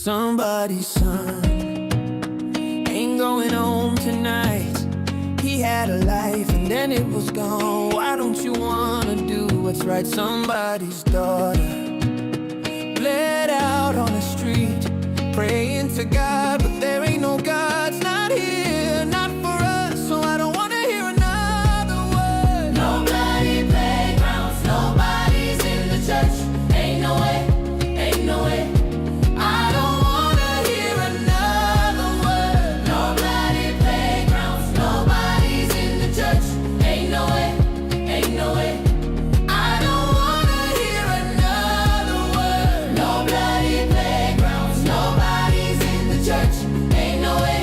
Somebody's son ain't going home tonight. He had a life and then it was gone. Why don't you wanna do what's right? Somebody's daughter bled out on the street, praying to God, but there ain't no God's not here, not for us. So I don't wanna hear another word. No bloody playgrounds, nobody's in the church. Ain't no way, ain't no way. I don't wanna hear another word. No bloody playgrounds, nobody's in the church. Ain't no way, ain't no way. I don't wanna hear another word. No bloody playgrounds, nobody's in the church. Ain't no way,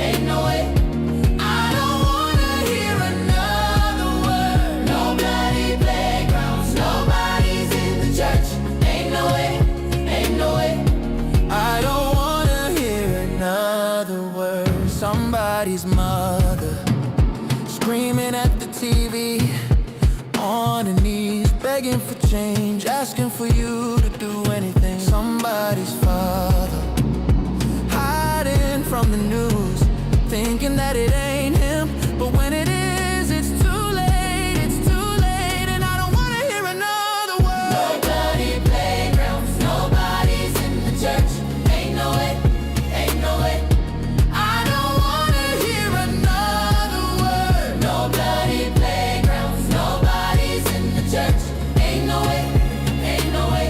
ain't no way. I don't wanna hear another word. No bloody playgrounds, nobody's in the church. Ain't no way, ain't no way. I don't wanna hear another word. Somebody's mother screaming at the TV, on her knees, begging for change, asking for you to do anything. Somebody's father hiding from the news, thinking that it ain't him, but when it is, it's too late, it's too late, and I don't wanna hear another No word. bloody playgrounds, nobody's in the church. Ain't no way, ain't no way. I don't wanna hear another word. No bloody playgrounds, nobody's in the church. Ain't no way, ain't no way.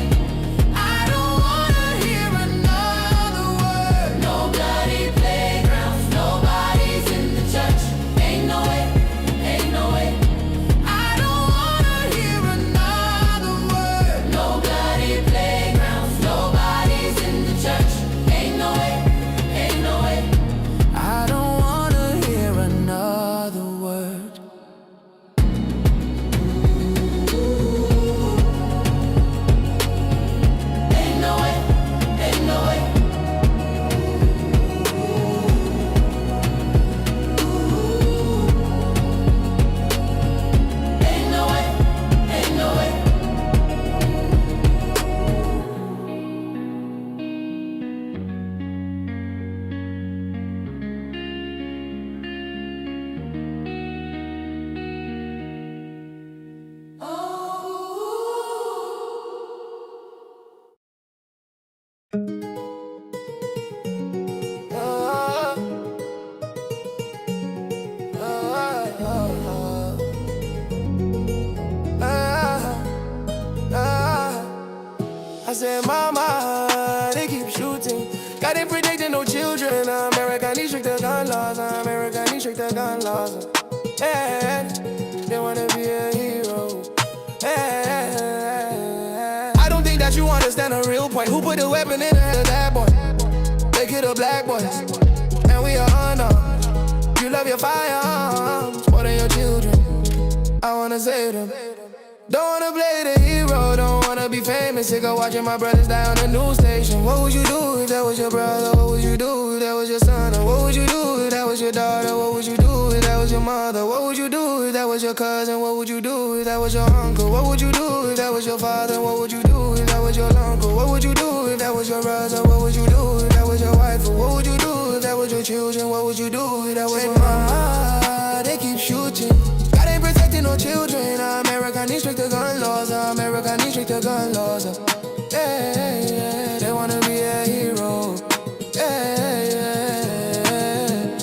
I don't wanna hear another word. No bloody playgrounds, nobody's in the church. Ain't no way, ain't no way. I don't wanna hear another word. No bloody playgrounds, nobody's in the church. Ain't no way, ain't no way. I don't wanna hear another word. Ain't no way, ain't no way. Ain't no way, ain't no way. Ah, ah, ah, ah. I said, Mama, they keep shooting. Got it protecting no children. America needs stricter gun laws. America needs stricter gun laws. Yeah, they wanna be a hero. Yeah. I don't think that you understand the real point. Who put the weapon in the head of that boy? They kill the black boys, and we are unarmed. You love your firearms more than your children. I wanna save them. Don't wanna play the hero, don't wanna be famous. Sick of watching my brothers die on the news station. What would you do if that was your brother? What would you do if that was your son? Or what would you do if that was your daughter? What would you do if that was your mother? What would you do if that was your cousin? What would you do if that was your uncle? What would you do if that was your father? What would you do if that was your uncle? What would you do if that was your brother? What would you do if that was your wife? Or what would you do if that was your children? What would you do if that was your mama? They keep shooting. God ain't protecting no children. America needs stricter gun laws. America needs stricter gun laws. Yeah, they wanna be a hero. Yeah.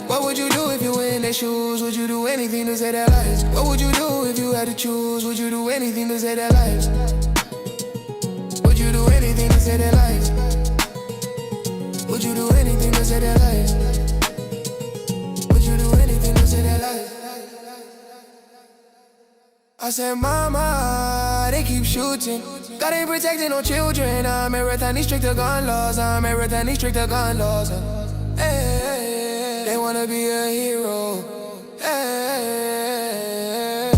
What would you do if you were in their shoes? Would you do anything to save their lives? What would you do if you had to choose? Would you do anything to save their lives? Would you do anything to save their lives? Would you do anything to save their lives? Would you do anything to save their lives? I said, Mama, they keep shooting. God ain't protecting no children. America needs stricter gun laws. America needs stricter gun laws. Hey, they wanna be a hero. Hey,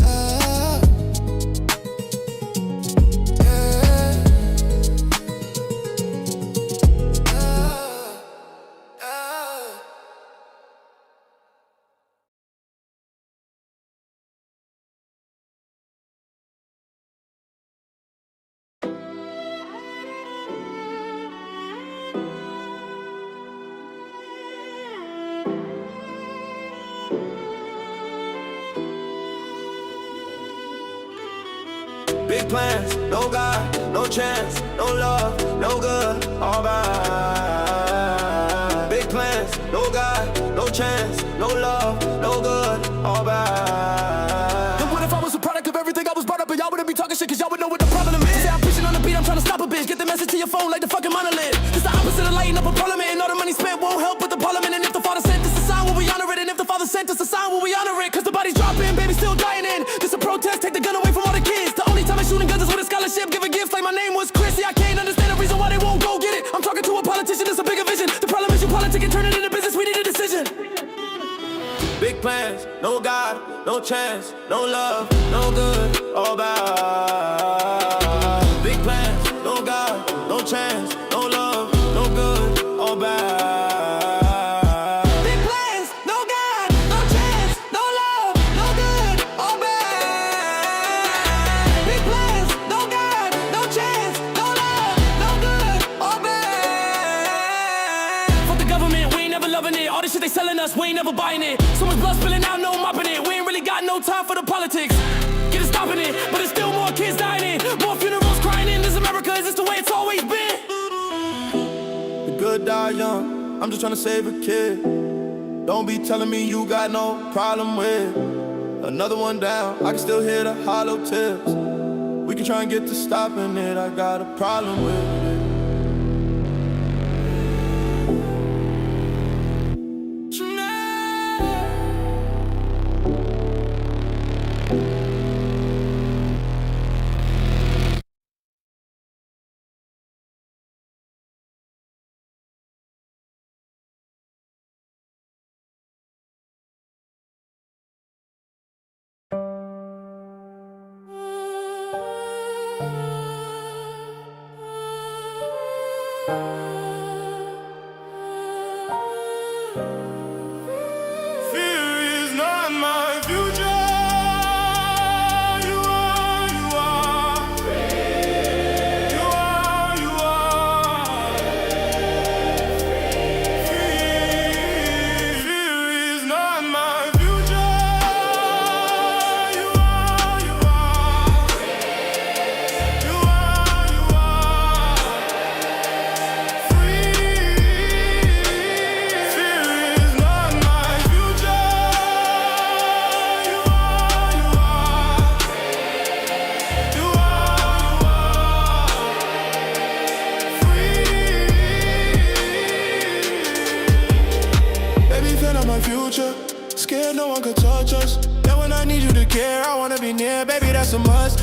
ah, yeah, ah, ah. Big plans, no God, no chance, no love, no good, all bad. Big plans, no God, no chance, no love, no good, all bad. And what if I was a product of everything I was brought up and y'all wouldn't be talking shit cause y'all would know what the problem is? Say I'm pushing on the beat, I'm trying to stop a bitch. Get the message to your phone like the fucking monolith. It's the opposite of lighting up a parliament, and all the money spent won't help with the parliament. And if the father sent us a sign, will we honor it? And if the father sent us a sign, will we honor it? Cause the body's dropping, baby still dying in. This a protest, take the gun away from all the kids. The only time I'm shooting guns is with a scholarship, giving gifts like my name was Chris. Yeah, I can't understand the reason why they won't go get it. I'm talking to a politician, it's a bigger vision. The problem is you politic and turn it into business, we need a decision. Big plans, no God, no chance, no love, no good, all bad. Big plans, no God, no chance, no love, no good, all bad. Big plans, no God, no chance, no love, no good, all bad. Big plans, no God, no chance, no love, no good, all bad. Fuck the government, we ain't never loving it. All this shit they selling us, we ain't never buying it. So much blood spilling out, no mopping it. We ain't really got no time for the politics. Get it stopping it, but it's still more kids dying in, more funerals crying in. This America, is this the way it's always been? The good die young, I'm just trying to save a kid. Don't be telling me you got no problem with another one down. I can still hear the hollow tips. We can try and get to stopping it. I got a problem with it.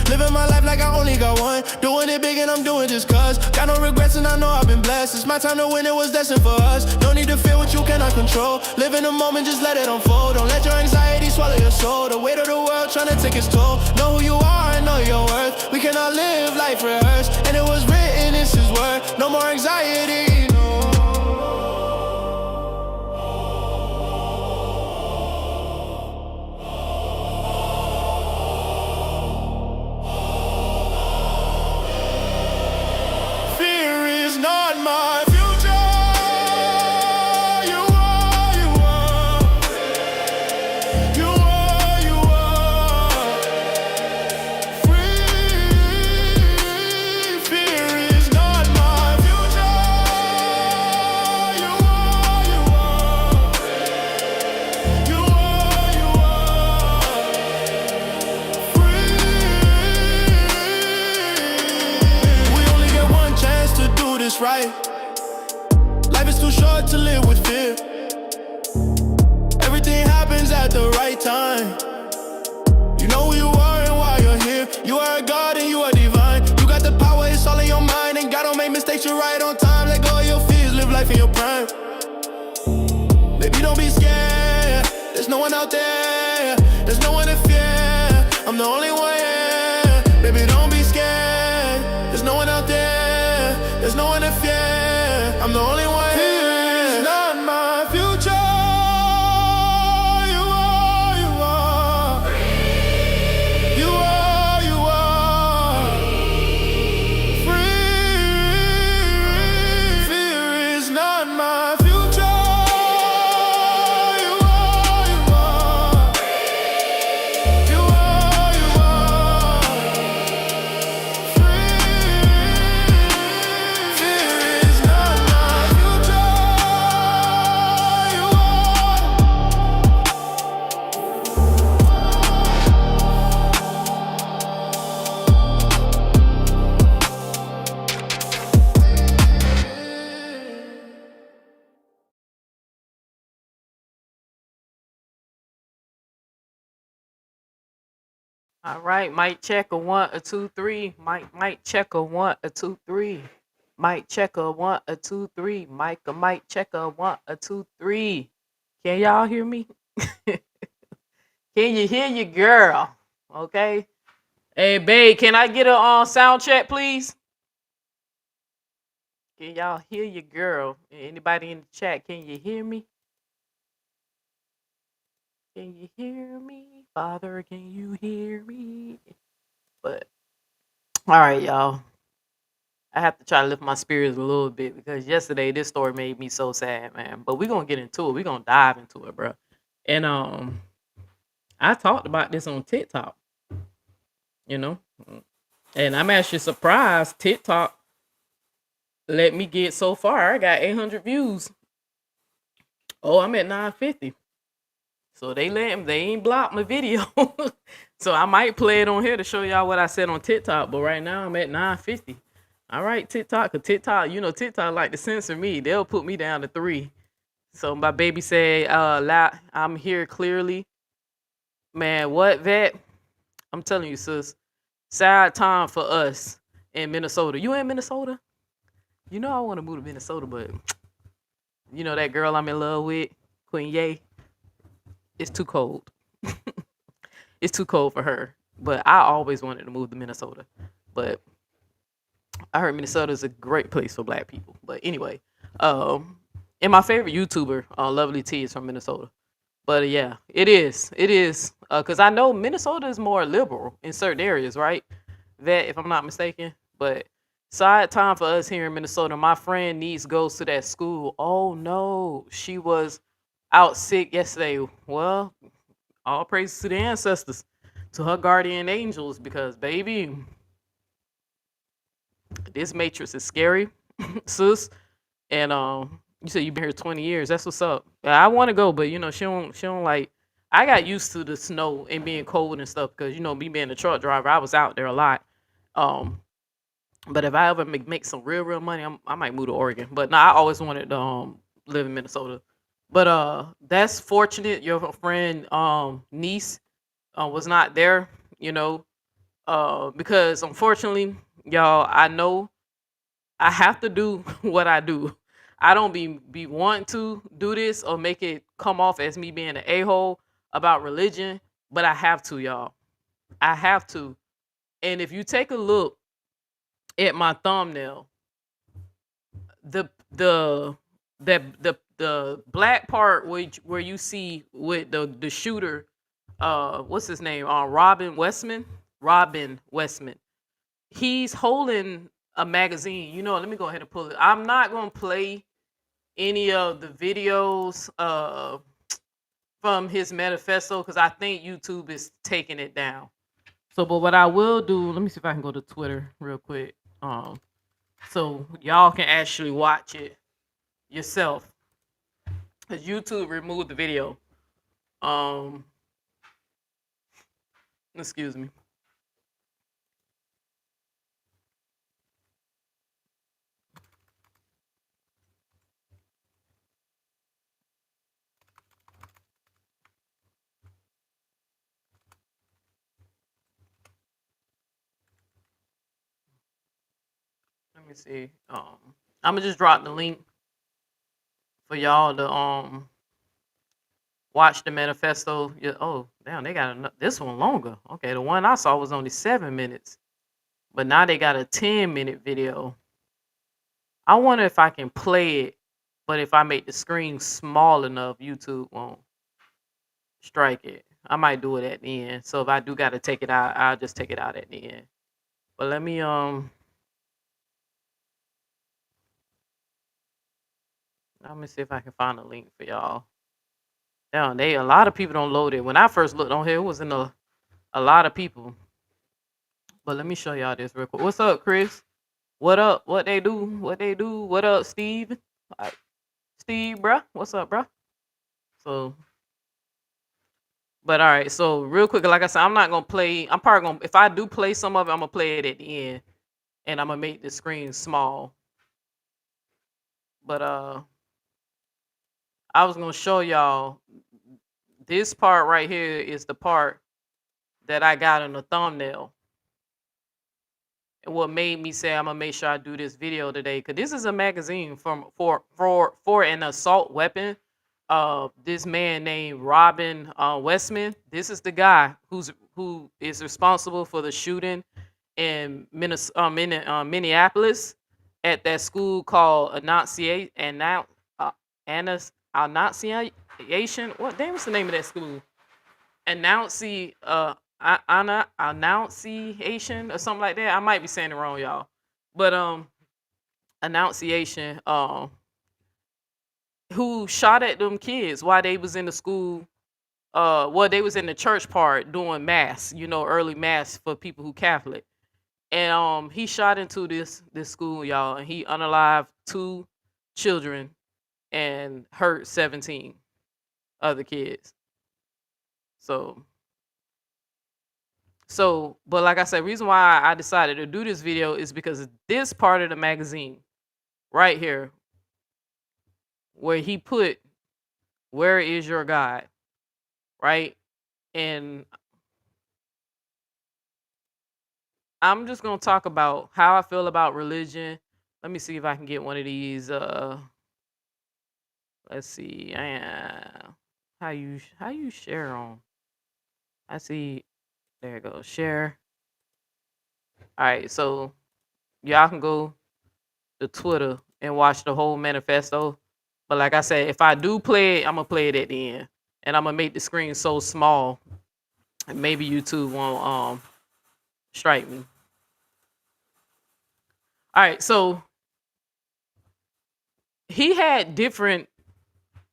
Living my life like I only got one. Doing it big and I'm doing just cause. Got no regrets and I know I've been blessed. It's my time to win, it was destined for us. No need to fear what you cannot control. Live in the moment, just let it unfold. Don't let your anxiety swallow your soul. The weight of the world trying to take its toll. Know who you are and know your worth. We cannot live life rehearsed. And it was written, it's his word. No more anxiety, no. Right. Life is too short to live with fear. Everything happens at the right time. You know who you are and why you're here. You are a God and you are divine. You got the power, it's all in your mind. And God don't make mistakes, you're right on time. Let go of your fears, live life in your prime. Baby, don't be scared. There's no one out there. There's no one to fear. I'm the only one here. Baby, don't be scared. There's no one out there. There's no one to fear. I'm the only one here. It's not my future. You are, you are. You are, you are. Free. Fear is not my future. You are, you are. You are, you are. All right, mic check a 1 2 3. Mic check a 1 2 3. Mic check a 1 2 3. Mic check a 1 2 3. Can y'all hear me? Can you hear your girl? Okay. Hey, babe, can I get a sound check, please? Can y'all hear your girl? Anybody in the chat? Can you hear me? Can you hear me, Father? Can you hear me? But all right, y'all. I have to try to lift my spirits a little bit because yesterday this story made me so sad, man. But we're gonna get into it. We're gonna dive into it, bro. And I talked about this on TikTok, you know, and I'm actually surprised TikTok let me get so far. I got 800 views. Oh, I'm at 950. So they ain't blocked my video. So I might play it on here to show y'all what I said on TikTok. But right now I'm at 950. All right, TikTok, cause TikTok, TikTok like to censor me. They'll put me down to 3. So my baby said, I'm here clearly. Man, what, vet? I'm telling you, sis. Sad time for us in Minnesota. You in Minnesota? You know I want to move to Minnesota, but that girl I'm in love with, Queen Ye, it's too cold. It's too cold for her. But I always wanted to move to Minnesota. But I heard Minnesota is a great place for black people. But anyway, and my favorite YouTuber, Lovely T, is from Minnesota. But yeah, it is. It is. Because I know Minnesota is more liberal in certain areas, right? That, if I'm not mistaken. But side time for us here in Minnesota. My friend niece goes to that school. Oh no, she was out sick yesterday. Well, all praise to the ancestors, to her guardian angels, because baby, this matrix is scary, sis. And you said you've been here 20 years. That's what's up. I want to go, but she don't like. I got used to the snow and being cold and stuff because me being a truck driver, I was out there a lot. Um, but if I ever make some real money, I might move to Oregon. But no, I always wanted to live in Minnesota. But that's fortunate. Your friend niece was not there. Because unfortunately, y'all, I know I have to do what I do. I don't be wanting to do this or make it come off as me being an a-hole about religion, but I have to, y'all. I have to. And if you take a look at my thumbnail, the the the black part where you see with the shooter, what's his name? Robin Westman. He's holding a magazine. Let me go ahead and pull it. I'm not gonna play any of the videos from his manifesto because I think YouTube is taking it down. So, but what I will do, let me see if I can go to Twitter real quick. So y'all can actually watch it yourself. Because YouTube removed the video. Excuse me. Let me see. I'm gonna just drop the link for y'all to watch the manifesto. Yeah, oh, damn, they got this one longer. Okay, the one I saw was only 7 minutes, but now they got a 10-minute video. I wonder if I can play it, but if I make the screen small enough, YouTube won't strike it. I might do it at the end. So if I do gotta take it out, I'll just take it out at the end. But let me see if I can find a link for y'all. Damn, a lot of people don't load it. When I first looked on here, it was in a lot of people. But let me show y'all this real quick. What's up, Chris? What up? What they do? What they do? What up, Steve? Like, Steve, bruh. What's up, bruh? So, but all right. So real quick, like I said, I'm not gonna play. I'm probably gonna, if I do play some of it, I'm gonna play it at the end, and I'm gonna make the screen small. But I was gonna show y'all this part right here is the part that I got in the thumbnail. And what made me say I'm gonna make sure I do this video today, because this is a magazine from for an assault weapon. This man named Robin Westman. This is the guy who is responsible for the shooting in Minneapolis at that school called Annunciation. What damn was the name of that school? Annunciation or something like that. I might be saying it wrong, y'all. But Annunciation, who shot at them kids while they was in the school. Well, they was in the church part doing mass, early mass for people who Catholic. And he shot into this school, y'all, and he unalived 2 children and hurt 17 other kids. But like I said, reason why I decided to do this video is because this part of the magazine right here, where he put, "Where is your God?" Right? And I'm just gonna talk about how I feel about religion. Let me see if I can get one of these. Let's see. How you share on? I see. There it goes. Share. All right, so y'all can go to Twitter and watch the whole manifesto. But like I said, if I do play it, I'm gonna play it at the end, and I'm gonna make the screen so small, and maybe YouTube won't strike me. All right, so he had different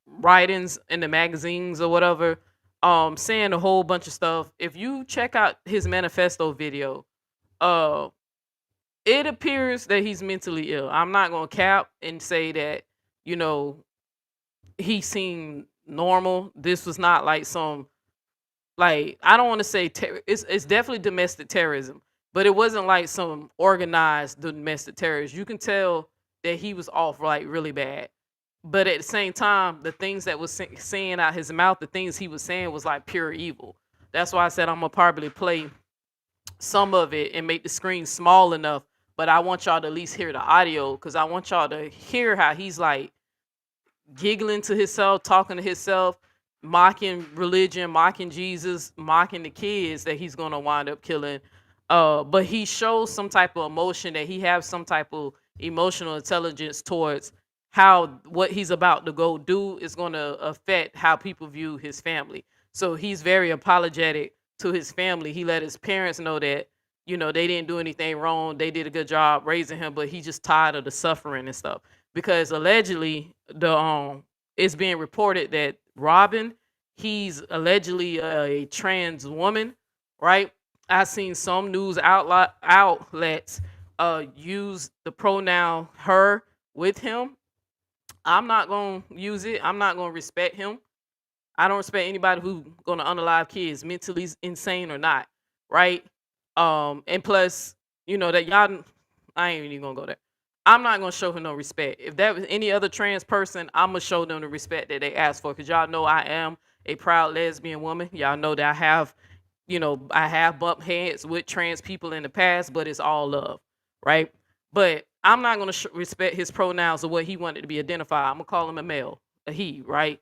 writings in the magazines or whatever, saying a whole bunch of stuff. If you check out his manifesto video, it appears that he's mentally ill. I'm not gonna cap and say that, he seemed normal. This was not like some, like, I don't want to say it's definitely domestic terrorism, but it wasn't like some organized domestic terrorists. You can tell that he was off like really bad. But at the same time, the things that was saying out his mouth, the things he was saying was like pure evil. That's why I said I'm gonna probably play some of it and make the screen small enough. But I want y'all to at least hear the audio, because I want y'all to hear how he's like giggling to himself, talking to himself, mocking religion, mocking Jesus, mocking the kids that he's gonna wind up killing. But he shows some type of emotion, that he has some type of emotional intelligence towards how what he's about to go do is going to affect how people view his family. So he's very apologetic to his family. He let his parents know that, they didn't do anything wrong. They did a good job raising him, but he's just tired of the suffering and stuff. Because allegedly, it's being reported that Robin, he's allegedly a trans woman, right? I've seen some news outlets use the pronoun her with him. I'm not gonna use it. I'm not gonna respect him. I don't respect anybody who's gonna unalive kids, mentally insane or not, right? And plus, that y'all, I ain't even gonna go there. I'm not gonna show him no respect. If that was any other trans person, I'm gonna show them the respect that they asked for. Cause y'all know I am a proud lesbian woman. Y'all know that I have bumped heads with trans people in the past, but it's all love, right? But I'm not going to respect his pronouns or what he wanted to be identified. I'm going to call him a male, a he, right?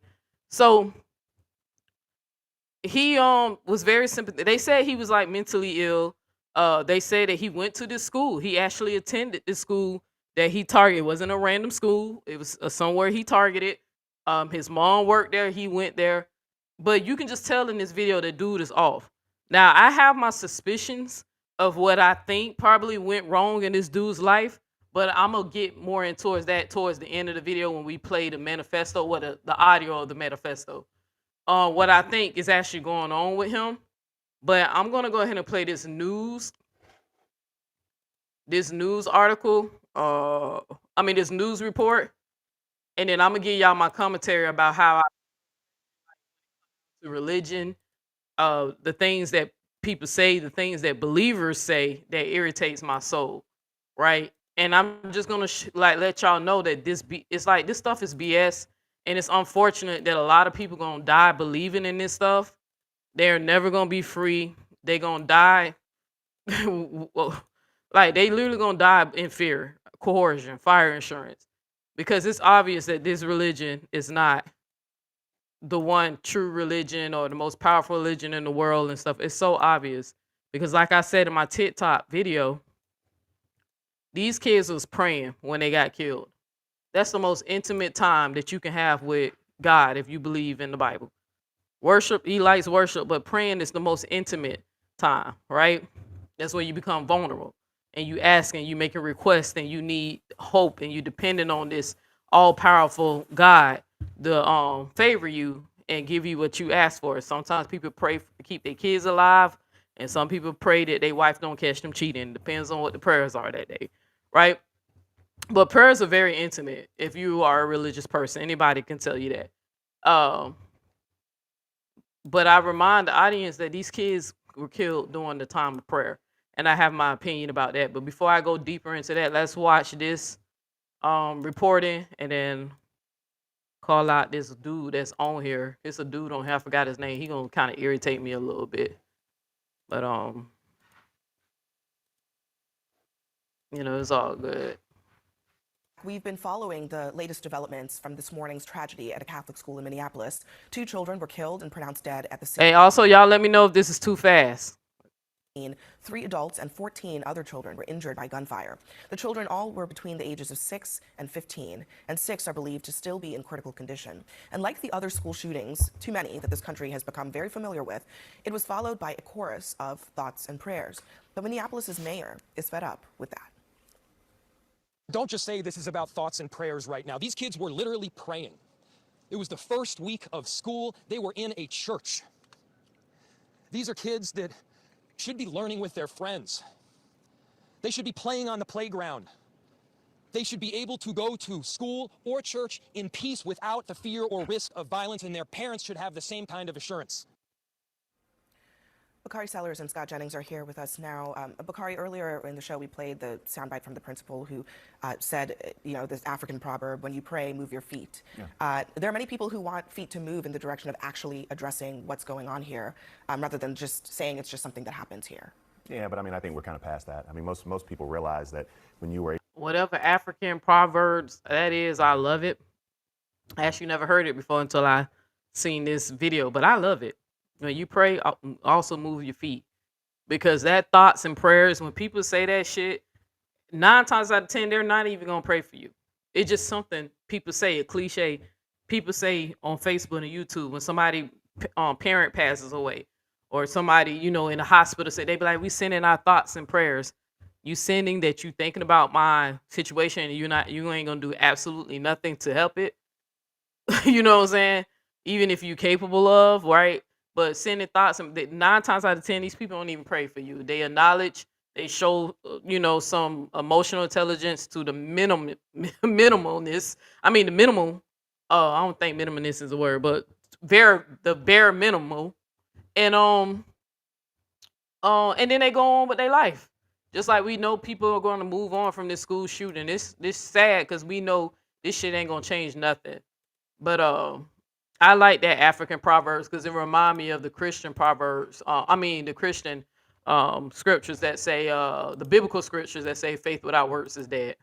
So he was very sympathetic. They said he was like mentally ill. They said that he went to this school. He actually attended this school that he targeted. It wasn't a random school. It was somewhere he targeted. His mom worked there. He went there. But you can just tell in this video that dude is off. Now, I have my suspicions of what I think probably went wrong in this dude's life, but I'm going to get more in towards that towards the end of the video when we play the manifesto, the audio of the manifesto. What I think is actually going on with him. But I'm going to go ahead and play this news article, this news report, and then I'm going to give y'all my commentary about how religion, the things that people say, the things that believers say that irritates my soul, right? And I'm just gonna let y'all know that this stuff is BS, and it's unfortunate that a lot of people gonna die believing in this stuff. They're never gonna be free. they gonna die. Well, like they literally gonna die in fear, coercion, fire insurance, because it's obvious that this religion is not the one true religion or the most powerful religion in the world and stuff. It's so obvious because, like I said in my TikTok video, these kids was praying when they got killed. That's the most intimate time that you can have with God if you believe in the Bible. Worship, he likes worship, but praying is the most intimate time, right? That's where you become vulnerable and you ask and you make a request and you need hope and you depending on this all-powerful God to favor you and give you what you ask for. Sometimes people pray to keep their kids alive, and some people pray that their wife don't catch them cheating. Depends on what the prayers are that day, right? But prayers are very intimate if you are a religious person. Anybody can tell you that. But I remind the audience that these kids were killed during the time of prayer. And I have my opinion about that. But before I go deeper into that, let's watch this reporting and then call out this dude that's on here. It's a dude on here, I forgot his name. He gonna kind of irritate me a little bit. But it's all good. We've been following the latest developments from this morning's tragedy at a Catholic school in Minneapolis. 2 children were killed and pronounced dead at the scene. Hey, also, y'all let me know if this is too fast. 3 adults and 14 other children were injured by gunfire. The children all were between the ages of 6 and 15, and 6 are believed to still be in critical condition. And like the other school shootings, too many that this country has become very familiar with, it was followed by a chorus of thoughts and prayers. But Minneapolis's mayor is fed up with that. Don't just say this is about thoughts and prayers right now. These kids were literally praying. It was the first week of school. They were in a church. These are kids that should be learning with their friends. They should be playing on the playground. They should be able to go to school or church in peace without the fear or risk of violence, and their parents should have the same kind of assurance. Bakari Sellers and Scott Jennings are here with us now. Bakari, earlier in the show, we played the soundbite from the principal who said, this African proverb, when you pray, move your feet. Yeah. There are many people who want feet to move in the direction of actually addressing what's going on here, rather than just saying it's just something that happens here. Yeah, but I think we're kind of past that. Most people realize that when you were... Whatever African proverbs that is, I love it. I actually never heard it before until I seen this video, but I love it. When you pray, also move your feet, because that thoughts and prayers, when people say that shit, 9 times out of 10, they're not even going to pray for you. It's just something people say, a cliche people say on Facebook and YouTube when somebody parent passes away or somebody, in the hospital, say, they be like, we sending our thoughts and prayers. You sending that you thinking about my situation and you ain't going to do absolutely nothing to help it. You know what I'm saying? Even if you're capable of, right? But sending thoughts, 9 times out of 10, these people don't even pray for you. They acknowledge, they show, some emotional intelligence to the minimalness. The minimal. I don't think minimalness is a word, but the bare minimal, and then they go on with their life. Just like we know people are going to move on from this school shooting. This sad because we know this shit ain't gonna change nothing. But I like that African proverbs because it remind me of the Christian proverbs. The Christian scriptures that say, the biblical scriptures that say faith without works is dead.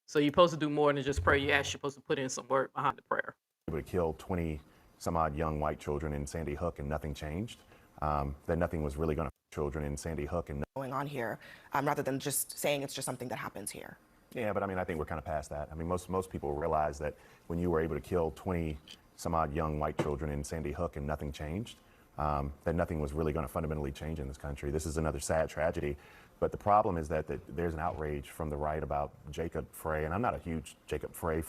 So you're supposed to do more than just pray. You're actually supposed to put in some work behind the prayer. Able to kill 20 some odd young white children in Sandy Hook and nothing changed. That nothing was really going to children in Sandy Hook and going on here, rather than just saying it's just something that happens here. Yeah, but I think we're kind of past that. Most people realize that when you were able to kill 20 some odd young white children in Sandy Hook and nothing changed, that nothing was really going to fundamentally change in this country. This is another sad tragedy. But the problem is that there's an outrage from the right about Jacob Frey, and I'm not a huge Jacob Frey,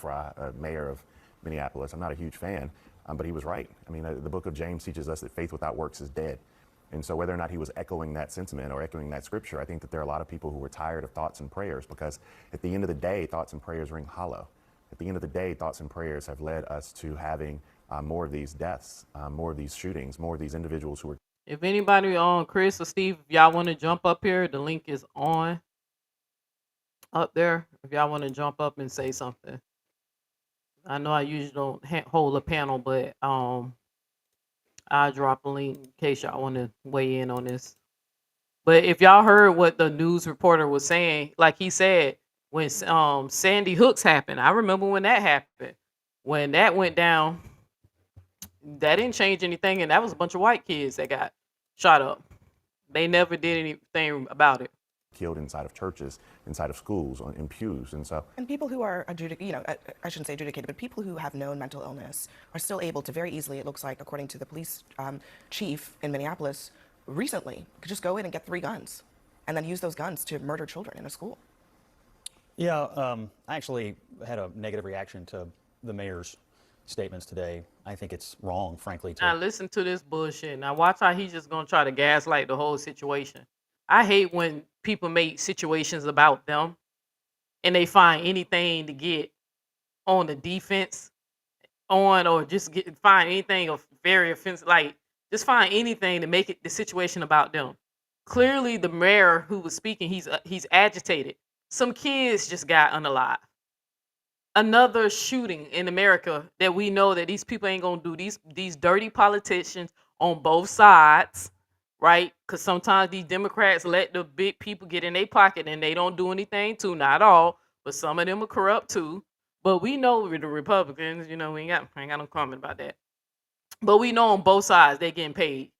mayor of Minneapolis. I'm not a huge fan, but he was right. The book of James teaches us that faith without works is dead. And so whether or not he was echoing that sentiment or echoing that scripture, I think that there are a lot of people who were tired of thoughts and prayers, because at the end of the day, thoughts and prayers ring hollow. At the end of the day, thoughts and prayers have led us to having more of these deaths, more of these shootings, more of these individuals who are... If anybody on Chris or Steve, if y'all want to jump up here, the link is on up there. If y'all want to jump up and say something. I know I usually don't hold a panel, but I'll drop a link in case y'all want to weigh in on this. But if y'all heard what the news reporter was saying, like he said, when Sandy Hooks happened, I remember when that happened. When that went down, that didn't change anything, and that was a bunch of white kids that got shot up. They never did anything about it. Killed inside of churches, inside of schools, in pews, and so. And people who are I shouldn't say adjudicated, but people who have known mental illness are still able to very easily, it looks like, according to the police chief in Minneapolis, recently could just go in and get 3 guns and then use those guns to murder children in a school. Yeah, I actually had a negative reaction to the mayor's statements today. I think it's wrong, frankly. Now listen to this bullshit. Now watch how he's just gonna try to gaslight the whole situation. I hate when people make situations about them and they find anything to get on the defense on, or just find anything of very offensive, like just find anything to make it the situation about them. Clearly the mayor who was speaking, he's agitated. Some kids just got unalive. Another shooting in America that we know that these people ain't gonna do. These dirty politicians on both sides, right? Because sometimes these Democrats let the big people get in their pocket and they don't do anything too. Not all, but some of them are corrupt too. But we know with the Republicans, we ain't got no comment about that. But we know on both sides they're getting paid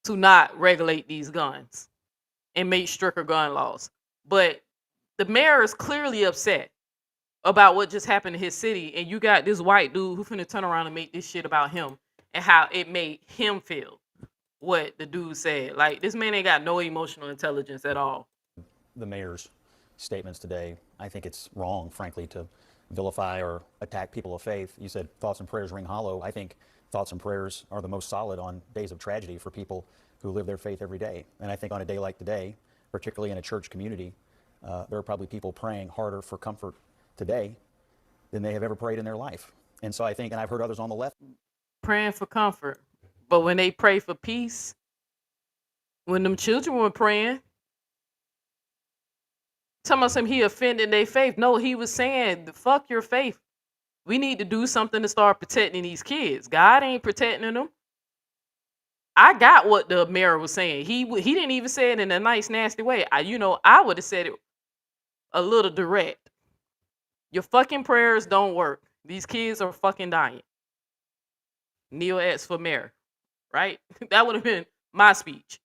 to not regulate these guns and make stricter gun laws. But the mayor is clearly upset about what just happened in his city, and you got this white dude who finna turn around and make this shit about him and how it made him feel. What the dude said, like, this man ain't got no emotional intelligence at all. The mayor's statements today, I think it's wrong, frankly, to vilify or attack people of faith. You said thoughts and prayers ring hollow. I think thoughts and prayers are the most solid on days of tragedy for people who live their faith every day. And I think on a day like today, particularly in a church community, there are probably people praying harder for comfort today than they have ever prayed in their life. And so I think, and I've heard others on the left praying for comfort, but when they pray for peace, when them children were praying, talking about he offended their faith. No, he was saying, fuck your faith. We need to do something to start protecting these kids. God ain't protecting them. I got what the mayor was saying. He didn't even say it in a nice, nasty way. I would have said it a little direct. Your fucking prayers don't work. These kids are fucking dying. Neil X for mayor, right? That would have been my speech.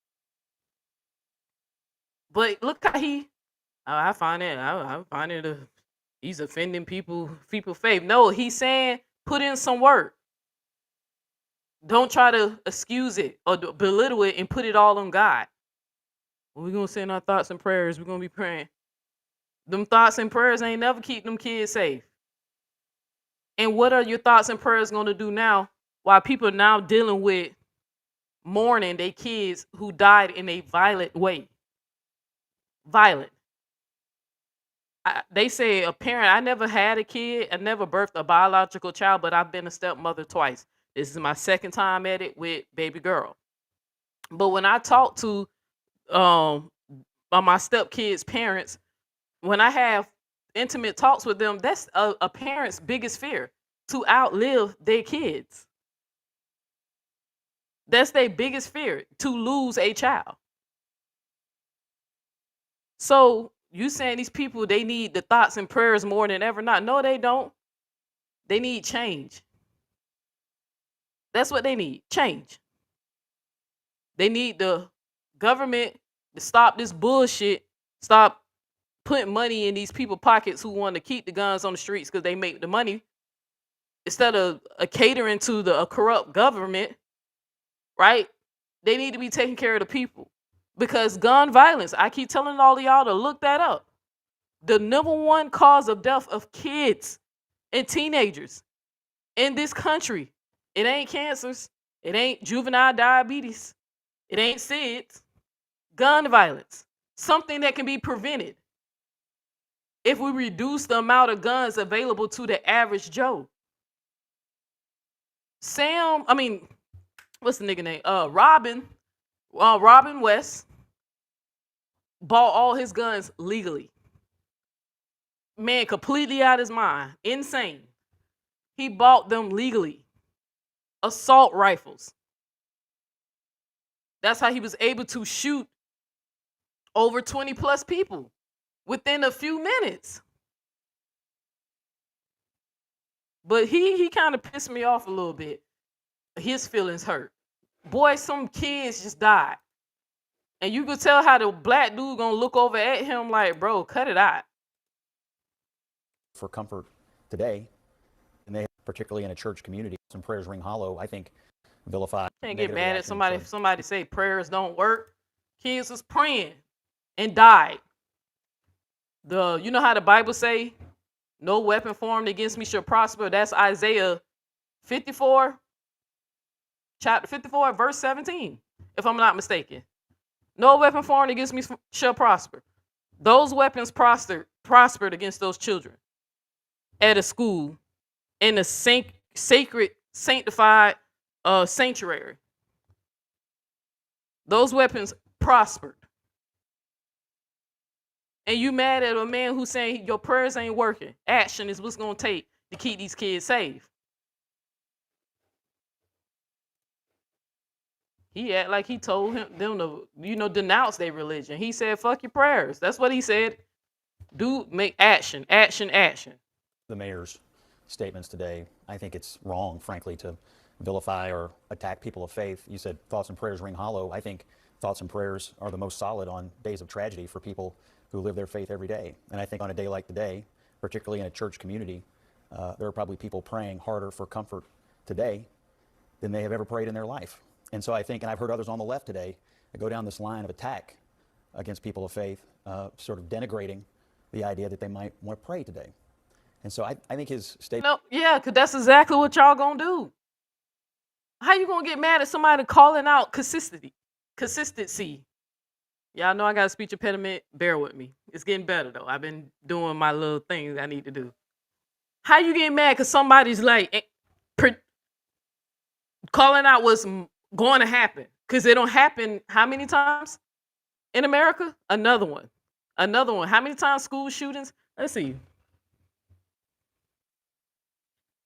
But look how I find it, he's offending people's faith. No, he's saying put in some work. Don't try to excuse it or belittle it and put it all on God. We're going to send our thoughts and prayers. We're going to be praying. Them thoughts and prayers ain't never keep them kids safe. And what are your thoughts and prayers going to do now while people are now dealing with mourning their kids who died in a violent way? Violent. They say a parent, I never had a kid. I never birthed a biological child, but I've been a stepmother twice. This is my second time at it with baby girl. But when I talk to my stepkids' parents, when I have intimate talks with them, that's a parent's biggest fear, to outlive their kids. That's their biggest fear, to lose a child. So you saying these people, they need the thoughts and prayers more than ever? Not? No, they don't. They need change. That's what they need, change. They need the government to stop this bullshit, stop putting money in these people's pockets who want to keep the guns on the streets because they make the money, instead of catering to a corrupt government, right? They need to be taking care of the people. Because gun violence, I keep telling all of y'all to look that up. The #1 cause of death of kids and teenagers in this country, it ain't cancers, it ain't juvenile diabetes, it ain't SIDS, gun violence. Something that can be prevented if we reduce the amount of guns available to the average Joe. What's the nigga name? Robin West bought all his guns legally. Man, completely out his mind. Insane. He bought them legally. Assault rifles. That's how he was able to shoot over 20 plus people within a few minutes. But he kind of pissed me off a little bit. His feelings hurt. Boy, some kids just died. And you could tell how the black dude gonna look over at him like, bro, cut it out. For comfort today, and they particularly in a church community, some prayers ring hollow. I think vilify. Can't get negative mad at reactions somebody of- if somebody say prayers don't work. Kids was praying and died. You know how the Bible say, no weapon formed against me shall prosper. That's Isaiah 54, chapter 54, verse 17, if I'm not mistaken. No weapon formed against me shall prosper. Those weapons prospered against those children at a school in a sacred, sanctified sanctuary. Those weapons prospered. And you mad at a man who's saying your prayers ain't working. Action is what's going to take to keep these kids safe. He act like he told them to, denounce their religion. He said, fuck your prayers. That's what he said. Make action, action, action. The mayor's statements today, I think it's wrong, frankly, to vilify or attack people of faith. You said thoughts and prayers ring hollow. I think thoughts and prayers are the most solid on days of tragedy for people who live their faith every day. And I think on a day like today, particularly in a church community, there are probably people praying harder for comfort today than they have ever prayed in their life. And so I think, and I've heard others on the left today go down this line of attack against people of faith, sort of denigrating the idea that they might want to pray today. And so I think his statement. No, yeah, because that's exactly what y'all gonna do. How you gonna get mad at somebody calling out consistency? Y'all know I got a speech impediment. Bear with me. It's getting better though. I've been doing my little things I need to do. How you get mad because somebody's like calling out what's going to happen? Because it don't happen how many times in America? Another one. How many times school shootings? Let's see.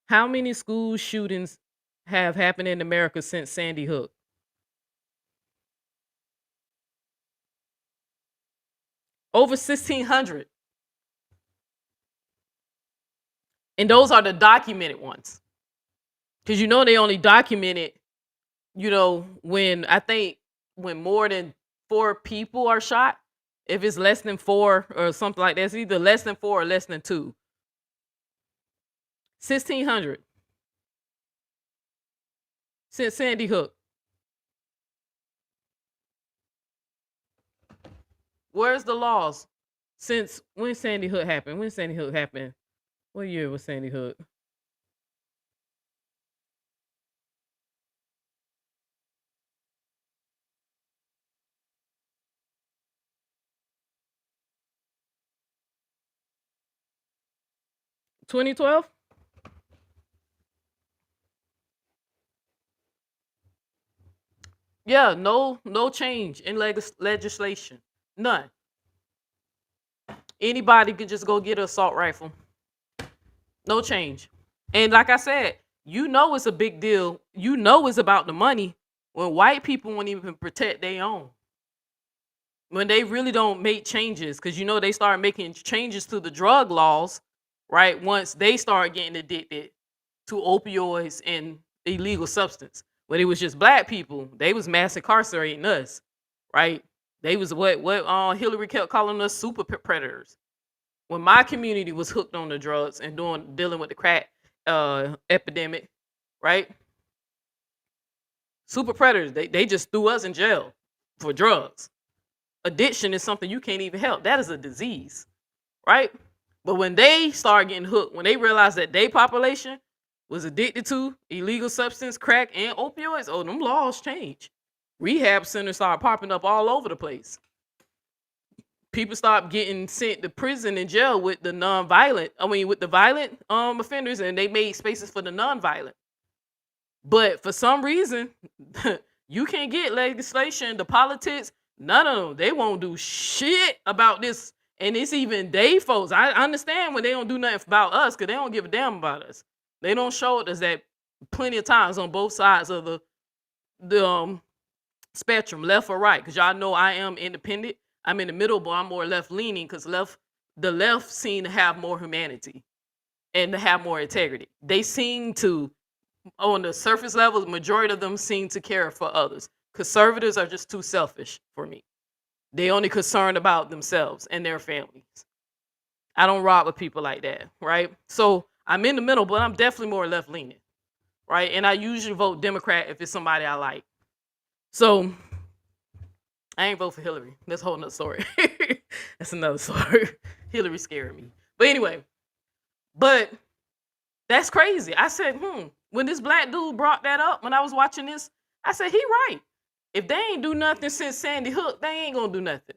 How many school shootings have happened in America since Sandy Hook? Over 1,600. And those are the documented ones. Because they only documented, when more than 4 people are shot. If it's less than 4 or something like that, it's either less than 4 or less than 2. 1,600 since Sandy Hook. Where's the laws since when Sandy Hook happened? What year was Sandy Hook? (2012) Yeah, no change in legislation. None. Anybody could just go get an assault rifle. No change. And like I said, it's a big deal. It's about the money when white people won't even protect their own. When they really don't make changes, because they start making changes to the drug laws, right? Once they start getting addicted to opioids and illegal substance. When it was just black people, they was mass incarcerating us, right? They was what Hillary kept calling us super predators. When my community was hooked on the drugs and dealing with the crack epidemic, right? Super predators, they just threw us in jail for drugs. Addiction is something you can't even help. That is a disease, right? But when they start getting hooked, when they realize that their population was addicted to illegal substance, crack, and opioids, them laws change. Rehab centers start popping up all over the place. People start getting sent to prison and jail with the with the violent offenders, and they made spaces for the non-violent. But for some reason, you can't get legislation, the politics, none of them. They won't do shit about this. And it's even they folks. I understand when they don't do nothing about us because they don't give a damn about us. They don't show us that plenty of times on both sides of the spectrum, left or right, because y'all know I am independent. I'm in the middle, but I'm more left leaning because the left seem to have more humanity and to have more integrity. They seem to, on the surface level, the majority of them seem to care for others. Conservatives are just too selfish for me. They only concerned about themselves and their families. I don't rock with people like that, right? So I'm in the middle, but I'm definitely more left leaning, right? And I usually vote Democrat if it's somebody I like. So I ain't vote for Hillary. That's a whole nother story. That's another story. Hillary scared me. But anyway, but that's crazy. I said, when this black dude brought that up, when I was watching this, I said, he right. If they ain't do nothing since Sandy Hook, they ain't gonna do nothing.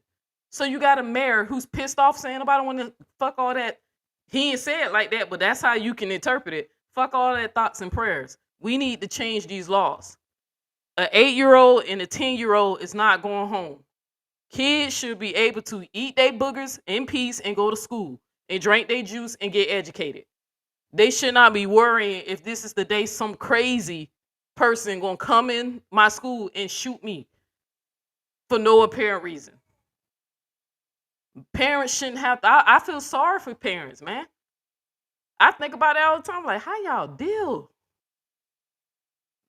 So you got a mayor who's pissed off saying nobody want to fuck all that. He ain't say it like that, but that's how you can interpret it. Fuck all that thoughts and prayers. We need to change these laws. An 8-year-old and a 10-year-old is not going home. Kids should be able to eat their boogers in peace and go to school and drink their juice and get educated. They should not be worrying if this is the day some crazy person gonna come in my school and shoot me for no apparent reason. Parents shouldn't have to. I feel sorry for parents, man. I think about it all the time. Like, how y'all deal?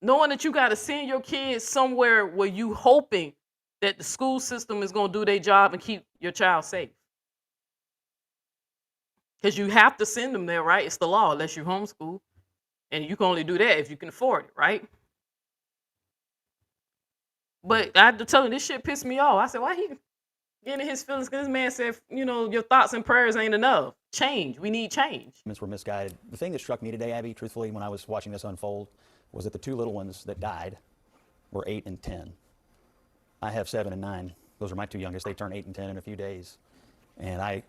Knowing that you got to send your kids somewhere where you hoping that the school system is going to do their job and keep your child safe. Because you have to send them there, right? It's the law, unless you homeschool. And you can only do that if you can afford it, right? But I had to tell him, this shit pissed me off. I said, why he getting his feelings? Because this man said, your thoughts and prayers ain't enough. Change. We need change. Were misguided. The thing that struck me today, Abby, truthfully, when I was watching this unfold, was that the two little ones that died were 8 and 10. I have 7 and 9. Those are my two youngest. They turn 8 and 10 in a few days. And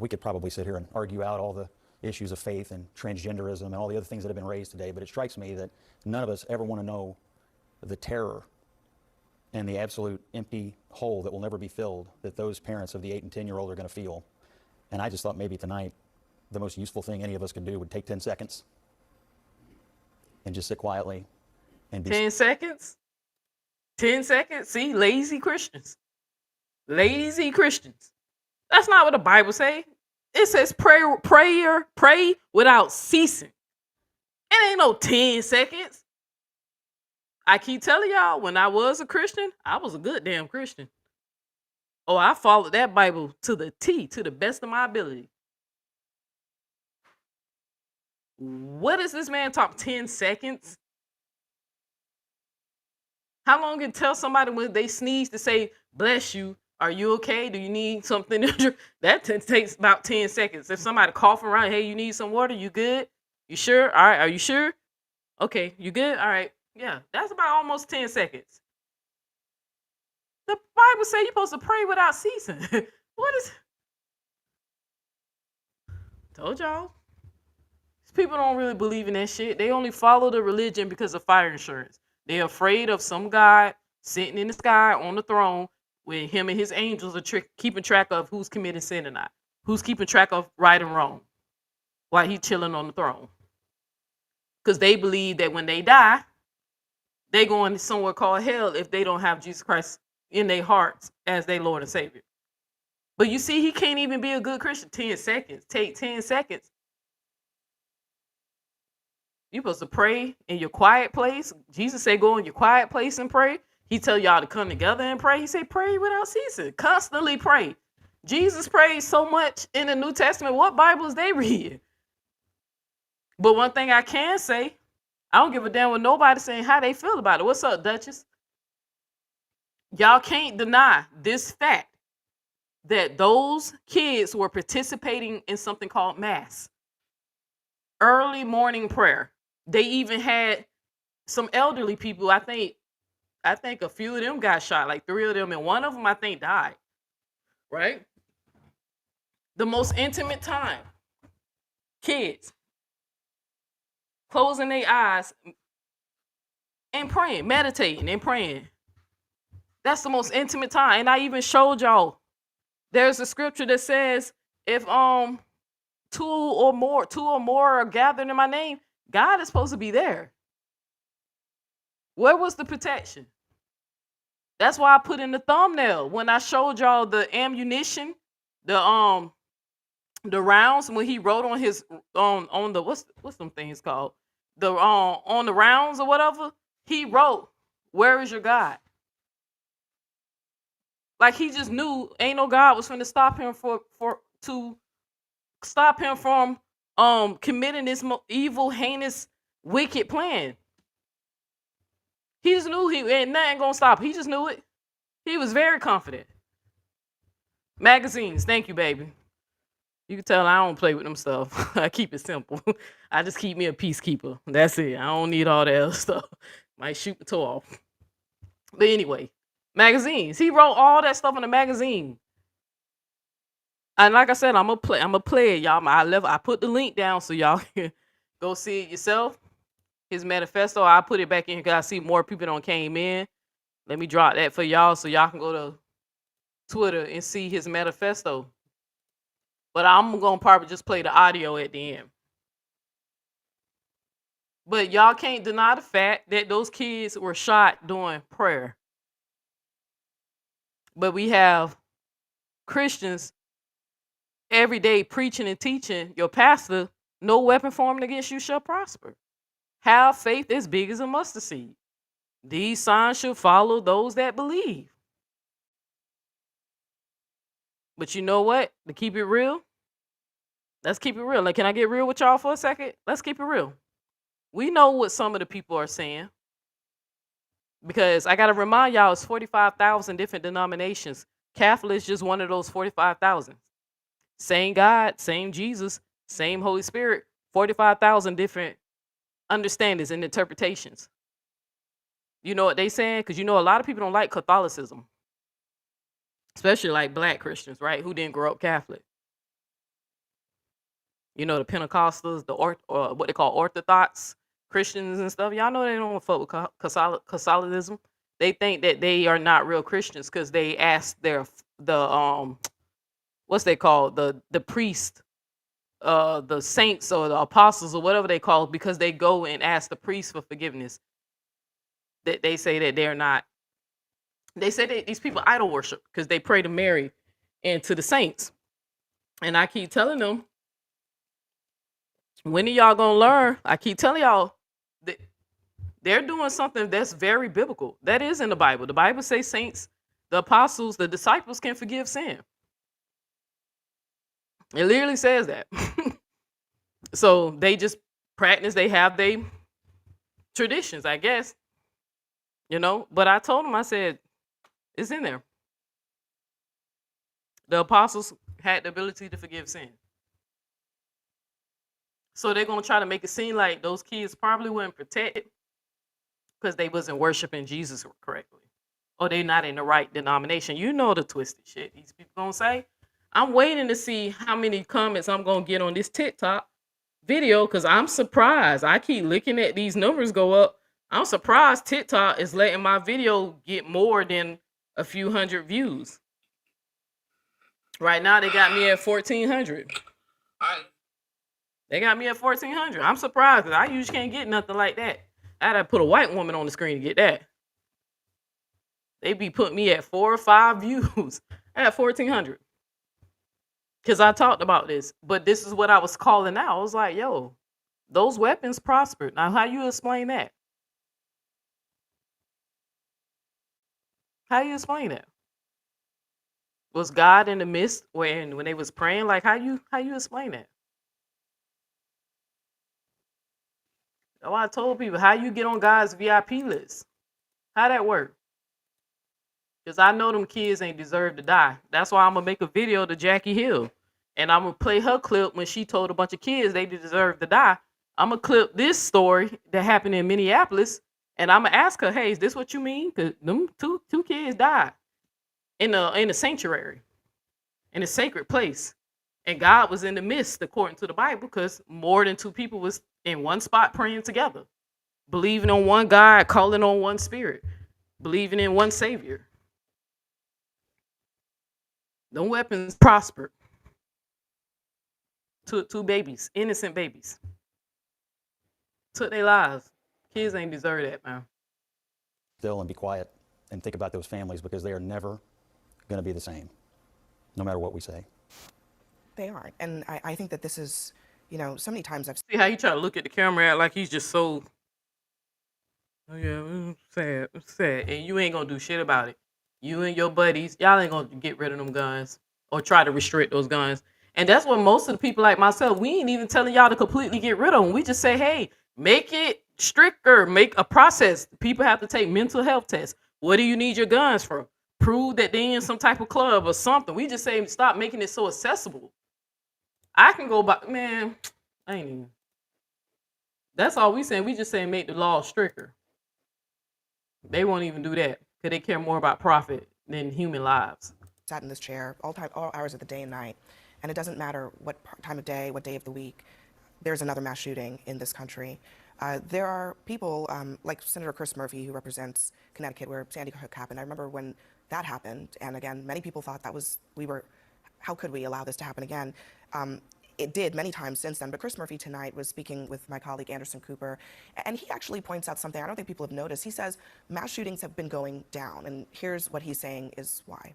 we could probably sit here and argue out all the issues of faith and transgenderism and all the other things that have been raised today, but it strikes me that none of us ever want to know the terror and the absolute empty hole that will never be filled that those parents of the 8 and 10-year-old are going to feel. And I just thought maybe tonight the most useful thing any of us could do would take 10 seconds and just sit quietly and be 10 seconds? 10 seconds? See, lazy Christians. Lazy Christians. That's not what the Bible say. It says pray without ceasing. It ain't no 10 seconds. I keep telling y'all, when I was a Christian, I was a good damn Christian. Oh, I followed that Bible to the T, to the best of my ability. What is this man talk 10 seconds? How long can tell somebody when they sneeze to say, bless you, are you okay? Do you need something? That takes about 10 seconds. If somebody coughing around, hey, you need some water, you good? You sure? All right, are you sure? Okay, you good? All right. Yeah, that's about almost 10 seconds. The Bible says you're supposed to pray without ceasing. What is... Told y'all. People don't really believe in that shit. They only follow the religion because of fire insurance. They're afraid of some God sitting in the sky on the throne with him and his angels are keeping track of who's committing sin or not. Who's keeping track of right and wrong while he's chilling on the throne. Because they believe that when they die, they go into somewhere called hell if they don't have Jesus Christ in their hearts as their Lord and Savior. But you see, he can't even be a good Christian. 10 seconds. Take 10 seconds. You're supposed to pray in your quiet place. Jesus said, go in your quiet place and pray. He tell y'all to come together and pray. He said, pray without ceasing. Constantly pray. Jesus prayed so much in the New Testament. What Bibles they read? But one thing I can say, I don't give a damn with nobody saying how they feel about it. What's up, Duchess? Y'all can't deny this fact that those kids were participating in something called Mass. Early morning prayer. They even had some elderly people. I think a few of them got shot, like 3 of them, and one of them I think died. Right? The most intimate time. Kids closing their eyes and praying, meditating and praying. That's the most intimate time. And I even showed y'all. There's a scripture that says, if two or more are gathered in my name, God is supposed to be there. Where was the protection? That's why I put in the thumbnail when I showed y'all the ammunition, the rounds when he wrote on his on the what's them things called, the on the rounds or whatever, he wrote, "Where is your God?" Like he just knew ain't no God was finna stop him to stop him from committing this evil, heinous, wicked plan. He just knew he ain't nothing gonna stop. He just knew it. He was very confident. Magazines, thank you, baby. You can tell I don't play with them stuff. I keep it simple. I just keep me a peacekeeper. That's it. I don't need all that other stuff. Might shoot the toe off. But anyway, magazines. He wrote all that stuff in the magazine. And like I said, I'm gonna play it, y'all. I put the link down so y'all can go see it yourself. His manifesto. I put it back in because I see more people don't came in. Let me drop that for y'all so y'all can go to Twitter and see his manifesto. But I'm gonna probably just play the audio at the end. But y'all can't deny the fact that those kids were shot during prayer. But we have Christians every day preaching and teaching your pastor, no weapon formed against you shall prosper. Have faith as big as a mustard seed. These signs should follow those that believe. But you know what? To keep it real, let's keep it real. Like, can I get real with y'all for a second? Let's keep it real. We know what some of the people are saying. Because I got to remind y'all, it's 45,000 different denominations. Catholic is just one of those 45,000. Same God, same Jesus, same Holy Spirit, 45,000 different understandings and interpretations. You know what they saying? Because you know a lot of people don't like Catholicism. Especially like black Christians, right? Who didn't grow up Catholic. You know, the Pentecostals, what they call Orthodox Christians and stuff. Y'all know they don't fuck with Catholicism. They think that they are not real Christians because they ask what's they call the priest, the saints or the apostles or whatever they call it, because they go and ask the priest for forgiveness. That they say that they're not. They say that these people idol worship because they pray to Mary and to the saints. And I keep telling them, when are y'all gonna learn? I keep telling y'all that they're doing something that's very biblical. That is in the Bible. The Bible says saints, the apostles, the disciples can forgive sin. It literally says that. So they just practice, they have their traditions, I guess. You know, but I told them, I said, it's in there. The apostles had the ability to forgive sin. So they're going to try to make it seem like those kids probably weren't protected because they wasn't worshiping Jesus correctly. Or they're not in the right denomination. You know the twisted shit these people going to say. I'm waiting to see how many comments I'm going to get on this TikTok video because I'm surprised. I keep looking at these numbers go up. I'm surprised TikTok is letting my video get more than a few hundred views. Right now, they got me at 1,400. They got me at 1,400. I'm surprised because I usually can't get nothing like that. I had to put a white woman on the screen to get that. They be putting me at 4 or 5 views. I had 1,400. Because I talked about this. But this is what I was calling out. I was like, yo, those weapons prospered. Now, how you explain that? How you explain that? Was God in the midst when they was praying? Like, how you explain that? Oh, I told people, how you get on God's VIP list? How that work? Because I know them kids ain't deserve to die. That's why I'm going to make a video to Jackie Hill. And I'm going to play her clip when she told a bunch of kids they deserve to die. I'm going to clip this story that happened in Minneapolis. And I'm going to ask her, hey, is this what you mean? Because them two kids died in a sanctuary, in a sacred place. And God was in the midst, according to the Bible, because more than 2 people was in one spot praying together, believing on one God, calling on one spirit, believing in one Savior. No weapons prospered. Two babies, innocent babies. Took their lives. Kids ain't deserve that, man. Still and be quiet. and think about those families, because they are never going to be the same, no matter what we say. They aren't. And I think that this is, you know, so many times I've See how he try to look at the camera act like he's just so, oh yeah, sad, and you ain't gonna do shit about it. You and your buddies, y'all ain't gonna get rid of them guns or try to restrict those guns. And that's what most of the people like myself, we ain't even telling y'all to completely get rid of them. We just say, hey, make it stricter, make a process. People have to take mental health tests. What do you need your guns for? Prove that they're in some type of club or something. We just say stop making it so accessible. I can go by, man, I ain't even. That's all we saying. We just saying make the law stricter. They won't even do that because they care more about profit than human lives. sat in this chair all hours of the day and night, and it doesn't matter what time of day, what day of the week, there's another mass shooting in this country. There are people like Senator Chris Murphy, who represents Connecticut, where Sandy Hook happened. I remember when that happened, and again, many people thought that was, how could we allow this to happen again? It did many times since then, but Chris Murphy tonight was speaking with my colleague Anderson Cooper, and he actually points out something I don't think people have noticed. He says mass shootings have been going down, and here's what he's saying is why.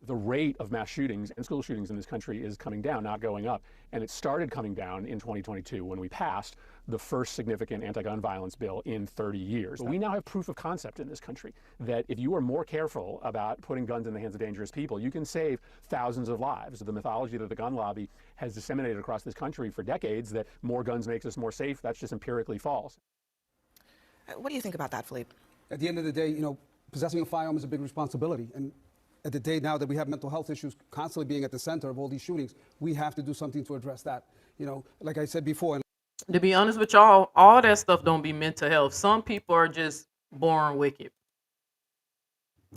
The rate of mass shootings and school shootings in this country is coming down, not going up. And it started coming down in 2022 when we passed the first significant anti-gun violence bill in 30 years. We now have proof of concept in this country that if you are more careful about putting guns in the hands of dangerous people, you can save thousands of lives. The mythology that the gun lobby has disseminated across this country for decades, that more guns makes us more safe, that's just empirically false. What do you think about that, Philippe? At the end of the day, you know, possessing a firearm is a big responsibility. And at the day now that we have mental health issues constantly being at the center of all these shootings, we have to do something to address that. You know, like I said before. To be honest with y'all, all that stuff don't be mental health. Some people are just born wicked.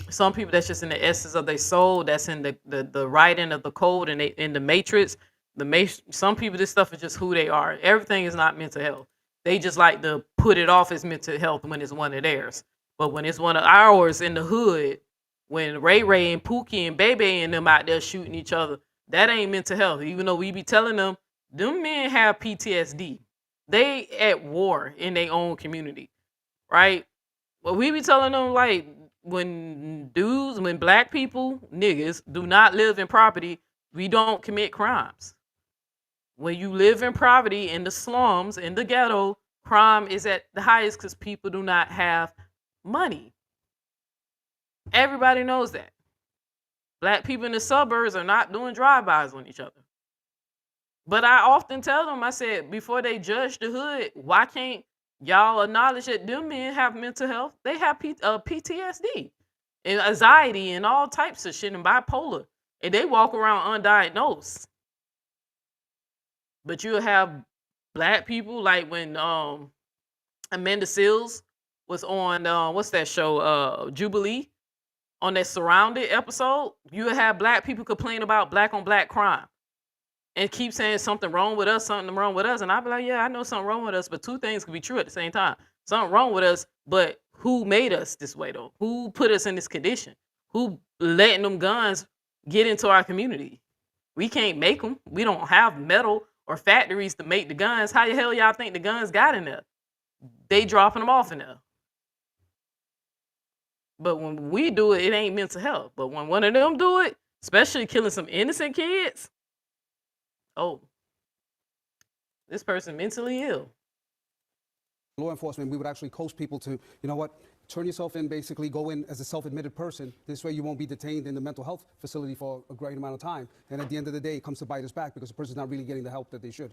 Some people, that's just in the essence of their soul. That's in the writing of the code and in the matrix. Some people, this stuff is just who they are. Everything is not mental health. They just like to put it off as mental health when it's one of theirs. But when it's one of ours in the hood, when Ray Ray and Pookie and Bebe and them out there shooting each other, that ain't mental health. Even though we be telling them men have PTSD. They at war in their own community, right? Well, we be telling them, like, when black people, niggas, do not live in property, we don't commit crimes. When you live in poverty in the slums, in the ghetto, crime is at the highest because people do not have money. Everybody knows that. Black people in the suburbs are not doing drive-bys on each other. But I often tell them, I said, before they judge the hood, why can't y'all acknowledge that them men have mental health? They have PTSD and anxiety and all types of shit and bipolar. And they walk around undiagnosed. But you'll have black people, like when Amanda Seales was on, what's that show, Jubilee? On that Surrounded episode, you have black people complain about black on black crime and keep saying something wrong with us. And I'll be like, yeah, I know something wrong with us, but two things can be true at the same time. Something wrong with us, but who made us this way though? Who put us in this condition? Who letting them guns get into our community? We can't make them. We don't have metal or factories to make the guns. How the hell y'all think the guns got in there? They dropping them off in there. But when we do it, it ain't mental health. But when one of them do it, especially killing some innocent kids, oh, this person mentally ill. Law enforcement, we would actually coach people to, you know what, turn yourself in, basically go in as a self-admitted person. This way you won't be detained in the mental health facility for a great amount of time. And at the end of the day, it comes to bite us back because the person's not really getting the help that they should.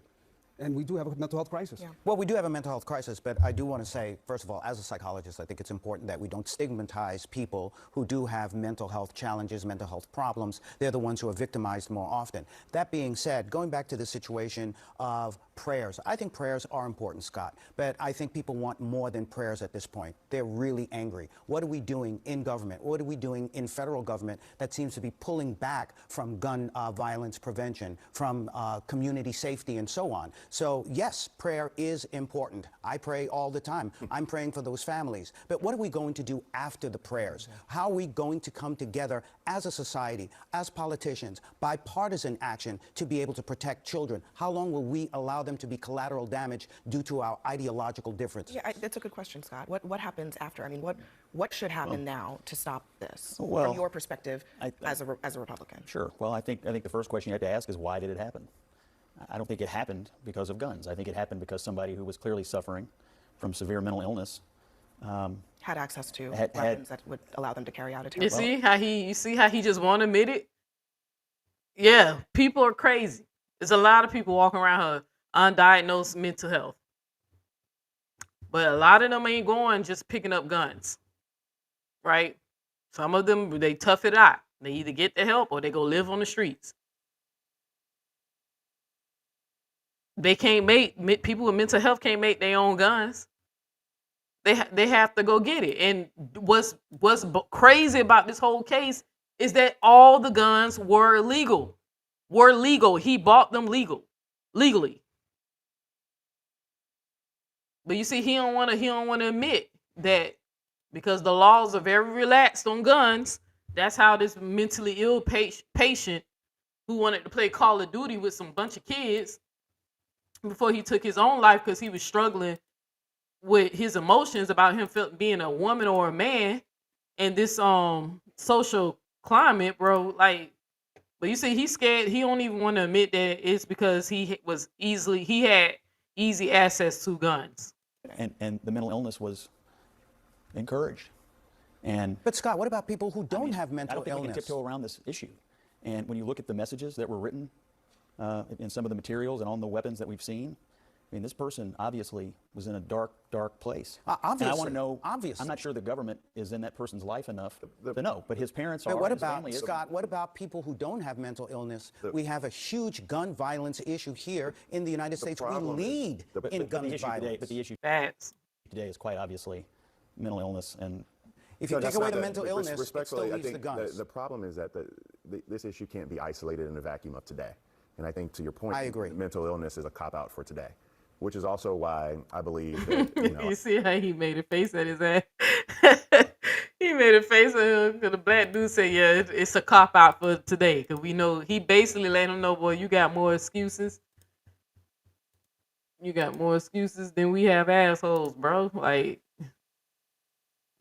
And we do have a mental health crisis. Yeah. Well, we do have a mental health crisis, but I do want to say, first of all, as a psychologist, I think it's important that we don't stigmatize people who do have mental health challenges, mental health problems. They're the ones who are victimized more often. That being said, going back to the situation of prayers, I think prayers are important, Scott, but I think people want more than prayers at this point. They're really angry. What are we doing in government? What are we doing in federal government that seems to be pulling back from gun violence prevention, from community safety, and so on? So yes, prayer is important. I pray all the time. I'm praying for those families. But what are we going to do after the prayers? How are we going to come together as a society, as politicians, bipartisan action to be able to protect children? How long will we allow them to be collateral damage due to our ideological differences? Yeah, that's a good question, Scott. What happens after? I mean, what should happen now to stop this Well, from your perspective as a Republican? Sure. Well, I think the first question you have to ask is, why did it happen? I don't think it happened because of guns. I think it happened because somebody who was clearly suffering from severe mental illness had access to weapons that would allow them to carry out a terror. You see how he just won't admit it? Yeah, people are crazy. There's a lot of people walking around here undiagnosed mental health. But a lot of them ain't going just picking up guns. Right? Some of them, they tough it out. They either get the help or they go live on the streets. They can't people with mental health can't make their own guns. They have to go get it. And what's crazy about this whole case is that all the guns were legal. He bought them legally. But you see, he don't want to admit that because the laws are very relaxed on guns. That's how this mentally ill patient who wanted to play Call of Duty with some bunch of kids before he took his own life because he was struggling with his emotions about him being a woman or a man in this social climate, bro. Like, but you see, he's scared. He don't even want to admit that it's because he had easy access to guns. And the mental illness was encouraged. But Scott, what about people who don't have mental I don't think illness? we can tiptoe around this issue. And when you look at the messages that were written in some of the materials and on the weapons that we've seen, I mean, this person obviously was in a dark, dark place. Obviously. And I want to know, obviously. I'm not sure the government is in that person's life enough to know, but his parents But are, what his about, family is. Scott, what about people who don't have mental illness? We have a huge gun violence issue here in the United States. We lead in gun violence. But the issue today is quite obviously mental illness. And if you take away the mental illness, it still respectfully, I leaves the think guns. the problem is that this issue can't be isolated in a vacuum of today. And I think, to your point, I agree. Mental illness is a cop-out for today, which is also why I believe that, You see how he made a face at his ass? He made a face at him because the black dude said, yeah, it's a cop-out for today. Because we know, he basically let him know, boy, you got more excuses. You got more excuses than we have assholes, bro. Like,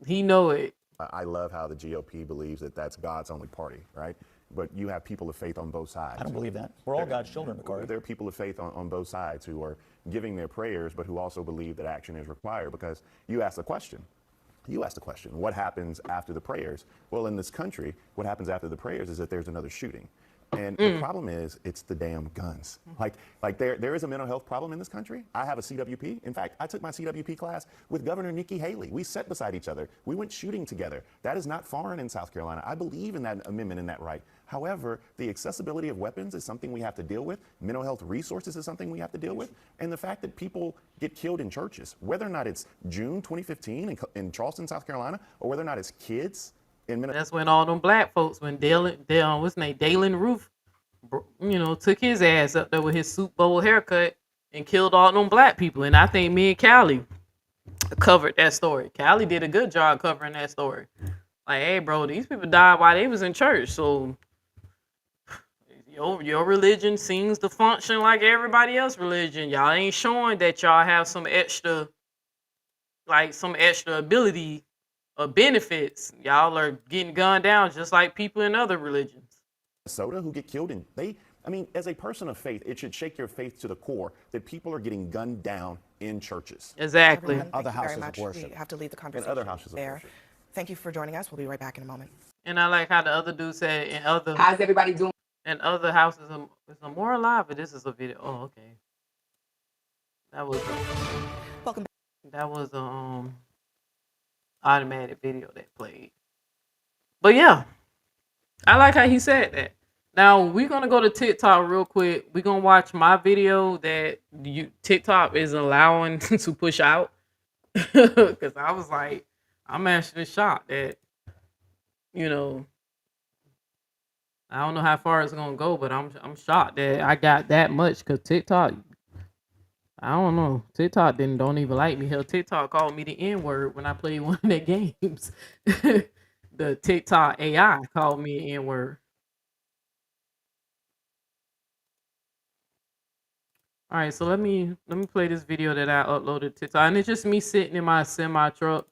he know it. I love how the GOP believes that that's God's only party, right? But you have people of faith on both sides. I don't believe that. We're all God's children, McCarty. There are people of faith on both sides who are giving their prayers, but who also believe that action is required. Because you asked the question, what happens after the prayers? Well, in this country, what happens after the prayers is that there's another shooting. And the problem is, it's the damn guns. Like there is a mental health problem in this country. I have a CWP. In fact, I took my CWP class with Governor Nikki Haley. We sat beside each other. We went shooting together. That is not foreign in South Carolina. I believe in that amendment and that right. However, the accessibility of weapons is something we have to deal with. Mental health resources is something we have to deal with. And the fact that people get killed in churches, whether or not it's June 2015 in Charleston, South Carolina, or whether or not it's kids in Minneapolis. That's when all them black folks, when what's his name, Dalen Roof, took his ass up there with his Super Bowl haircut and killed all them black people. And I think me and Callie covered that story. Callie did a good job covering that story. Like, hey, bro, these people died while they was in church. So your religion seems to function like everybody else's religion. Y'all ain't showing that y'all have some extra ability or benefits. Y'all are getting gunned down just like people in other religions. Minnesota who get killed, and as a person of faith, it should shake your faith to the core that people are getting gunned down in churches. Exactly. Everyone, thank you very much. We have to leave the conversation other houses of there. worship. Thank you for joining us. We'll be right back in a moment. And I like how the other dude said How's everybody doing? in other houses, is more alive, but this is a video. Oh, okay. That was Welcome back. That was automatic video that played. But yeah, I like how he said that. Now we're gonna go to TikTok real quick. We're gonna watch my video that TikTok is allowing to push out. Because I was like, I'm actually shocked that, I don't know how far it's gonna go, but I'm shocked that I got that much. Because TikTok, I don't know, TikTok don't even like me. Hell, TikTok called me the N-word when I played one of their games. The TikTok AI called me an N-word. All right, so let me play this video that I uploaded to TikTok, and it's just me sitting in my semi truck,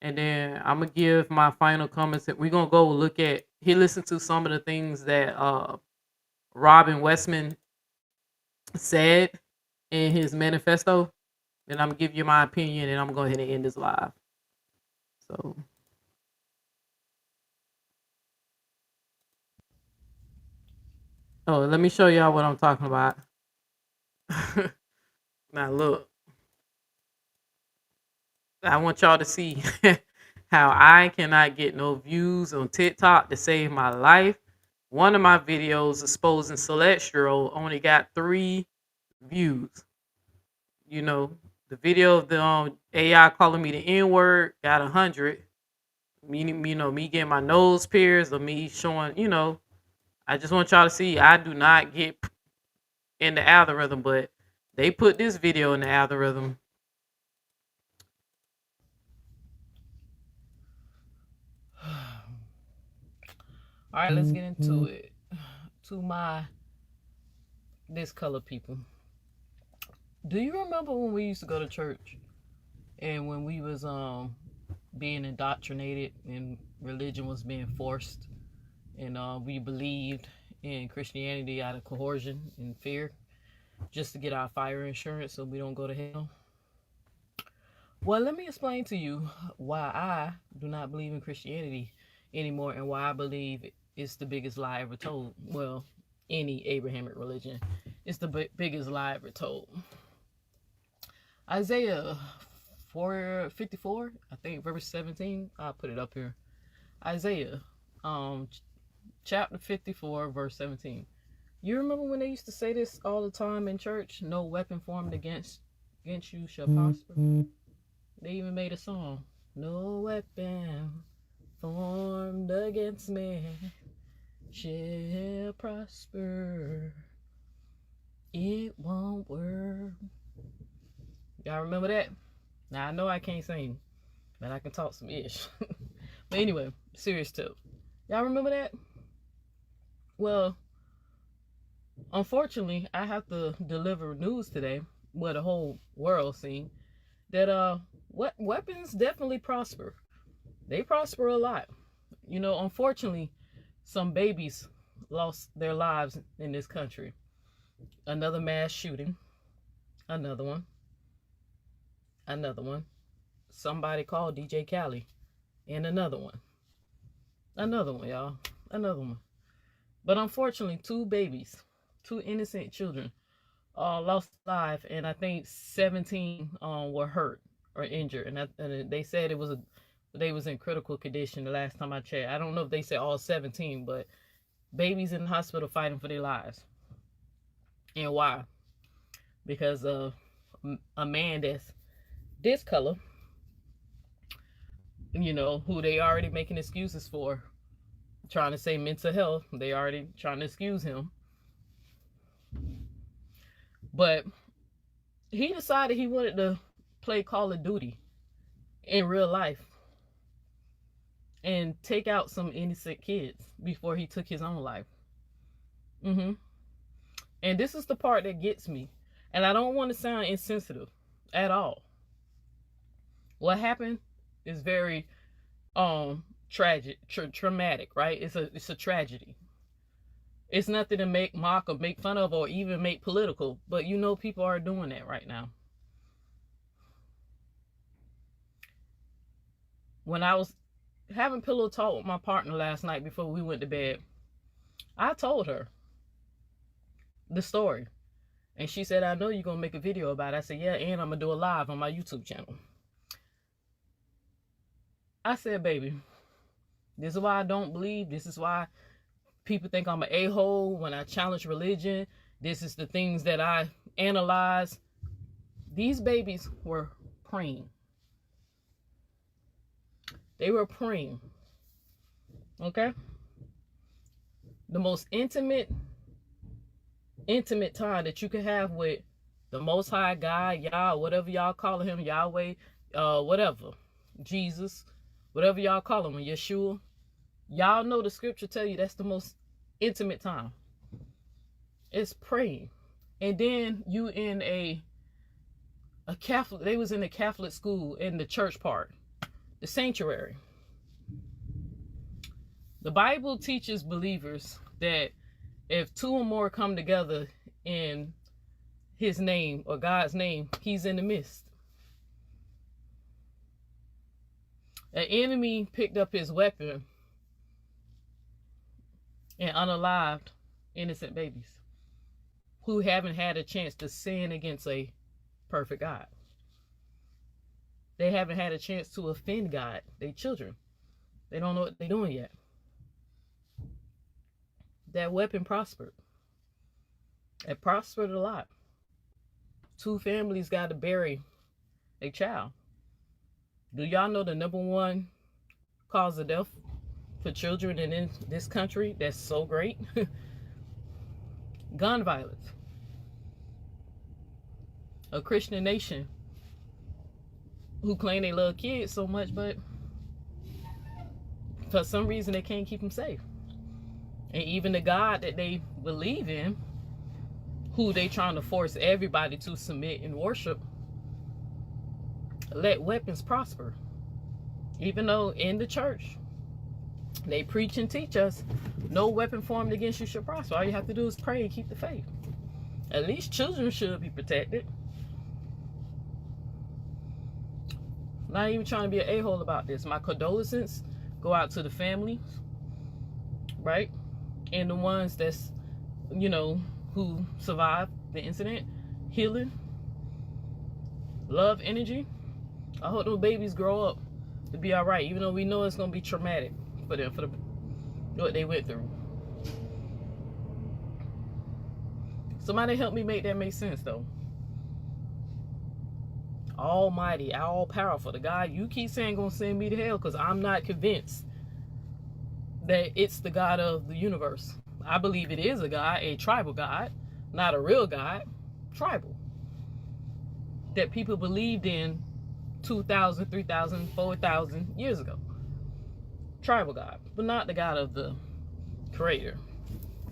and then I'm gonna give my final comments. We're gonna go look at listen to some of the things that Robin Westman said in his manifesto, and I'm gonna give you my opinion, and I'm gonna go ahead and end this live. So. Oh, let me show y'all what I'm talking about. Now look, I want y'all to see how I cannot get no views on TikTok to save my life. One of my videos exposing Celestial only got 3 views. You know, the video of the AI calling me the N-word got 100. Me getting my nose pierced, or me showing, I just want y'all to see I do not get in the algorithm, but they put this video in the algorithm. All right, let's get into it. To my discolored people, do you remember when we used to go to church and when we was being indoctrinated and religion was being forced, and we believed in Christianity out of coercion and fear, just to get our fire insurance so we don't go to hell? Well, let me explain to you why I do not believe in Christianity anymore, and why I believe it's the biggest lie ever told. Well, any Abrahamic religion, it's the biggest lie ever told. Isaiah 4:54, I think, verse 17. I'll put it up here. Isaiah, chapter 54, verse 17. You remember when they used to say this all the time in church? No weapon formed against you shall prosper. They even made a song. No weapon formed against me shall prosper. It won't work. Y'all remember that? Now I know I can't sing, but I can talk some ish. But anyway, serious tip. Y'all remember that? Well, unfortunately, I have to deliver news today, where the whole world seen that weapons definitely prosper. They prosper a lot. Unfortunately, some babies lost their lives in this country. Another mass shooting. Another one. Somebody called DJ Khaled. And another one, y'all. Another one. But unfortunately, 2 babies, 2 innocent children, lost life, and I think 17 were hurt or injured, and they said they was in critical condition the last time I checked. I don't know if they said all 17, but babies in the hospital fighting for their lives. And why? Because of a man that's this color, who they already making excuses for, trying to say mental health. They already trying to excuse him. But he decided he wanted to play Call of Duty in real life and take out some innocent kids before he took his own life. And this is the part that gets me. And I don't want to sound insensitive at all. What happened is very tragic, traumatic, right? It's a tragedy. It's nothing to make mock or make fun of or even make political, but people are doing that right now. When I was having pillow talk with my partner last night before we went to bed, I told her the story, and she said, I know you're gonna make a video about it. I said, yeah, and I'm gonna do a live on my YouTube channel. I said, baby, this is why I don't believe. This is why people think I'm an a-hole when I challenge religion. This is the things that I analyze. These babies were praying. They were praying. Okay? The most intimate time that you can have with the Most High God, Yah, whatever y'all call him, Yahweh, whatever, Jesus, whatever y'all call him, Yeshua. Y'all know the scripture tell you that's the most intimate time. It's praying. And then you in a Catholic, they was in a Catholic school in the church part, the sanctuary. The Bible teaches believers that if two or more come together in his name or God's name, he's in the midst. An enemy picked up his weapon and unalived innocent babies who haven't had a chance to sin against a perfect God. They haven't had a chance to offend God, they children. They don't know what they're doing yet. That weapon prospered. It prospered a lot. 2 families got to bury a child. Do y'all know the #1 cause of death for children in this country that's so great? Gun violence. A Christian nation who claim they love kids so much, but for some reason they can't keep them safe. And even the God that they believe in, who they trying to force everybody to submit and worship, let weapons prosper. Even though in the church they preach and teach us no weapon formed against you should prosper. All you have to do is pray and keep the faith. At least children should be protected. Not even trying to be an a-hole about this. My condolences go out to the families, right? And the ones that's, you know, who survived the incident. Healing, love, energy. I hope those babies grow up to be all right, even though we know it's going to be traumatic for them, for what they went through. Somebody help me make that make sense, though. Almighty, all powerful, the God you keep saying gonna send me to hell, because I'm not convinced that it's the God of the universe. I believe it is a God, a tribal God, not a real God, tribal, that people believed in 2,000, 3,000, 4,000 years ago. Tribal God, but not the God of the creator,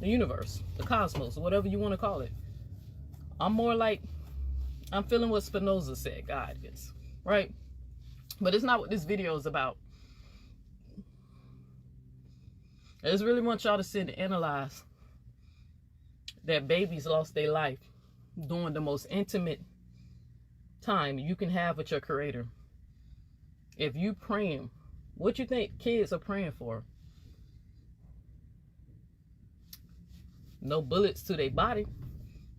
the universe, the cosmos, whatever you want to call it. I'm more like, I'm feeling what Spinoza said God is, right? But it's not what this video is about. I just really want y'all to sit and analyze that babies lost their life during the most intimate time you can have with your creator. If you praying, what you think kids are praying for? No bullets to their body.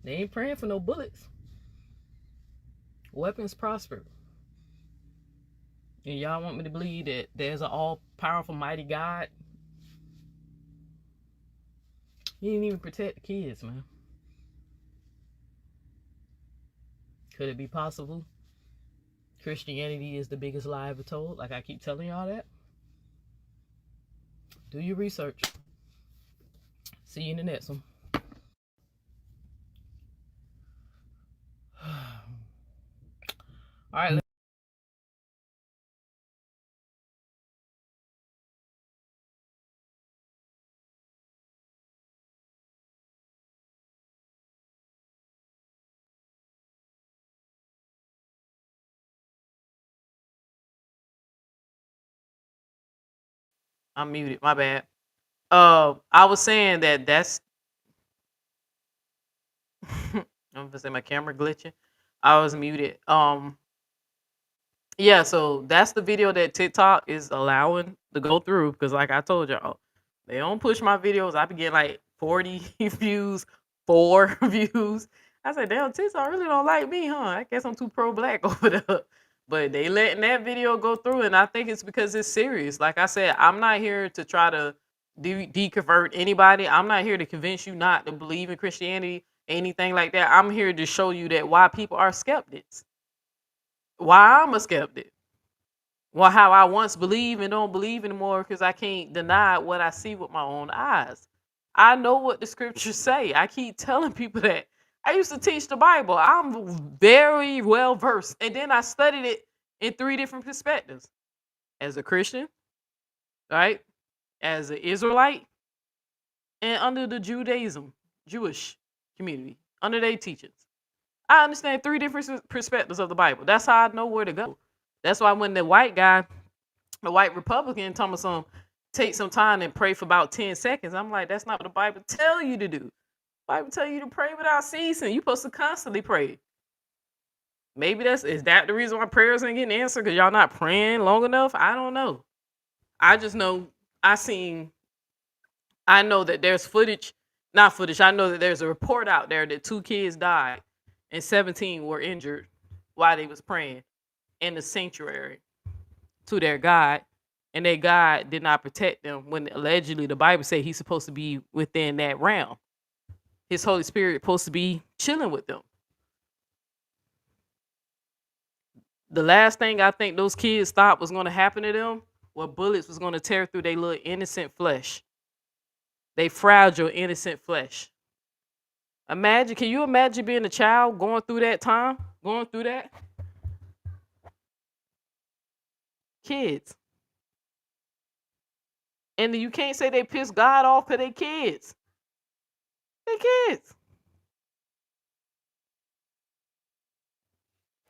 They ain't praying for no bullets. Weapons prosper. And y'all want me to believe that there's an all-powerful, mighty God? He didn't even protect the kids, man. Could it be possible Christianity is the biggest lie ever told? Like I keep telling y'all that. Do your research. See you in the next one. All right. I'm muted. My bad. I was saying that's I'm gonna say my camera glitching. I was muted. Yeah, so that's the video that TikTok is allowing to go through, because like I told y'all, they don't push my videos. I be getting like 40 views, 4 views. I said, damn, TikTok really don't like me, huh? I guess I'm too pro-black over there. But they letting that video go through, and I think it's because it's serious. Like I said, I'm not here to try to deconvert anybody. I'm not here to convince you not to believe in Christianity, anything like that. I'm here to show you that why people are skeptics. Why I'm a skeptic. Well, how I once believed and don't believe anymore, because I can't deny what I see with my own eyes. I know what the scriptures say. I keep telling people that. I used to teach the Bible. I'm very well versed. And then I studied it in 3 different perspectives. As a Christian, right? As an Israelite, and under the Jewish community. under their teachings. I understand 3 different perspectives of the Bible. That's how I know where to go. That's why when the white guy, the white Republican, told me some take some time and pray for about 10 seconds, I'm like, that's not what the Bible tell you to do. The Bible tell you to pray without ceasing. You're supposed to constantly pray. Maybe is that the reason why prayers ain't getting answered? Because y'all not praying long enough? I don't know. I just know I know that there's footage, not footage. I know that there's a report out there that 2 kids died and 17 were injured while they was praying in the sanctuary to their God, and their God did not protect them when allegedly the Bible say he's supposed to be within that realm. His Holy Spirit supposed to be chilling with them. The last thing I think those kids thought was going to happen to them were bullets was going to tear through their little innocent flesh. They fragile, innocent flesh. Can you imagine being a child going through that time? Going through that? Kids. And you can't say they pissed God off because they kids. They kids.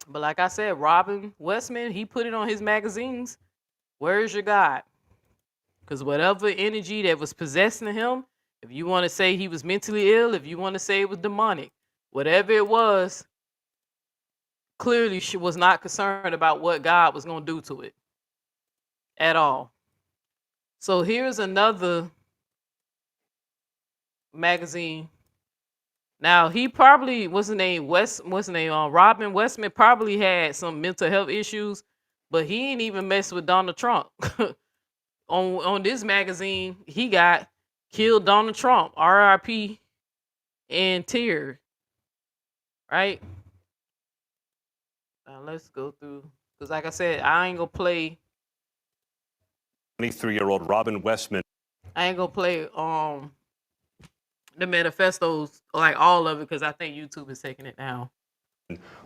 But like I said, Robin Westman, he put it on his magazines. Where's your God? Because whatever energy that was possessing him, if you want to say he was mentally ill, if you want to say it was demonic, whatever it was, clearly she was not concerned about what God was going to do to it at all. So here's another magazine. Now he probably Robin Westman probably had some mental health issues, but he ain't even messed with Donald Trump. on this magazine, he got killed Donald Trump, RIP, and tear. Right? Now let's go through, because like I said, I ain't gonna play 23-year-old Robin Westman. I ain't gonna play the manifestos, like all of it, because I think YouTube is taking it down.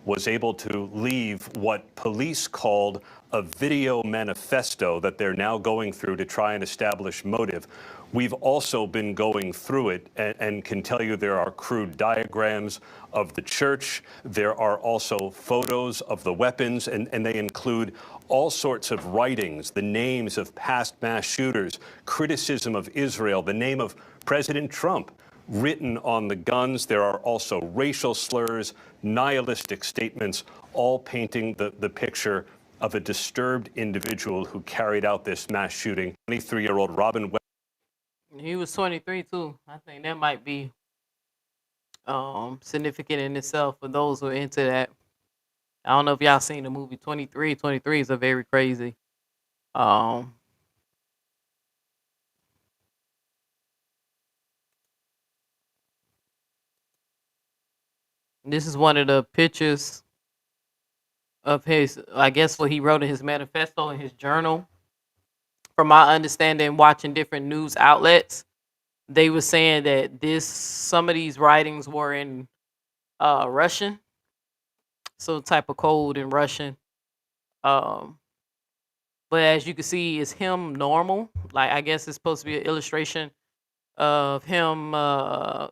Was able to leave what police called a video manifesto that they're now going through to try and establish motive. We've also been going through it and can tell you there are crude diagrams of the church. There are also photos of the weapons, and they include all sorts of writings, the names of past mass shooters, criticism of Israel, the name of President Trump written on the guns. There are also racial slurs, nihilistic statements, all painting the picture of a disturbed individual who carried out this mass shooting. 23-year-old Robin West. He was 23 too. I think that might be significant in itself for those who are into that. I don't know if y'all seen the movie 23. 23 is a very crazy. This is one of the pictures of his, I guess, what he wrote in his manifesto in his journal. From my understanding, watching different news outlets, they were saying that some of these writings were in Russian, some type of code in Russian. But as you can see, it's him normal. Like, I guess it's supposed to be an illustration of him, I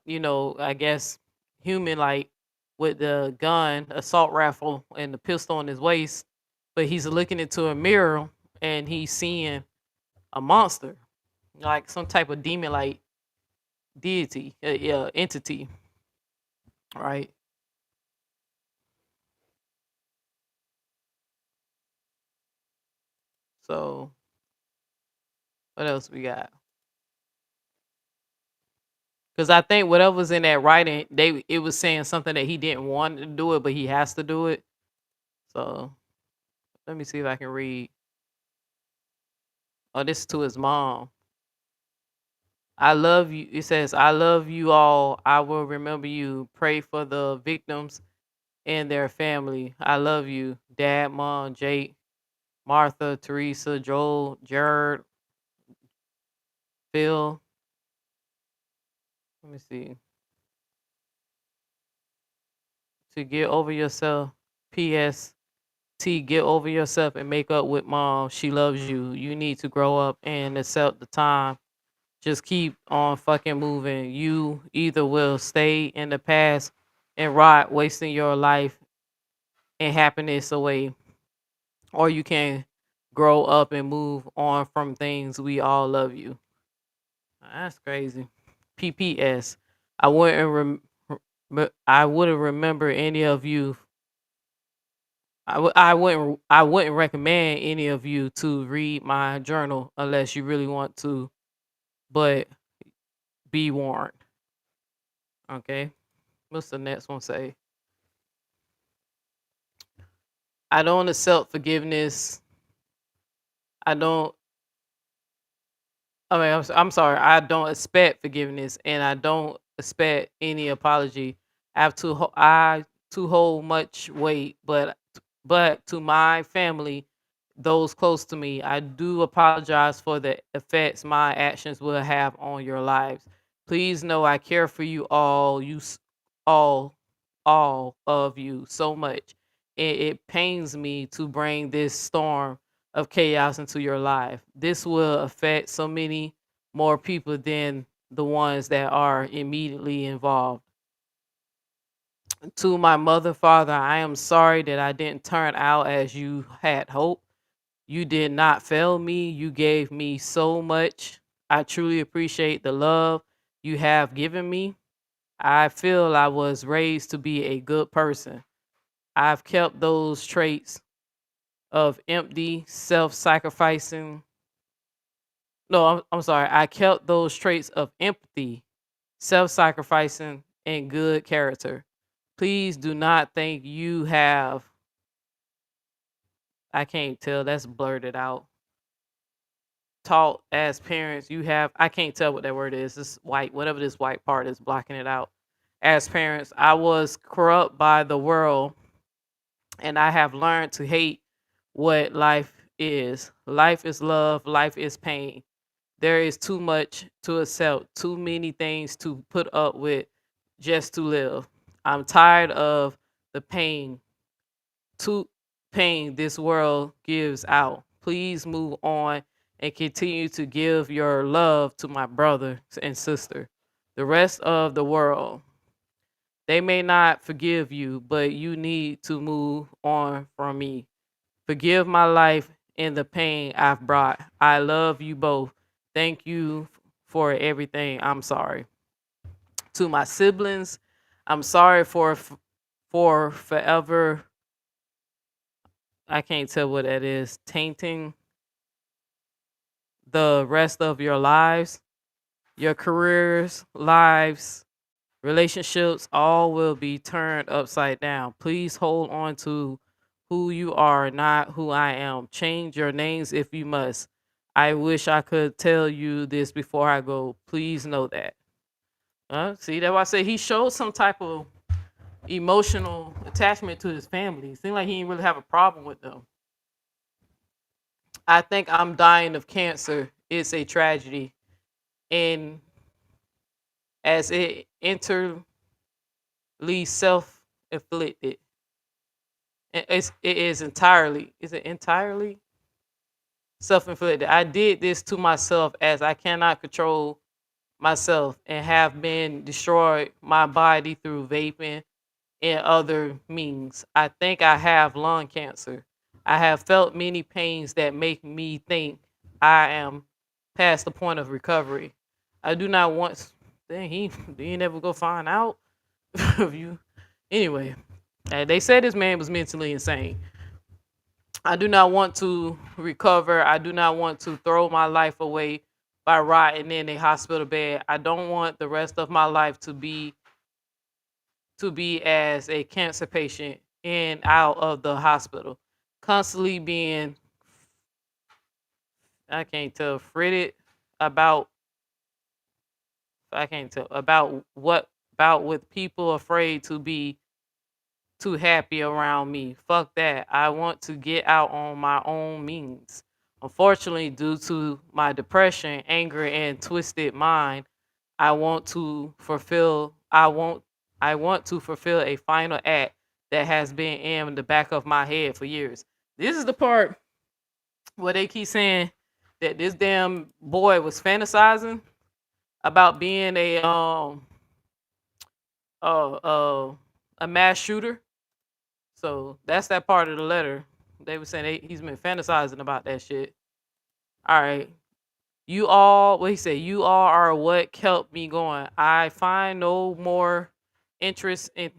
guess human, like with the gun, assault rifle, and the pistol on his waist. But he's looking into a mirror and he's seeing a monster, like some type of demon-like deity, entity, right? So, what else we got? Because I think whatever's in that writing, it was saying something that he didn't want to do it, but he has to do it. So, let me see if I can read. Oh, this is to his mom. I love you. It says, I love you all. I will remember you. Pray for the victims and their family. I love you. Dad, Mom, Jake, Martha, Teresa, Joel, Jared, Phil. Let me see. To get over yourself. P.S. T, get over yourself and make up with Mom. She loves you. You need to grow up and accept the time. Just keep on fucking moving. You either will stay in the past and rot, wasting your life and happiness away. Or you can grow up and move on from things. We all love you. That's crazy. PPS. I wouldn't I wouldn't remember any of you. I wouldn't recommend any of you to read my journal unless you really want to, but be warned. Okay. What's the next one say? I don't accept forgiveness. I don't I'm sorry. I don't expect forgiveness, and I don't expect any apology. I to hold much weight, but to my family, those close to me, I do apologize for the effects my actions will have on your lives. Please know I care for you all. All, all of you so much. It pains me to bring this storm of chaos into your life. This will affect so many more people than the ones that are immediately involved. To my mother, father, I am sorry that I didn't turn out as you had hoped. You did not fail me. You gave me so much. I truly appreciate the love you have given me. I feel I was raised to be a good person. I've kept those traits of empty, self sacrificing. No, I'm sorry. I kept those traits of empathy, self sacrificing, and good character. Please do not think you have, I can't tell, that's blurted out. Taught as parents, you have, I can't tell what that word is. This white, whatever this white part is blocking it out. As parents, I was corrupt by the world, and I have learned to hate what life is. Life is love, life is pain. There is too much to accept, too many things to put up with just to live. I'm tired of the to pain this world gives out. Please move on and continue to give your love to my brother and sister. The rest of the world, they may not forgive you, but you need to move on from me. Forgive my life and the pain I've brought. I love you both. Thank you for everything. I'm sorry. To my siblings, I'm sorry for forever, I can't tell what that is, tainting the rest of your lives, your careers, lives, relationships, all will be turned upside down. Please hold on to who you are, not who I am. Change your names if you must. I wish I could tell you this before I go. Please know that. See, that's why I say he showed some type of emotional attachment to his family. Seemed like he didn't really have a problem with them. I think I'm dying of cancer. It's a tragedy. And as it enterly self inflicted, it is entirely, is it entirely self inflicted? I did this to myself as I cannot control myself and have been destroyed my body through vaping and other means. I think I have lung cancer. I have felt many pains that make me think I am past the point of recovery. I do not want. Dang, he didn't never go find out of you. Anyway, they said this man was mentally insane. I do not want to recover. I do not want to throw my life away by rotting in a hospital bed. I don't want the rest of my life to be as a cancer patient in out of the hospital, constantly being, I can't tell, fretted about, I can't tell about what, about with people afraid to be too happy around me. Fuck that. I want to get out on my own means. Unfortunately, due to my depression, anger, and twisted mind, I want to fulfill I want to fulfill a final act that has been in the back of my head for years. This is the part where they keep saying that this damn boy was fantasizing about being uh uh a mass shooter. So that's that part of the letter. They were saying he's been fantasizing about that shit. All right. You all, what he said, you all are what kept me going. I find no more interest in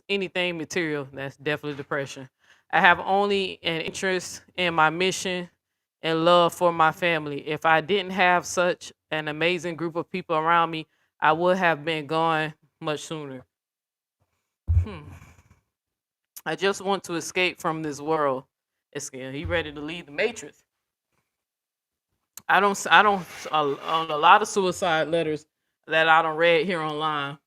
anything material. That's definitely depression. I have only an interest in my mission and love for my family. If I didn't have such an amazing group of people around me, I would have been gone much sooner. I just want to escape from this world. He ready to leave the matrix. I don't, on a lot of suicide letters that I don't read here online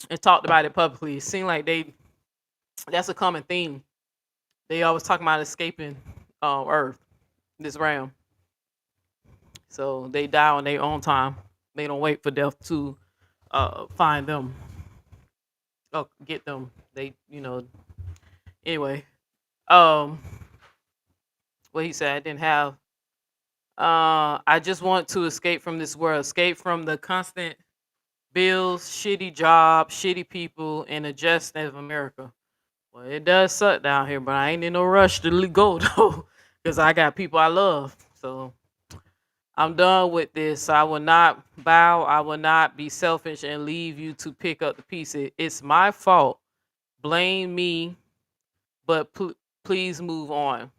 and talked about it publicly. It seemed like that's a common theme. They always talk about escaping Earth, this realm. So they die on their own time. They don't wait for death to find them or get them. Anyway, what he said, I didn't have. I just want to escape from this world, escape from the constant bills, shitty job, shitty people, and the justice of America. Well, it does suck down here, but I ain't in no rush to go though, because I got people I love. So I'm done with this. I will not bow. I will not be selfish and leave you to pick up the pieces. It's my fault. Blame me, but please move on.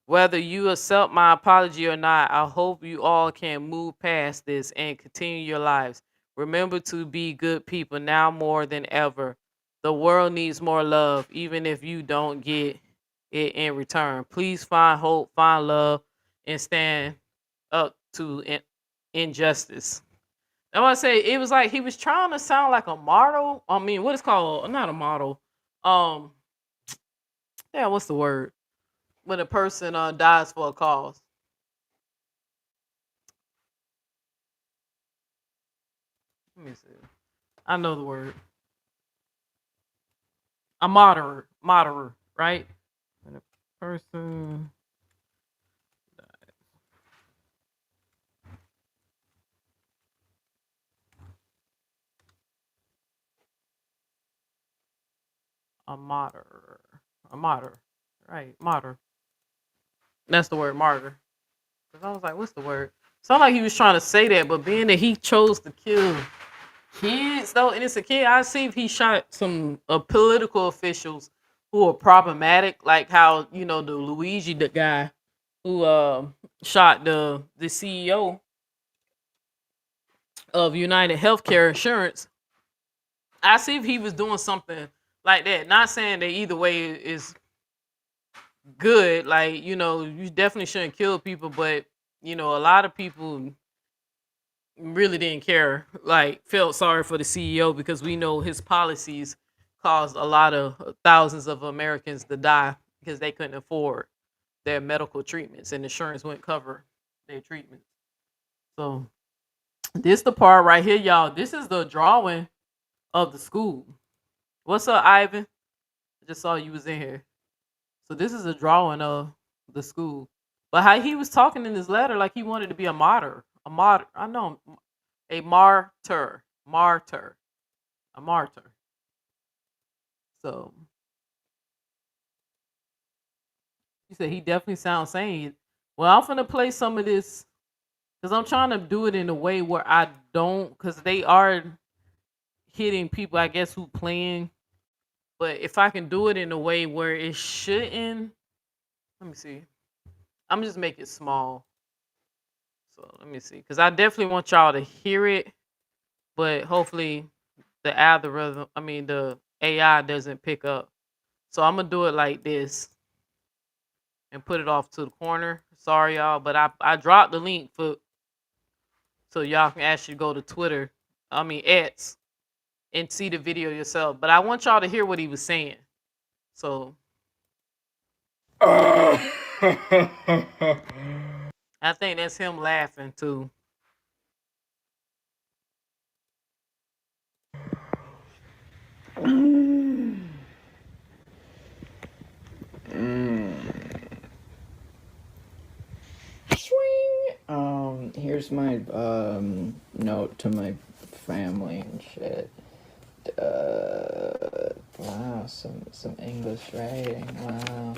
Whether you accept my apology or not, I hope you all can move past this and continue your lives. Remember to be good people now more than ever. The world needs more love, even if you don't get it in return. Please find hope, find love, and stand up to injustice. I want to say it was like he was trying to sound like a model. I mean, what is called not a model. Yeah, what's the word? When a person dies for a cause. Let me see. I know the word. A moderer, right? When a person dies. A martyr, right? Martyr. That's the word, martyr. Because I was like, what's the word? Sound like he was trying to say that, but being that he chose to kill kids, though, innocent kid, I see if he shot some political officials who are problematic, like how the Luigi, the guy who shot the CEO of United Healthcare Insurance. I see if he was doing something like that. Not saying that either way is good. Like, you definitely shouldn't kill people, but a lot of people really didn't care, like felt sorry for the CEO because we know his policies caused a lot of thousands of Americans to die because they couldn't afford their medical treatments and insurance wouldn't cover their treatments. So this the part right here, y'all. This is the drawing of the school. What's up, Ivan? I just saw you was in here. So this is a drawing of the school. But how he was talking in his letter like he wanted to be a martyr. A martyr. I know. A martyr. A martyr. So he said he definitely sounds sane. Well, I'm gonna play some of this because I'm trying to do it in a way where I don't, because they are hitting people, I guess, who playing. But if I can do it in a way where it shouldn't, let me see. I'm just make it small. So let me see, because I definitely want y'all to hear it, but hopefully the algorithm, the AI doesn't pick up. So I'm gonna do it like this and put it off to the corner. Sorry, y'all, but I dropped the link so y'all can actually go to Twitter, X, and see the video yourself. But I want y'all to hear what he was saying. So I think that's him laughing too. Here's my note to my family and shit. Wow, some English writing. Wow.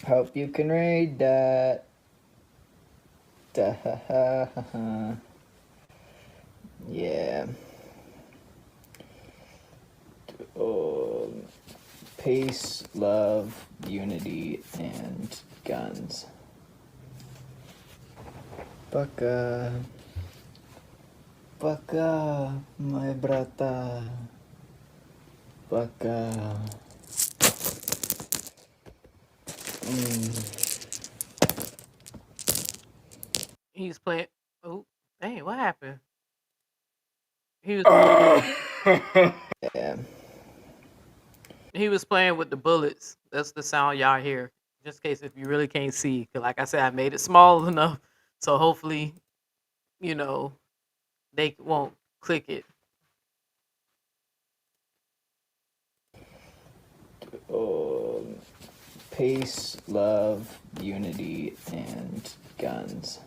Hope you can read that. Yeah. Peace, love, unity, and guns. Baka, my brata. Baka. He's playing. Oh, dang, what happened? He was Yeah. he was playing with the bullets. That's the sound y'all hear. Just in case if you really can't see, 'cause like I said, I made it small enough, so hopefully, you know, they won't click it. Peace, love, unity, and guns.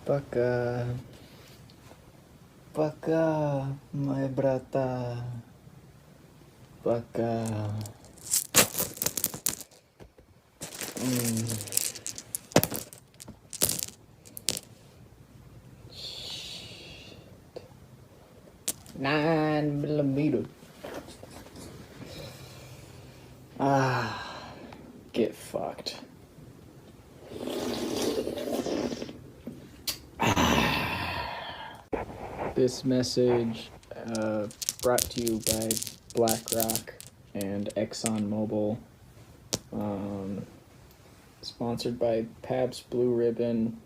Baka, my brata. Baka. Nine millimeter. Get fucked. This message brought to you by BlackRock and ExxonMobil. Sponsored by Pabst Blue Ribbon.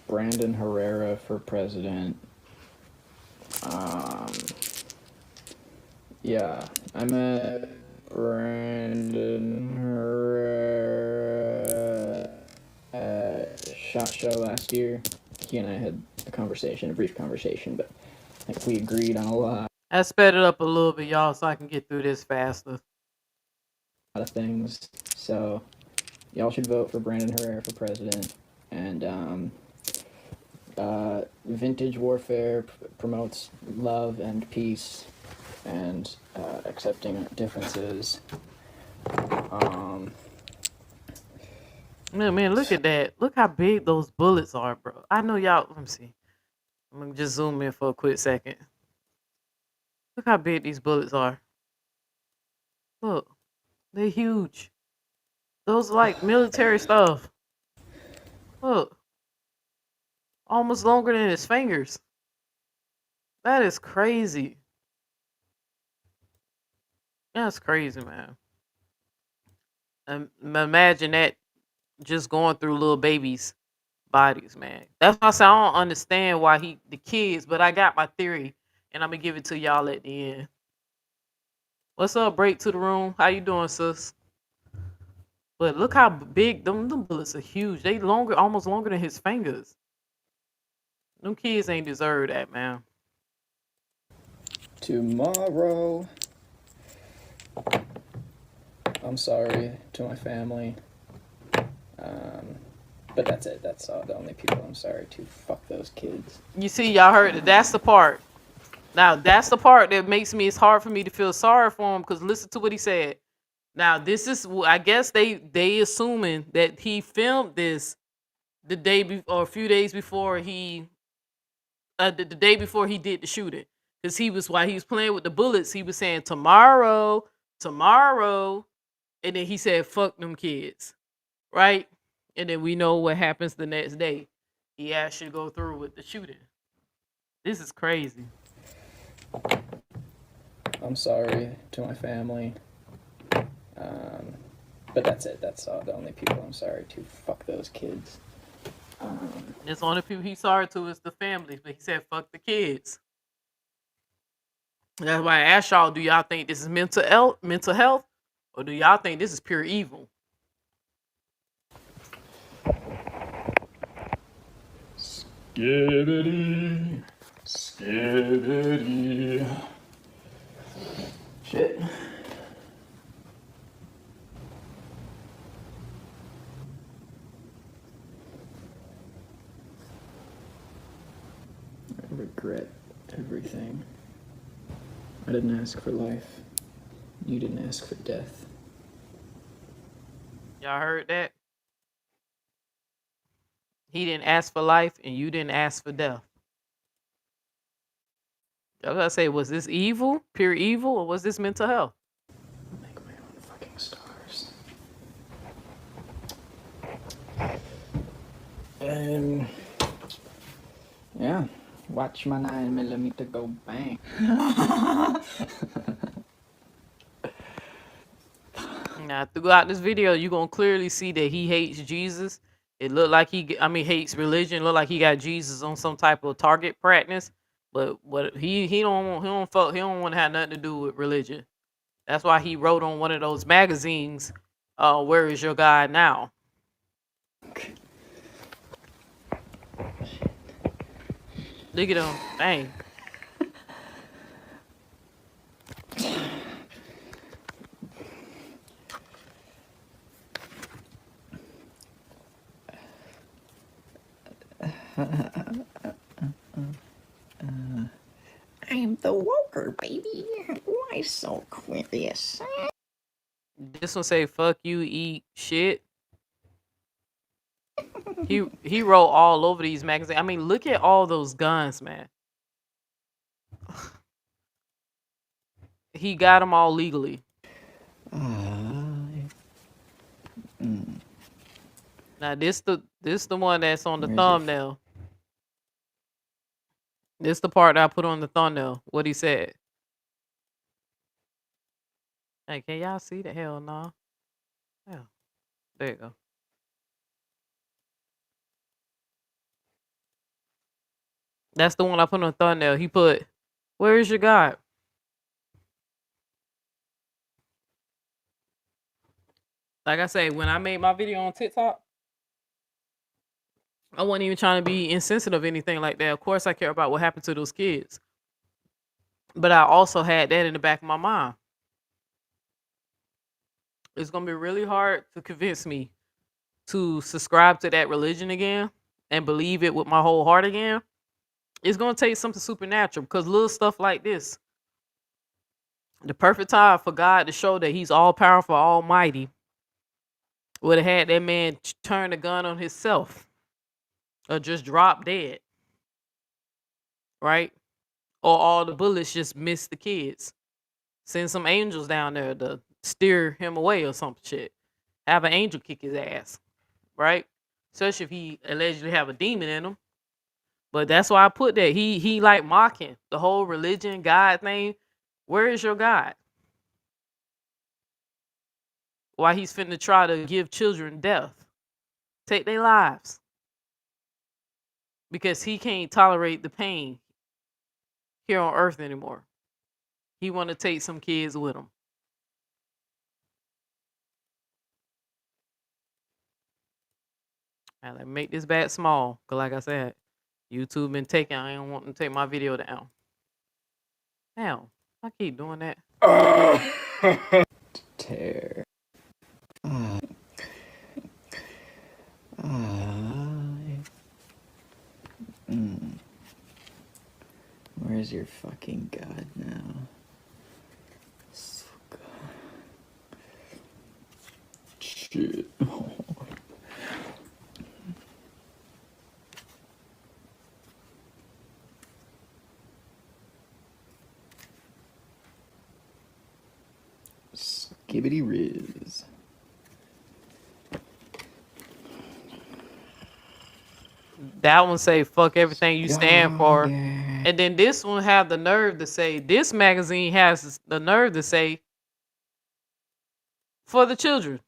Brandon Herrera for president. Yeah, I met Brandon Herrera at SHOT Show last year. He and I had a brief conversation, but I think we agreed on a lot I sped it up a little bit, y'all, so I can get through this faster. of things. So y'all should vote for Brandon Herrera for president. And Vintage Warfare promotes love and peace and accepting differences. Man, look at that. Look how big those bullets are, bro. I know y'all. Let me see. I'm gonna just zoom in for a quick second. Look how big these bullets are. Look, they're huge. Those are like military stuff. Look, almost longer than his fingers. That is crazy. That's crazy, man. Imagine that just going through little babies' bodies, man. That's why I say I don't understand why the kids, but I got my theory, and I'm gonna give it to y'all at the end. What's up, Break to the Room? How you doing, sis? But look how big them bullets are huge. They longer, almost longer than his fingers. Them kids ain't deserve that, man. Tomorrow, I'm sorry to my family. But that's it. That's all the only people I'm sorry to. Fuck those kids. You see, y'all heard it. That's the part. Now, that's the part that makes me, it's hard for me to feel sorry for him, because listen to what he said. Now, this is, I guess they assuming that he filmed this the day or a few days before he, the day before he did the shooting. Because while he was playing with the bullets, he was saying, tomorrow, and then he said, fuck them kids, right? And then we know what happens the next day. He actually go through with the shooting. This is crazy. I'm sorry to my family. But that's it. That's all the only people I'm sorry to. Fuck those kids. It's the only people he's sorry to is the families, but he said fuck the kids. That's why I asked y'all, do y'all think this is mental health, or do y'all think this is pure evil? Skibbity. Shit. regret everything. I didn't ask for life. You didn't ask for death. Y'all heard that? He didn't ask for life, and you didn't ask for death. I was gonna say, was this evil, pure evil, or was this mental health? Make my own fucking stars. Yeah, watch my 9mm go bang. Now, throughout this video, you're gonna clearly see that he hates Jesus. It looked like hates religion. Look like he got Jesus on some type of target practice. But what he don't want to have nothing to do with religion. That's why he wrote on one of those magazines, "Where is your God now?" Look at him, dang. I'm the woker, baby. Why so curious? This one say, "Fuck you, eat shit." He wrote all over these magazines. I mean, look at all those guns, man. He got them all legally. Now this the one that's on the thumbnail. This the part that I put on the thumbnail. What he said. Hey, can y'all see the hell no? Yeah, there you go. That's the one I put on the thumbnail. He put, "Where is your God?" Like I say, when I made my video on TikTok, I wasn't even trying to be insensitive or anything like that. Of course, I care about what happened to those kids. But I also had that in the back of my mind. It's going to be really hard to convince me to subscribe to that religion again and believe it with my whole heart again. It's going to take something supernatural, because little stuff like this, the perfect time for God to show that he's all powerful, almighty, would have had that man turn the gun on himself or just drop dead, right? Or all the bullets just miss the kids. Send some angels down there to steer him away or some shit. Have an angel kick his ass, right? Especially if he allegedly have a demon in him. But that's why I put that. He like mocking the whole religion, God thing. Where is your God? Why he's finna try to give children death, take their lives, because he can't tolerate the pain here on earth anymore. He want to take some kids with him. And let me make this bat small, because like I said, YouTube been taking, I don't want to take my video down. Damn, I keep doing that. Tear. Where's your fucking God now? Shit. Skibbity Riz. That one say, "Fuck everything you stand for." And then this one have the nerve to say, this magazine has the nerve to say, "For the children."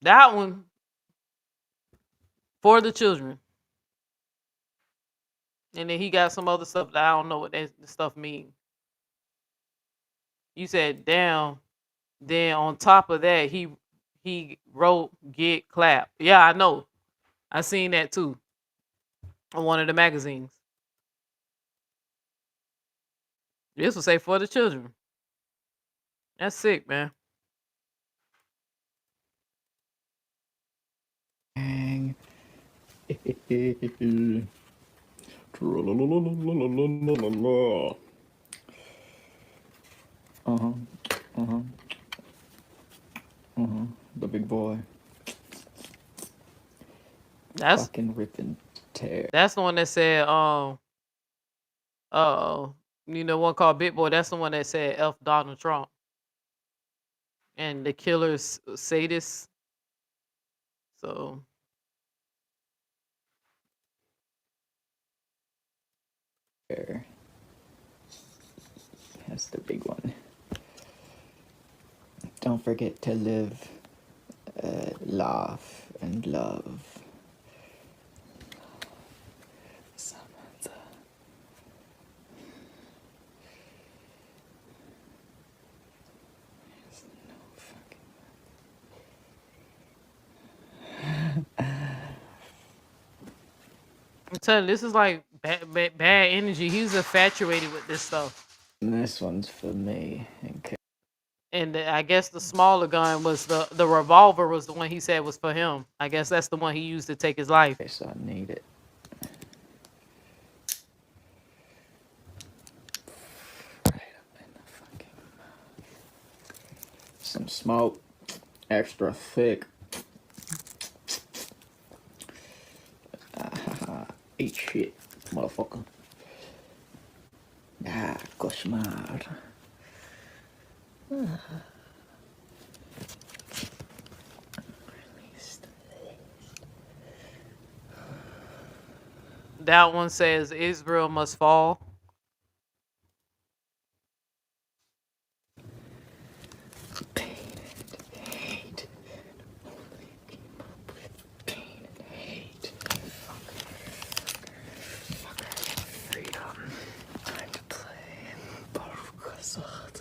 That one, "For the children." And then he got some other stuff that I don't know what that stuff mean. You said, "Damn." Then on top of that, he wrote, "Get clapped." Yeah, I know. I seen that too on one of the magazines. This will say, "For the children." That's sick, man. The big boy. That's Fucking rip and tear. that's the one that said, one called Big Boy. That's the one that said F Donald Trump and the killers sadists. So That's the big one. Don't forget to live, laugh, and love. Samantha. There's no fucking. I'm telling you, this is like bad energy. He's infatuated with this stuff. And this one's for me. And I guess the smaller gun was the revolver was the one he said was for him. I guess that's the one he used to take his life. Okay, so I need it. Right up in the fucking mouth. Some smoke. Extra thick. Eat shit, motherfucker. Ah, cauchemar. That one says Israel must fall. Pain and hate. Only people with pain and hate. Fucker. Freedom. Time to play. Baruch Hazard.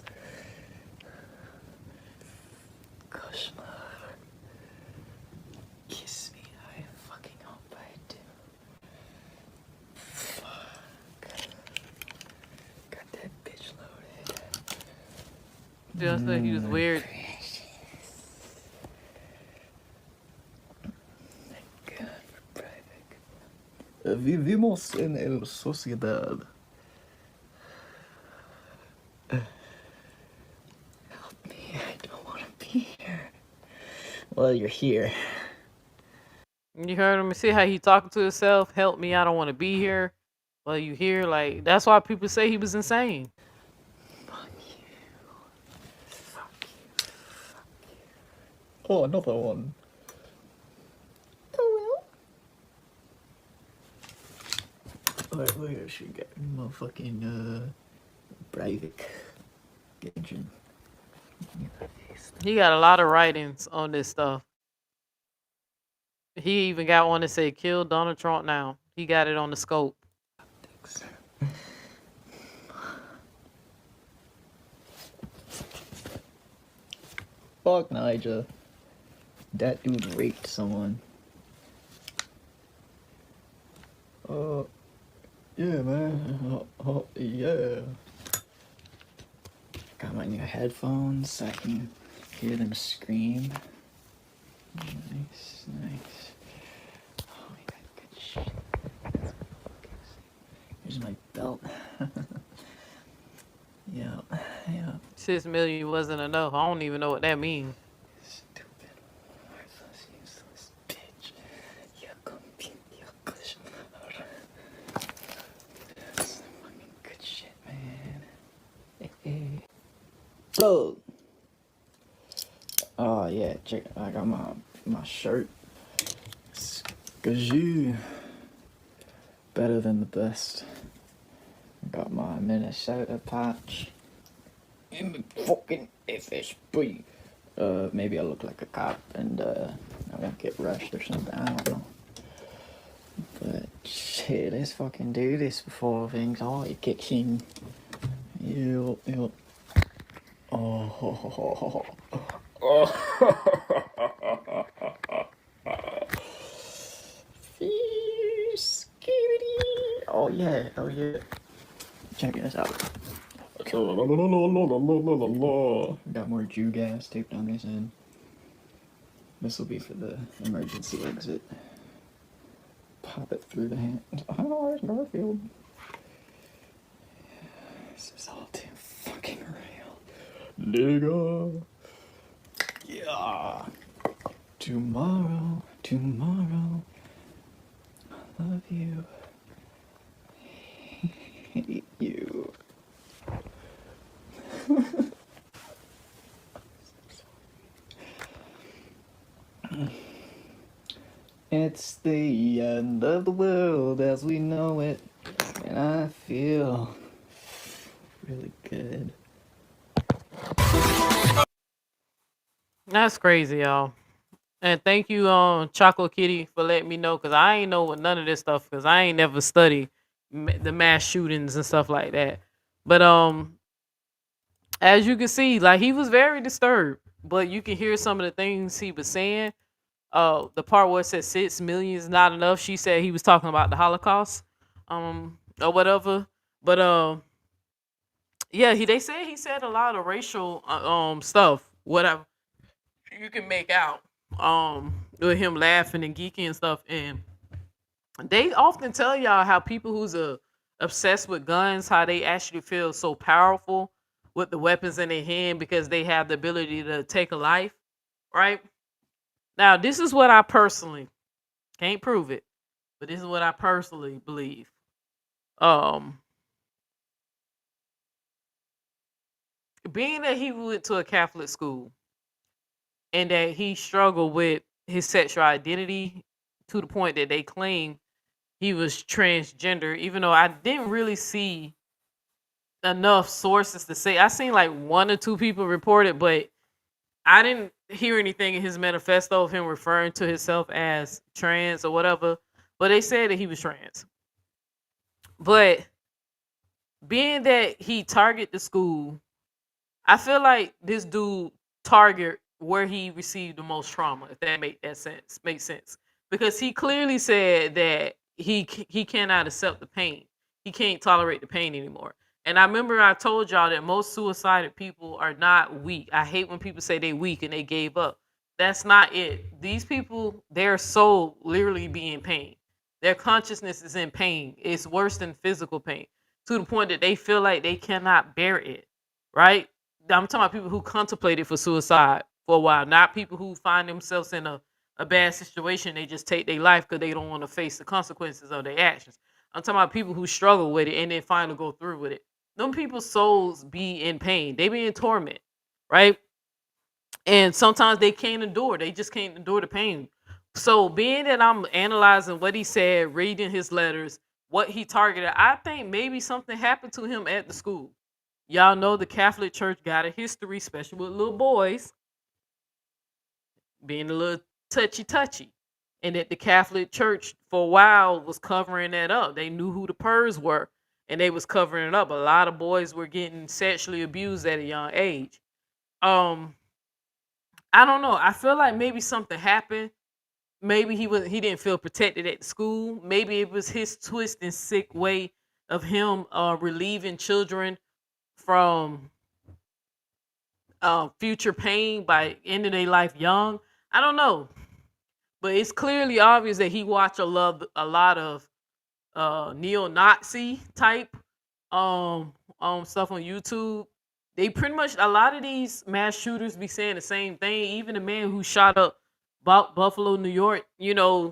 Cauchemar. Kiss me. I fucking hope I do. Fuck. Got that bitch loaded. Just like he was weird. Vivimos en el sociedad. Help me, I don't want to be here. Well, you're here. You heard him. See how he talking to himself? Help me, I don't want to be here. Well, you hear, like, that's why people say he was insane. Fuck you. Fuck you. Fuck you. Oh, another one. Where should get motherfucking Breivik engine? He got a lot of writings on this stuff. He even got one that said kill Donald Trump now. He got it on the scope. Fuck Nigel. That dude raped someone. Yeah, man. Yeah. Got my new headphones so I can hear them scream. Nice, nice. Oh, we got good shit. Here's my belt. Yeah. 6 million wasn't enough. I don't even know what that means. Stupid, worthless, useless bitch. That's some fucking good shit, man. Look. Oh yeah, check. I got my shirt. Skajou. Better than the best. I got my Minnesota patch. In the fucking FSB. Maybe I look like a cop and I won't get rushed or something. I don't know. But shit, let's fucking do this before things all kicks in. Yep. Oh. Oh yeah. Check this out. Got more Jew gas taped on this end. This will be for the emergency exit. pop it through the hand. Oh, there's Garfield. This is all too fucking real. Nigga. Yeah. Tomorrow, tomorrow. I love you. Hate you. It's the end of the world as we know it, and I feel really good. That's crazy, y'all. And thank you, Chocolate Kitty, for letting me know, because I ain't know what none of this stuff, because I ain't never studied the mass shootings and stuff like that. But as you can see, like, he was very disturbed, but you can hear some of the things he was saying. The part where it said 6 million is not enough. She said he was talking about the Holocaust, or whatever. But yeah, they said he said a lot of racial stuff, whatever you can make out, with him laughing and geeking and stuff. And they often tell y'all how people who's obsessed with guns, how they actually feel so powerful with the weapons in their hand because they have the ability to take a life, right? Now, this is what I personally can't prove it, but this is what I personally believe. Being that he went to a Catholic school and that he struggled with his sexual identity to the point that they claim he was transgender, even though I didn't really see enough sources to say. I seen like 1 or 2 people report it, but I didn't hear anything in his manifesto of him referring to himself as trans or whatever. But they said that he was trans. But being that he targeted the school, I feel like this dude target where he received the most trauma, if that makes sense. Because he clearly said that he cannot accept the pain. He can't tolerate the pain anymore. And I remember I told y'all that most suicidal people are not weak. I hate when people say they weak and they gave up. That's not it. These people, their soul literally be in pain. Their consciousness is in pain. It's worse than physical pain, to the point that they feel like they cannot bear it, right? I'm talking about people who contemplated for suicide for a while, not people who find themselves in a bad situation. They just take their life because they don't want to face the consequences of their actions. I'm talking about people who struggle with it and then finally go through with it. Them people's souls be in pain. They be in torment, right? And sometimes they can't endure. They just can't endure the pain. So being that I'm analyzing what he said, reading his letters, what he targeted, I think maybe something happened to him at the school. Y'all know the Catholic Church got a history, especially with little boys, being a little touchy. And that the Catholic Church for a while was covering that up. They knew who the Purs were, and they was covering it up. A lot of boys were getting sexually abused at a young age. I don't know. I feel like maybe something happened. Maybe he didn't feel protected at the school. Maybe it was his twist and sick way of him relieving children from future pain by ending their life young. I don't know, but it's clearly obvious that he watched a lot of neo-Nazi type stuff on YouTube. They pretty much, a lot of these mass shooters be saying the same thing. Even the man who shot up Buffalo, New York,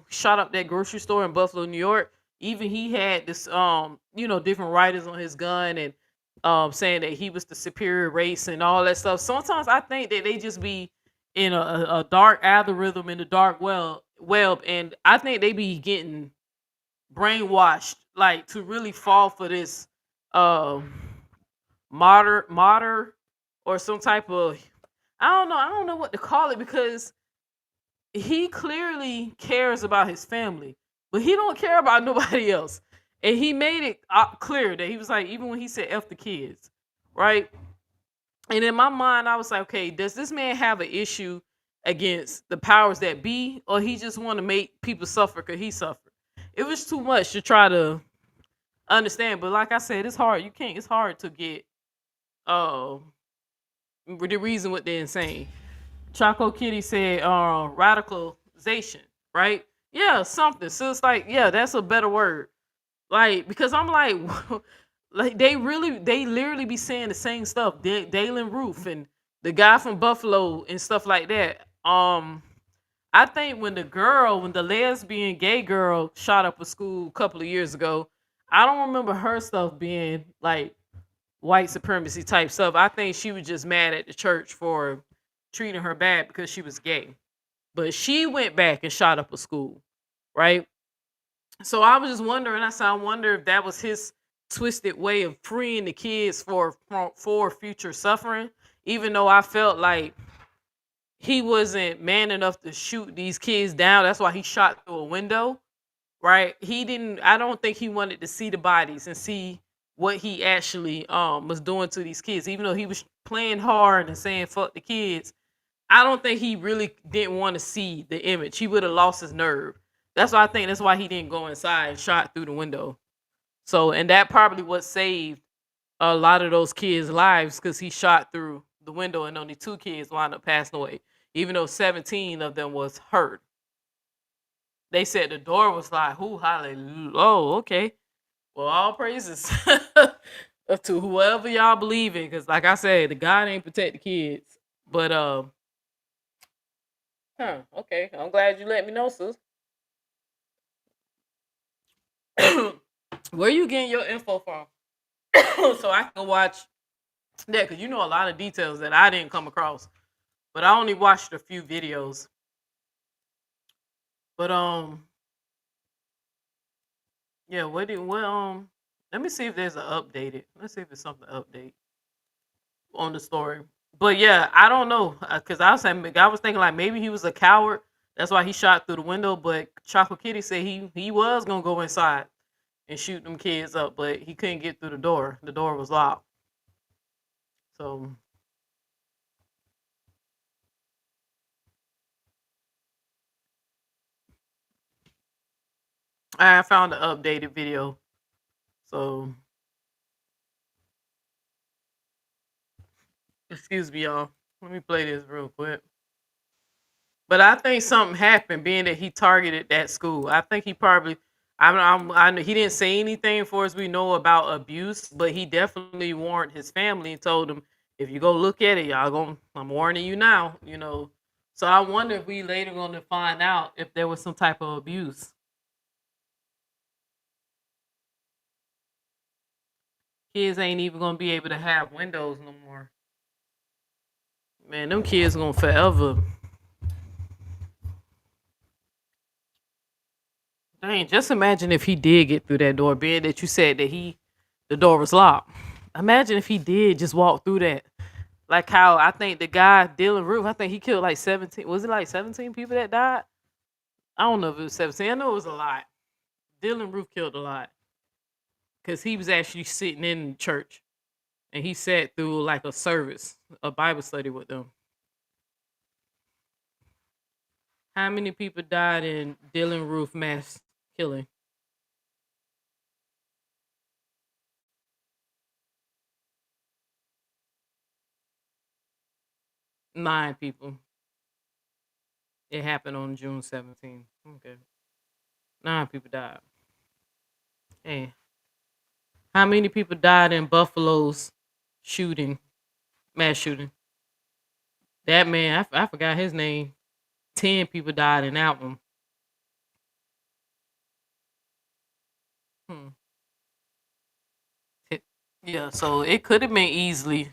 shot up that grocery store in Buffalo, New York. Even he had this, different writers on his gun and saying that he was the superior race and all that stuff. Sometimes I think that they just be in a dark algorithm in the dark web, and I think they be getting brainwashed, like, to really fall for this martyr or some type of, I don't know what to call it, because he clearly cares about his family, but he don't care about nobody else. And he made it clear that he was like, even when he said F the kids, right? And in my mind, I was like, okay, does this man have an issue against the powers that be, or he just want to make people suffer because he suffered? It was too much to try to understand. But like I said, it's hard. It's hard to get the reason what they're saying. Choco Kitty said radicalization, right? Yeah, something. So it's like, yeah, that's a better word. Like, because I'm like, like they literally be saying the same stuff. Dalen Roof and the guy from Buffalo and stuff like that. I think when the lesbian gay girl shot up a school a couple of years ago, I don't remember her stuff being like white supremacy type stuff. I think she was just mad at the church for treating her bad because she was gay. But she went back and shot up a school, right? So I was just wondering. I said, I wonder if that was his twisted way of freeing the kids for future suffering. Even though I felt like he wasn't man enough to shoot these kids down. That's why he shot through a window, right? He didn't. I don't think he wanted to see the bodies and see what he actually was doing to these kids. Even though he was playing hard and saying fuck the kids, I don't think he really didn't want to see the image. He would have lost his nerve. That's why I think that's why he didn't go inside and shot through the window. So, and that probably what saved a lot of those kids' lives because he shot through the window and only 2 kids wound up passing away, even though 17 of them was hurt. They said the door was like, "Who, hallelujah." Oh, okay. Well, all praises to whoever y'all believe in, because like I said, the God ain't protect the kids. But okay. I'm glad you let me know, sis. Where you getting your info from? So I can watch that, because you know a lot of details that I didn't come across. But I only watched a few videos. But yeah, let me see if there's an updated. Let's see if there's something to update on the story. But yeah, I don't know, because I was thinking like maybe he was a coward. That's why he shot through the window. But Chocolate Kitty said he was gonna go inside and shoot them kids up, but he couldn't get through the door. The door was locked. So I found an updated video. So excuse me, y'all. Let me play this real quick. But I think something happened, being that he targeted that school. I think he probably, I know he didn't say anything for us we know about abuse, but he definitely warned his family and told them, if you go look at it, y'all going, I'm warning you now, you know. So I wonder if we later going to find out if there was some type of abuse. Kids ain't even going to be able to have windows no more. Man, them kids going to forever. Dang, just imagine if he did get through that door, being that you said that the door was locked. Imagine if he did just walk through that. Like how I think the guy, Dylan Roof, I think he killed like 17. Was it like 17 people that died? I don't know if it was 17. I know it was a lot. Dylan Roof killed a lot. Because he was actually sitting in church. And he sat through like a service, a Bible study with them. How many people died in Dylan Roof mass killing? Nine people. It happened on June 17th. Okay. 9 people died. Hey. How many people died in Buffalo's shooting, mass shooting? That man, I forgot his name. 10 people died in that one. Yeah, so it could have been easily.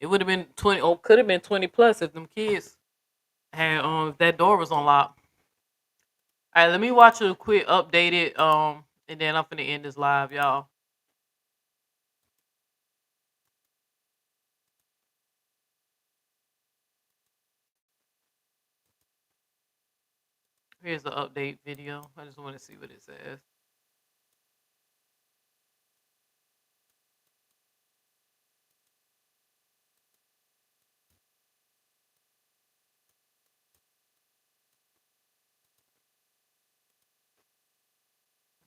It would have been 20, or could have been 20 plus if them kids had if that door was unlocked. All right, let me watch a quick updated and then I'm finna end this live, y'all. Here's the update video. I just want to see what it says.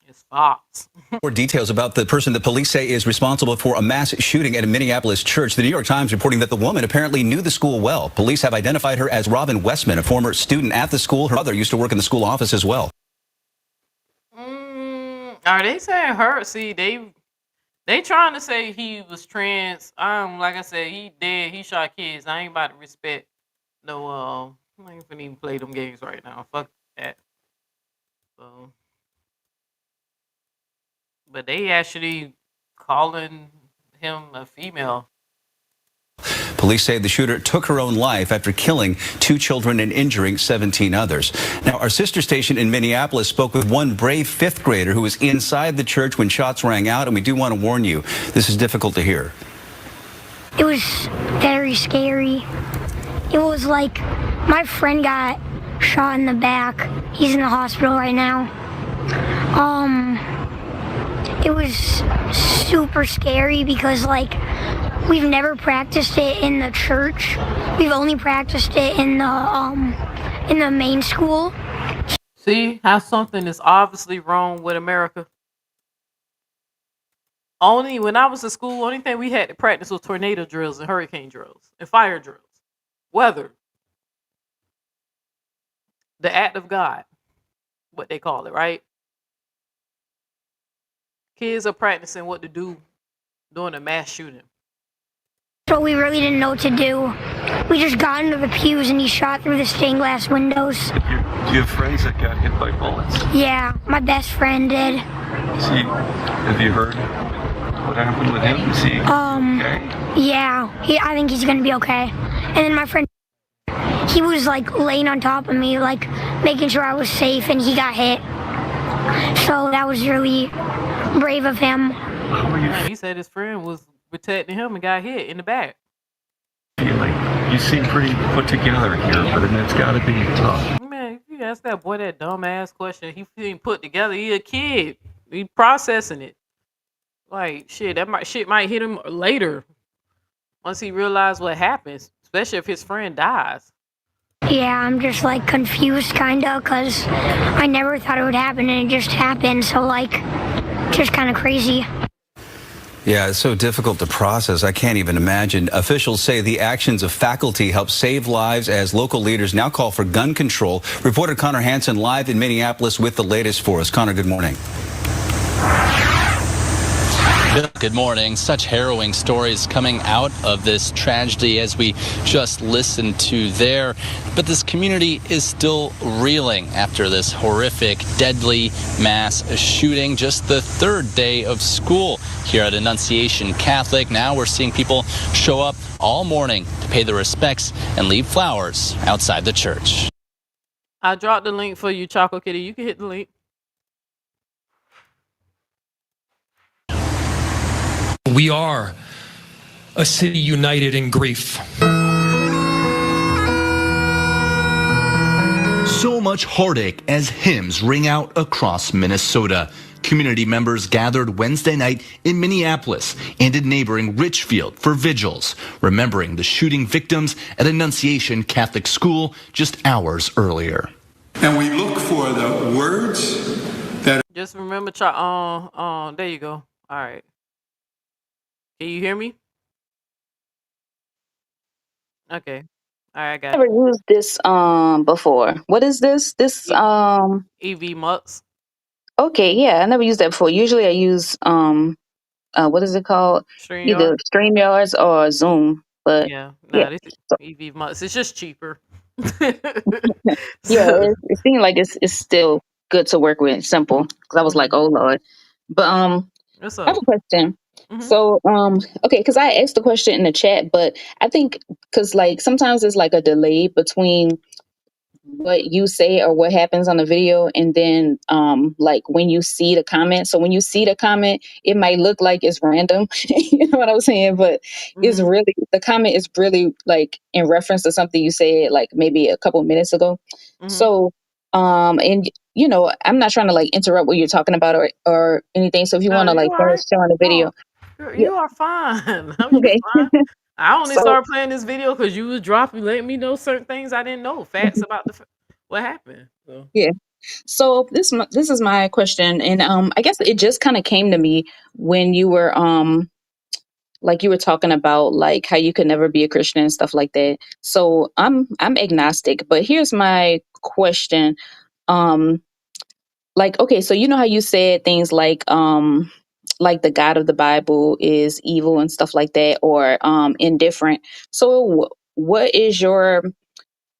It's Fox. More details about the person that police say is responsible for a mass shooting at a Minneapolis church. The New York Times reporting that the woman apparently knew the school well. Police have identified her as Robin Westman, a former student at the school. Her mother used to work in the school office as well. Are they saying her? See, they trying to say he was trans. Like I said, he dead. He shot kids. I ain't about to respect no. I ain't finna even play them games right now. Fuck that. So, but they actually calling him a female. Police say the shooter took her own life after killing 2 children and injuring 17 others. Now, our sister station in Minneapolis spoke with one brave 5th grader who was inside the church when shots rang out, and we do want to warn you, this is difficult to hear. It was very scary. It was like my friend got shot in the back. He's in the hospital right now. It was super scary because like we've never practiced it in the church. We've only practiced it in the main school. See how something is obviously wrong with America. Only when I was in school, only thing we had to practice was tornado drills and hurricane drills and fire drills. Weather. The act of God. What they call it, right? Kids are practicing what to do during a mass shooting. So we really didn't know what to do. We just got into the pews and he shot through the stained glass windows. Do you have friends that got hit by bullets? Yeah, my best friend did. Have you heard what happened with him? Is he okay? Yeah, I think he's gonna be okay. And then my friend, he was like laying on top of me, like making sure I was safe, and he got hit. So that was really brave of him. He said his friend was protecting him and got hit in the back. You seem pretty put together here, but it's got to be tough. Man, you ask that boy that dumbass question, he ain't put together. He a kid. He processing it. Like shit, shit might hit him later once he realizes what happens, especially if his friend dies. Yeah, I'm just like confused kinda because I never thought it would happen and it just happened. So like, just kind of crazy. Yeah, it's so difficult to process. I can't even imagine. Officials say the actions of faculty help save lives as local leaders now call for gun control. Reporter Connor Hansen live in Minneapolis with the latest for us. Connor, good morning. Good morning. Such harrowing stories coming out of this tragedy as we just listened to there. But this community is still reeling after this horrific, deadly mass shooting. Just the 3rd day of school here at Annunciation Catholic. Now we're seeing people show up all morning to pay their respects and leave flowers outside the church. I dropped the link for you, Choco Kitty. You can hit the link. We are a city united in grief. So much heartache as hymns ring out across Minnesota. Community members gathered Wednesday night in Minneapolis and in neighboring Richfield for vigils, remembering the shooting victims at Annunciation Catholic School just hours earlier. And we look for the words that... Just remember, there you go. All right. Can you hear me? Okay. All right, I got it. Never used this before. What is this? EV Mux. Okay, yeah, I never used that before. Usually I use what is it called? Either StreamYard? StreamYards or Zoom. But Yeah. yeah. Nah, this is EV Mux. It's just cheaper. Yeah, it seemed like it's still good to work with, simple. Because I was like, oh Lord. But What's I have up? a question. Mhm. So okay, because I asked the question in the chat, but I think because like sometimes it's like a delay between what you say or what happens on the video and then like when you see the comment. So when you see the comment, it might look like it's random. You know what I'm saying? But it's really, the comment is really like in reference to something you said like maybe a couple minutes ago. So and you know, I'm not trying to like interrupt what you're talking about or anything. So if you want to You like all right? finish showing the video. Girl, Yeah. you are fine. You Okay. fine. I only So started playing this video because you was letting me know certain things I didn't know, facts about what happened. So. yeah. So this is my question, and I guess it just kind of came to me when you were like you were talking about like how you could never be a Christian and stuff like that. So I'm agnostic, but here's my question. Um like, okay, so you know how you said things like the God of the Bible is evil and stuff like that, or indifferent. So what is your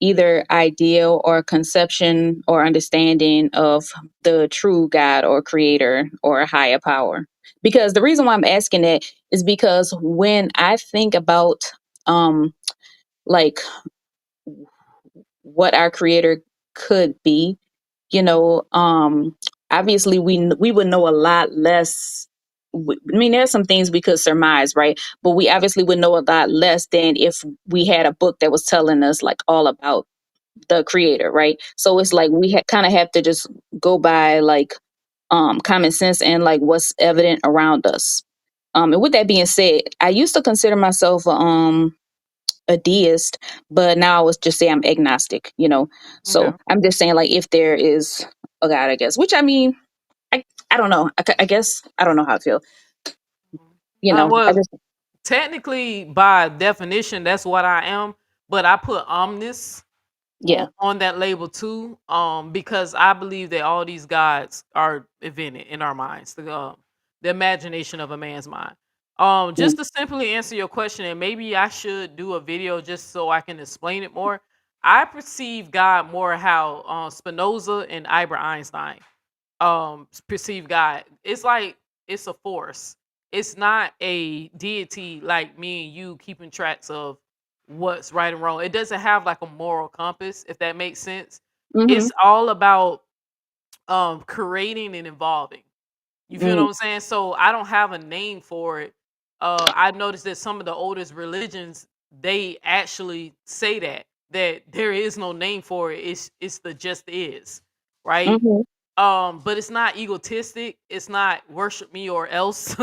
either ideal or conception or understanding of the true God or creator or higher power? Because the reason why I'm asking it is because when I think about um like what our creator could be, you know, obviously we would know a lot less. I mean, there's some things we could surmise, right? But we obviously would know a lot less than if we had a book that was telling us like all about the creator, right? So it's like we kind of have to just go by like common sense and like what's evident around us. And with that being said, I used to consider myself a deist, but now I would just say I'm agnostic, you know. Okay. So I'm just saying like if there is a God, I guess. Which I mean, I don't know. I guess I don't know how I feel. You know, I Well, just technically, by definition, that's what I am. But I put omnis yeah. on that label too, because I believe that all these gods are invented in our minds, the imagination of a man's mind. Mm, Just to simply answer your question, and maybe I should do a video just so I can explain it more. I perceive God more how Spinoza and Albert Einstein perceive God. It's like it's a force. It's not a deity like me and you keeping tracks of what's right and wrong. It doesn't have like a moral compass, if that makes sense. mm-hmm, It's all about creating and evolving. You feel what mm, I'm saying? So I don't have a name for it. I noticed that some of the oldest religions, they actually say that there is no name for it. It's the just is, right? mm-hmm, But it's not egotistic. It's not worship me or else,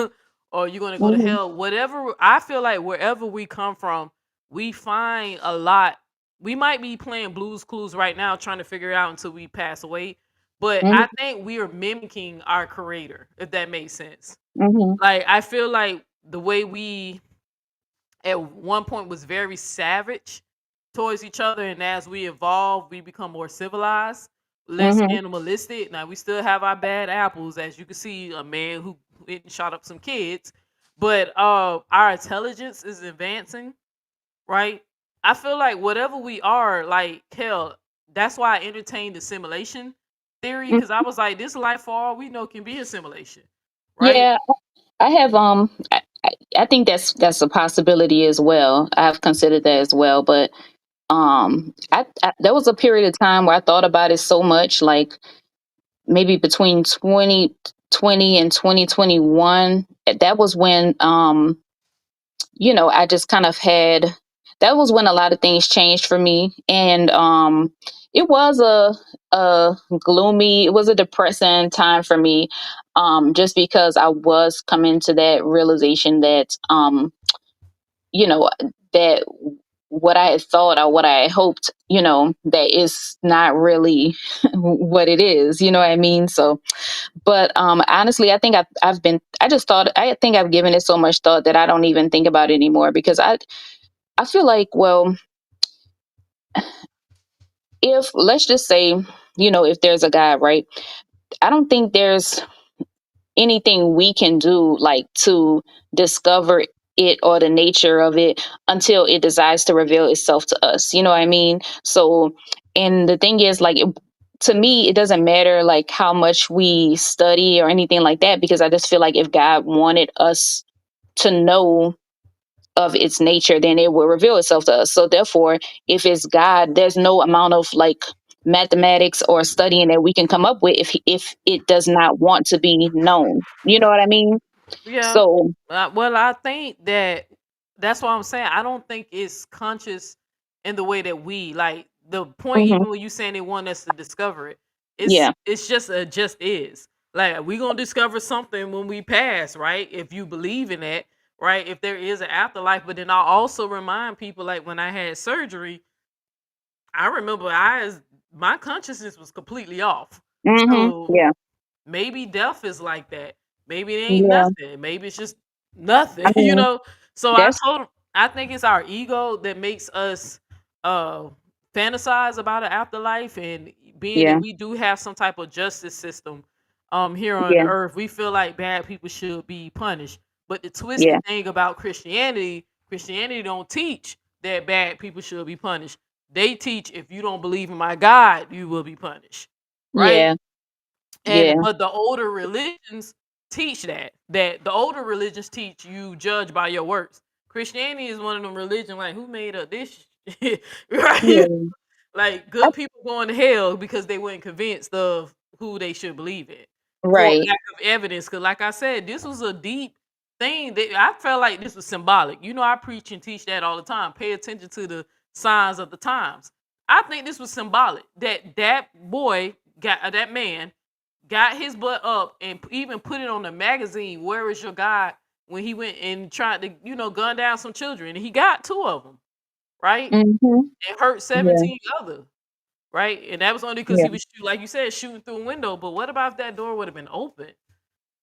or you're gonna go to mm-hmm, hell. Whatever, I feel like wherever we come from, we find a lot. We might be playing Blues Clues right now, trying to figure it out until we pass away. But I mm-hmm, think we are mimicking our creator, if that makes sense. mm-hmm, Like I feel like the way we at one point was very savage towards each other, and as we evolve we become more civilized, less mm-hmm, animalistic. Now we still have our bad apples, as you can see, a man who went and shot up some kids, but our intelligence is advancing, right? I feel like whatever we are, like hell, that's why I entertained the simulation theory, mm. because I was like, this life for all we know can be a simulation, right? Yeah, I have I think that's a possibility as well. I've considered that as well, but I there was a period of time where I thought about it so much, like maybe between 2020 and 2021. That was when you know, I just kind of had, that was when a lot of things changed for me. And it was a gloomy, it was a depressing time for me, just because I was coming to that realization that you know, that what I had thought or what I had hoped, you know, that is not really what it is, you know what I mean? So but honestly, I think I've been, I just thought, I think I've given it so much thought that I don't even think about it anymore, because I feel like, well, if let's just say, you know, if there's a God, right? I don't think there's anything we can do like to discover it or the nature of it until it decides to reveal itself to us. You know what I mean? So, and the thing is, like, to me, it doesn't matter like how much we study or anything like that, because I just feel like if God wanted us to know of its nature, then it will reveal itself to us. So therefore, if it's God, there's no amount of like mathematics or studying that we can come up with if it does not want to be known. You know what I mean? Yeah. So, Well, I think that that's what I'm saying. I don't think it's conscious in the way that we like the point. mhm, Even when you saying they want us to discover it, yeah. it's just a just is. Like we gonna discover something when we pass, right? If you believe in that, right? If there is an afterlife, but then I also remind people like when I had surgery, I remember my consciousness was completely off. So Yeah. maybe death is like that. Maybe it ain't Yeah. nothing. Maybe it's just I nothing, you mean, know. So I that's told him I think it's our ego that makes us uh fantasize about an afterlife, and being Yeah. that we do have some type of justice system here on Yeah. earth, we feel like bad people should be punished. But the Yeah. twisted thing about Christianity don't teach that bad people should be punished. They teach if you don't believe in my God, you will be punished. Right? Yeah. And Yeah. but the older religions teach that the older religions teach you judge by your works. Christianity is one of them religions like who made up this shit? Right? Yeah. Like good people going to hell because they weren't convinced of who they should believe in for Right. lack of evidence. Because like I said, this was a deep thing that I felt like this was symbolic. You know, I preach and teach that all the time. Pay attention to the signs of the times. I think this was symbolic that boy got that man got his butt up and even put it on the magazine. Where is your God? When he went and tried to, gun down some children, and he got 2 of them, right? Mhm. And hurt Yeah. 17 other, right? And that was only because Yeah. he was, like you said, shooting through a window. But what about if that door would have been open,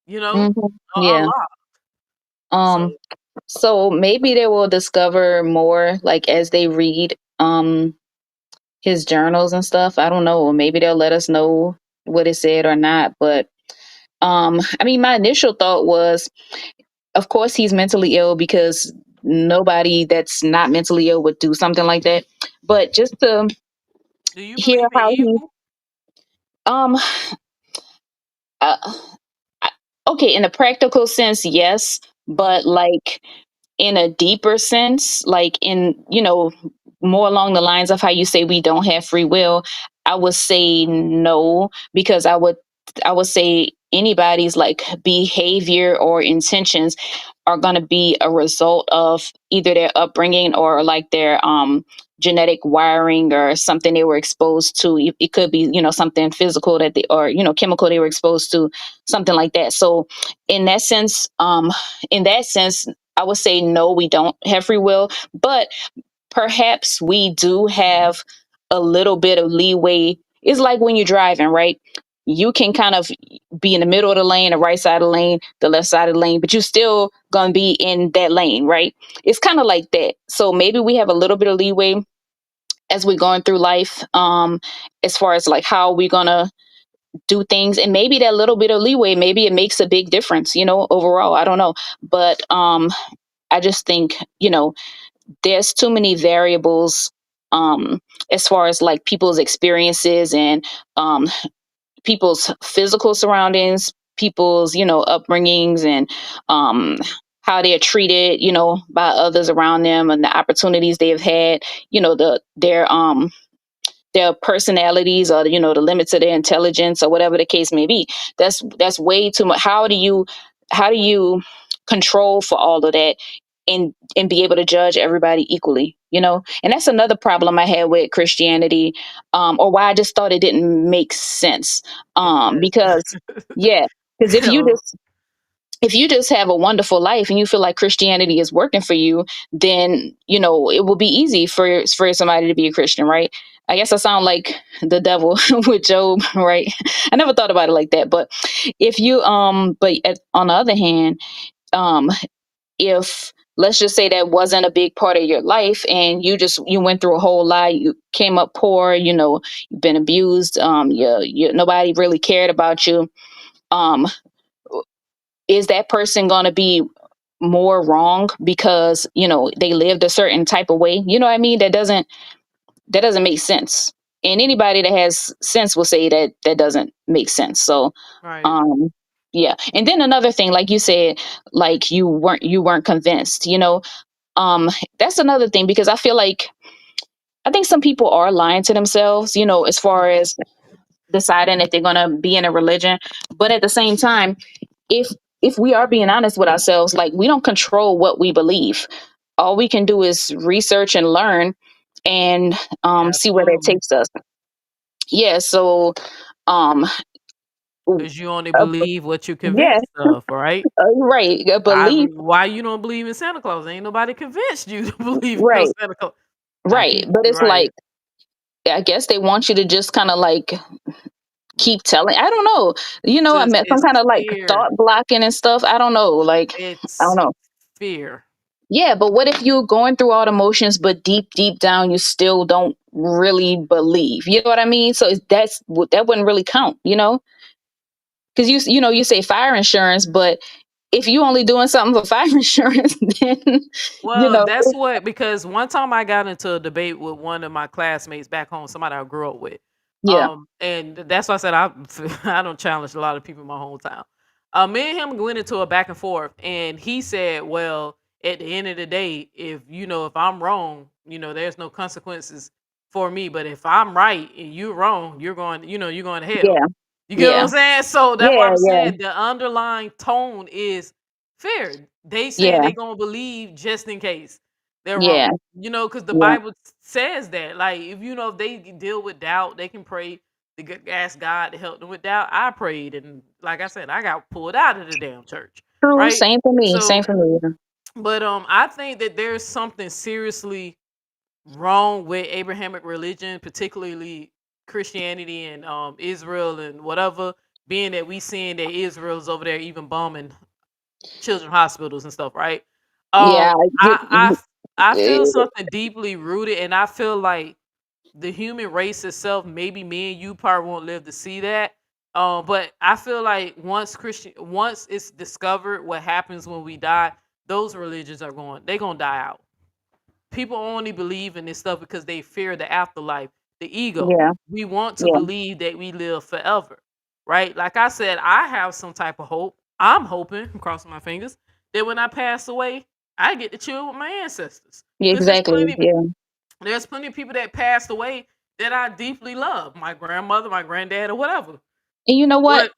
you know, Mhm. Yeah. unlocked? Um. So So maybe they will discover more, like as they read his journals and stuff. I don't know. Or maybe they'll let us know what it said or not. But I mean, my initial thought was, of course, he's mentally ill because nobody that's not mentally ill would do something like that. But just to do you hear believe in how he, evil? um, uh, okay, in a practical sense, yes, but like in a deeper sense, like in, more along the lines of how you say we don't have free will, I would say no, because I would say anybody's like behavior or intentions are going to be a result of either their upbringing or like their genetic wiring or something they were exposed to. It could be, something physical that they, or, chemical they were exposed to, something like that. So in that sense, I would say no, we don't have free will, but perhaps we do have a little bit of leeway. It's like when you're driving, right? You can kind of be in the middle of the lane, the right side of the lane, the left side of the lane, but you're still going to be in that lane, right? It's kind of like that. So maybe we have a little bit of leeway as we're going through life, as far as like how we're going to do things. And maybe that little bit of leeway, maybe it makes a big difference, overall. I don't know. But I just think, there's too many variables as far as like people's experiences and um, people's physical surroundings, people's, upbringings and how they're treated, by others around them and the opportunities they've had, their personalities or the limits of their intelligence or whatever the case may be. That's way too much. How do you control for all of that and be able to judge everybody equally, and that's another problem I had with Christianity, or why I just thought it didn't make sense, Yes. because yeah, because if you Hell, just if you just have a wonderful life and you feel like Christianity is working for you, then it will be easy for somebody to be a Christian, right? I guess I sound like the devil with Job, right? I never thought about it like that, but if you on the other hand, um, if let's just say that wasn't a big part of your life and you went through a whole lot, you came up poor, you've been abused, nobody really cared about you. Um, is that person going to be more wrong because they lived a certain type of way? You know what I mean? That doesn't make sense, and anybody that has sense will say that doesn't make sense. So right. um yeah, and then another thing, like you said, like you weren't convinced, um that's another thing, because I think some people are lying to themselves, as far as deciding that they're going to be in a religion. But at the same time, if if we are being honest with ourselves, like, we don't control what we believe. All we can do is research and learn and see where that Absolutely. takes us. Yeah, so um Because you only uh, believe what you yeah, convinced of, right? right, a belief, Why you don't believe in Santa Claus? Ain't nobody convinced you to believe in no right, Santa Claus. I right. keep But it's right. like, I guess they want you to just kind of like keep telling. I don't know. I Just met some it's kind of like fear. thought blocking and stuff. I don't know. Like, I don't It's know. fear. Yeah, but what if you're going through all the motions, but deep down, you still don't really believe? You know what I mean? So that wouldn't really count, you know? Because you say fire insurance, but if you only doing something for fire insurance, then you Well, know, that's what because one time I got into a debate with one of my classmates back home, somebody I grew up with. yeah, And that's why I said I don't challenge a lot of people in my hometown. Me and him went into a back and forth, and he said, "Well, at the end of the day, if I'm wrong, there's no consequences for me. But if I'm right and you're wrong, you're going to hell." yeah, You get what yeah, I'm saying? So that's why yeah, I'm yeah, saying the underlying tone is fear. They saying yeah, they gonna believe just in case they're yeah, wrong. Because the yeah. Bible says that. Like if they deal with doubt, they can pray to ask God to help them with doubt. I prayed, and like I said, I got pulled out of the damn church. True. Right? Same for me. Same So, for me. but I think that there's something seriously wrong with Abrahamic religion, particularly Christianity and Israel and whatever. Being that we seeing that Israel's over there even bombing children's hospitals and stuff, right? Yeah, I feel eh, something deeply rooted, and I feel like the human race itself. Maybe me and you probably won't live to see that. But I feel like once it's discovered what happens when we die, those religions they're gonna die out. People only believe in this stuff because they fear the afterlife, the ego. yeah, We want to yeah, believe that we live forever, right? Like I said, I have some type of hope. I'm hoping, I'm crossing my fingers, that when I pass away, I get to chill with my ancestors. yeah, Because exactly. Yeah, there's plenty of people that passed away that I deeply love. My grandmother, my granddad, or whatever. and you know what?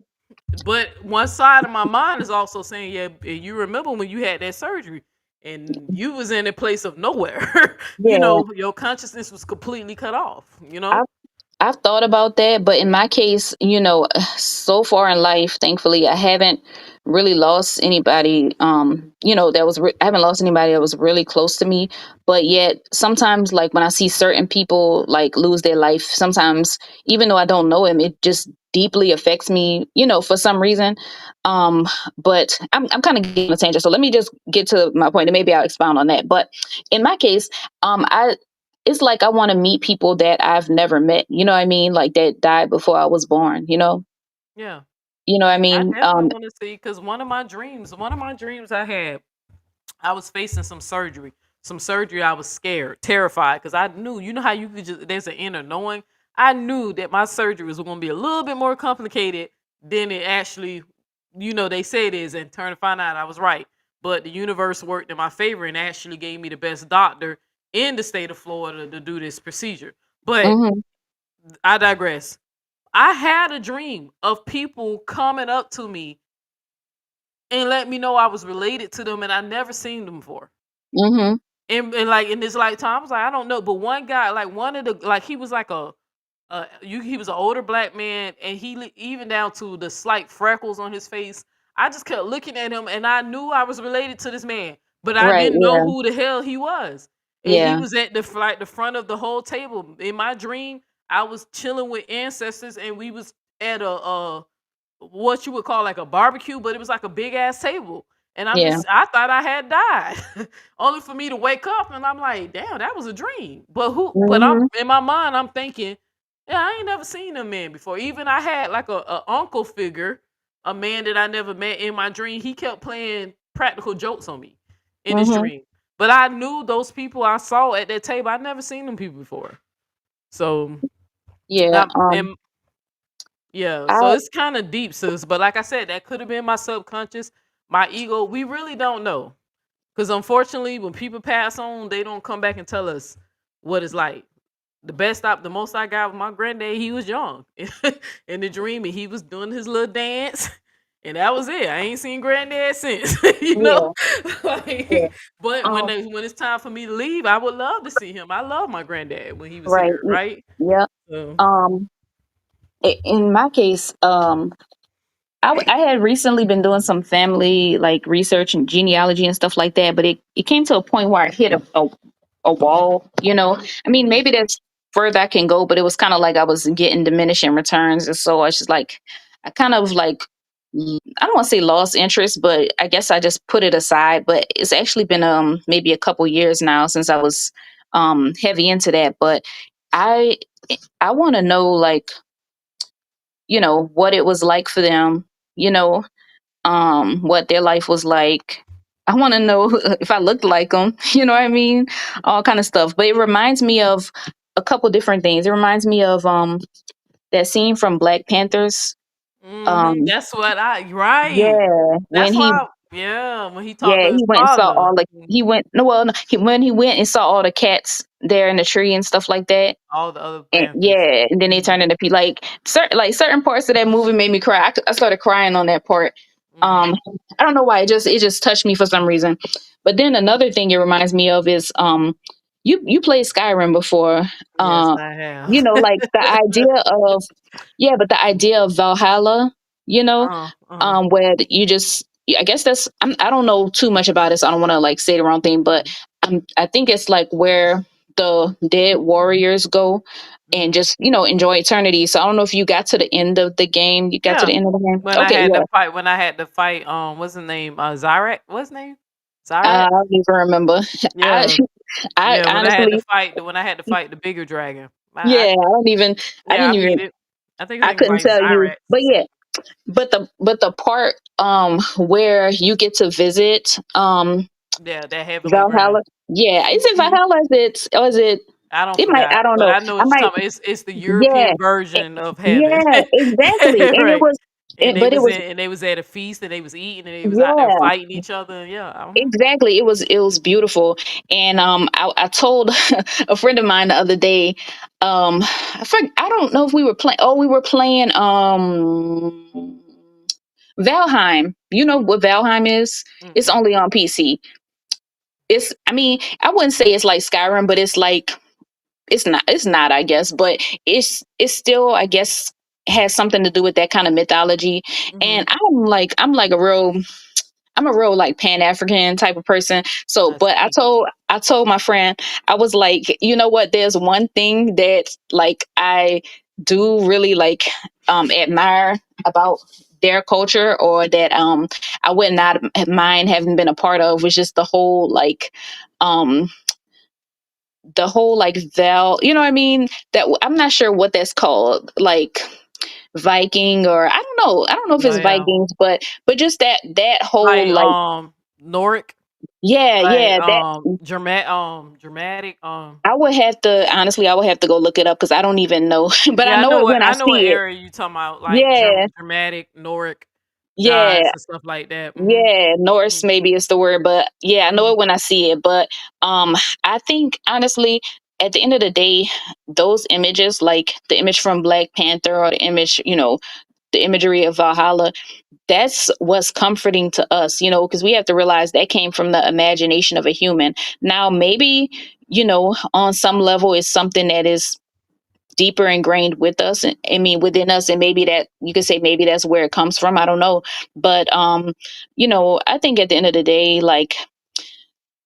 But one side of my mind is also saying, yeah, you remember when you had that surgery and you was in a place of nowhere. Yeah, Your consciousness was completely cut off, I I've thought about that, but in my case, so far in life, thankfully, I haven't really lost anybody. I haven't lost anybody that was really close to me. But yet, sometimes, like when I see certain people like lose their life, sometimes even though I don't know him, it just deeply affects me. For some reason. But I'm kind of getting a tangent, so let me just get to my point, and maybe I'll expound on that. But in my case, I it's like I want to meet people that I've never met. You know what I mean? Like that died before I was born. Yeah. You know what I I mean? definitely want to see because one of my dreams I had, I was facing some surgery. Some surgery I was scared, terrified because I knew, how you could just, there's an inner knowing. I knew that my surgery was going to be a little bit more complicated than it actually, they say it is. And turn to find out I was right. But the universe worked in my favor and actually gave me the best doctor in the state of Florida to do this procedure. But Hmm. I digress. I had a dream of people coming up to me and let me know I was related to them and I never seen them before. Hmm. And like in this lifetime, I was like, I don't know. But one guy, like one of the like he was like he was an older black man and even down to the slight freckles on his face. I just kept looking at him and I knew I was related to this man, but I Right. didn't know Yeah. who the hell he was. And he Yeah. was at the front of the whole table. In my dream, I was chilling with ancestors and we was at a what you would call like a barbecue, but it was like a big ass table. And Yeah. I thought I had died. Only for me to wake up and I'm like, damn, that was a dream. But I'm Hmm. in my mind, I'm thinking, yeah, I ain't never seen a man before. Even I had like a uncle figure, a man that I never met in my dream. He kept playing practical jokes on me in his Hmm. dream. But I knew those people I saw at that table. I'd never seen them people before. So Yeah. that and yeah, I so it's kind of deep, sis. But like I said, that could have been my subconscious, my ego. We really don't know. Because unfortunately, when people pass on, they don't come back and tell us what it's like. The most I got with my granddad, he was young in the dream, and he was doing his little dance, and that was it. I ain't seen granddad since, you know. Yeah. Yeah. Like, but Um. when it's time for me to leave, I would love to see him. I love my granddad when he was Right. here, right? Yeah. So, Um. In my case, I had recently been doing some family like research and genealogy and stuff like that, but it came to a point where I hit a wall. I mean, maybe there's further I can go, but it was kind of like I was getting diminishing returns, and so I was just like, I kind of like I don't want to say lost interest, but I guess I just put it aside. But it's actually been maybe a couple years now since I was heavy into that. But I I want to know, like, what it was like for them, you know, what their life was like. I want to know if I looked like them, you know what I mean? All kind of stuff. But it reminds me of a couple different things. It reminds me of that scene from Black Panthers. Um, That's what right. yeah, That's why, yeah, when he talked yeah, to his he went and saw father. all the he went no well no, he when he went and saw all the cats there in the tree and stuff like that. All the other And Panthers. yeah, and then they turned into people certain parts of that movie made me cry. I started crying on that part. Um, I don't know why it just touched me for some reason. But then another thing it reminds me of is you played Skyrim before. Yes, I have. Like the idea of but the idea of Valhalla, where you just I guess I don't know too much about it, so I don't want to like say the wrong thing, but I think it's like where the dead warriors go and just enjoy eternity. So I don't know if you got to the end of the game. You got to Yeah. the end of the game. When I Okay, had yeah. to fight, what's his name? Zyrak. What's his name? Zyrak? I don't even remember. I Yeah. I Yeah, honestly, when I had to fight the bigger dragon. I yeah, I yeah, didn't I even beat it. I think his I name was couldn't like tell you. Zyrak. But yeah, but the part where you get to visit Yeah, that heavenly realm. Valhalla. Yeah, is it Mhm. Valhalla? Is it? I don't It might. forgot, I don't but know. I know I what you're might. talking about. It's the Yeah. European version of heaven. Yeah. Exactly. And it Right. was. But it was. And they was at a feast and they was eating and they was out there Yeah. fighting each other. Yeah. Exactly. It was beautiful. And I told a friend of mine the other day. I don't know if we were playing. Oh, we were playing Valheim. You know what Valheim is? It's Mm-mm. only on PC. I mean, I wouldn't say it's like Skyrim, but it's like it's not, I guess, but it's still, I guess, has something to do with that kind of mythology. And I'm a real like Pan-African type of person. So, I but see. I told my friend, I was like, you know what, there's one thing that like I do really like admire about their culture, or that I would not mind having been a part of, was just um the whole like you know what I mean? That I'm not sure what that's called, like Viking, or I don't know if Yeah, it's yeah. Vikings, but just that whole Like like Noric, yeah, like yeah, that dramatic. I would have to go look it up because I don't even know, but I Yeah, know it when I I know what see it. area you talking about, like Yeah, dramatic Noric gods yeah, and stuff like that. yeah. Norse maybe is the word, but yeah, I know Mhm. it when I see it. But I think honestly, at the end of the day, those images, like the image from Black Panther, or the image, the imagery of Valhalla, that's what's comforting to us, because we have to realize that came from the imagination of a human. Now, maybe, on some level, it's something that is deeper ingrained with us. I mean, within us, and maybe that you could say maybe that's where it comes from. I don't know. But, I think at the end of the day, like,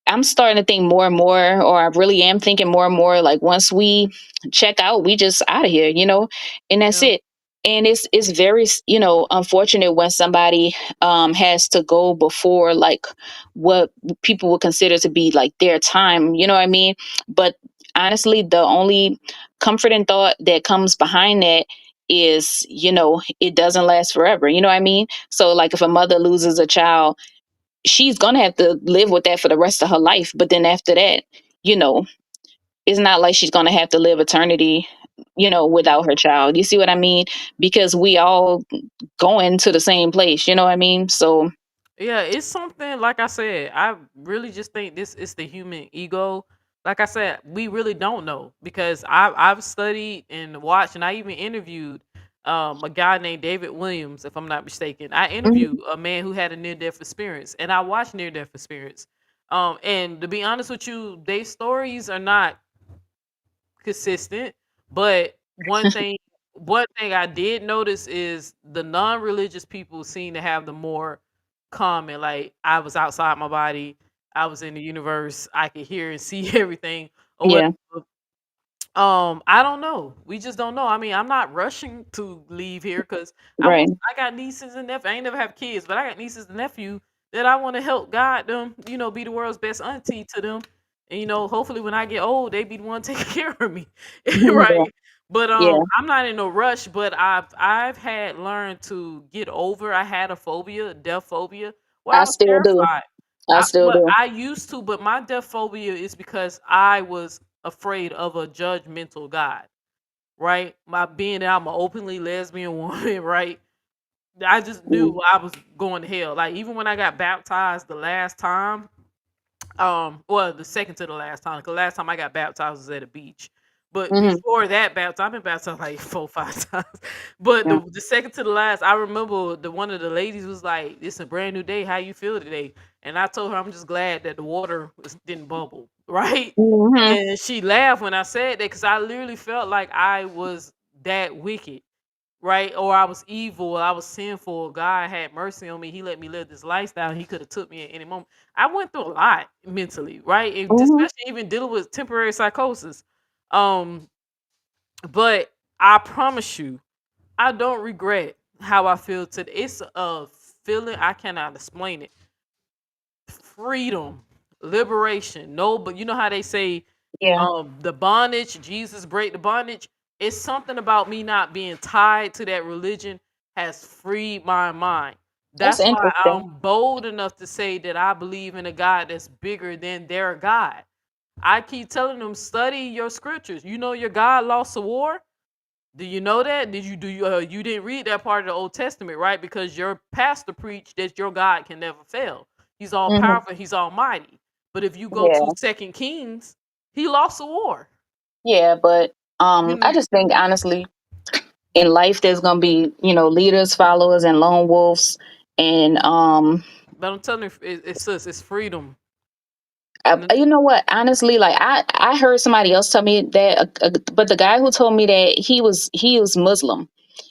I'm starting to think more and more, or I really am thinking more and more, like once we check out, we just out of here, and that's Yeah. it. And it's very, unfortunate when somebody has to go before like what people would consider to be like their time, you know what I mean? But honestly, the only comforting thought that comes behind that is, it doesn't last forever, you know what I mean? So like if a mother loses a child, she's gonna have to live with that for the rest of her life. But then after that, you know, it's not like she's gonna have to live eternity, without her child. You see what I mean? Because we all going to the same place, you know what I mean? So Yeah, it's something like I said. I really just think this is the human ego. Like I said, we really don't know because I've studied and watched, and I even interviewed a guy named David Williams, if I'm not mistaken. I interviewed a man who had a near death experience, and I watched near death experience. And to be honest with you, their stories are not consistent. But one thing I did notice is the non-religious people seem to have the more common. Like I was outside my body, I was in the universe, I could hear and see everything or yeah, whatever. I don't know. We just don't know. I mean, I'm not rushing to leave here because Right. I got nieces and nephews. I ain't never have kids, but I got nieces and nephew that I want to help guide them. Be the world's best auntie to them. And hopefully when I get old, they be the one taking care of me, Yeah. right? But Yeah. I'm not in a rush. But I've had learned to get over. I had a phobia, death phobia, where I I was still do. terrified. I still But do. I used to, but my death phobia is because I was afraid of a judgmental God, right? My being that I'm an openly lesbian woman, right? I just Mm. knew I was going to hell. Like even when I got baptized the last time, well, the second to the last time, 'cause the last time I got baptized was at a beach. But Mhm. before that baptized, I've been baptized like 4, 5 times. But Yeah. the second to the last, I remember the one of the ladies was like, "It's a brand new day. How you feel today?" And I told her I'm just glad that the water didn't bubble, right? Mhm. And she laughed when I said that because I literally felt like I was that wicked, right? Or I was evil, or I was sinful. God had mercy on me. He let me live this lifestyle. He could have took me at any moment. I went through a lot mentally, right? And Mhm. especially even dealing with temporary psychosis. Um, but I promise you, I don't regret how I feel today. It's a feeling I cannot explain it. Freedom, liberation. No, but you know how they say Yeah. the bondage, Jesus break the bondage. It's something about me not being tied to that religion has freed my mind. That's That's why interesting. I'm bold enough to say that I believe in a God that's bigger than their God. I keep telling them, study your scriptures. You know your God lost a war. Do you know that? You didn't read that part of the Old Testament, right? Because your pastor preached that your God can never fail. He's all Mhm. powerful, he's almighty. But if you go to Yeah. Second Kings, he lost a war. Yeah, but You I know, just think honestly, in life there's gonna be leaders, followers, and lone wolves, and but I'm telling you, it's freedom. you know what? Honestly, like I heard somebody else tell me that, but the guy who told me that he was Muslim,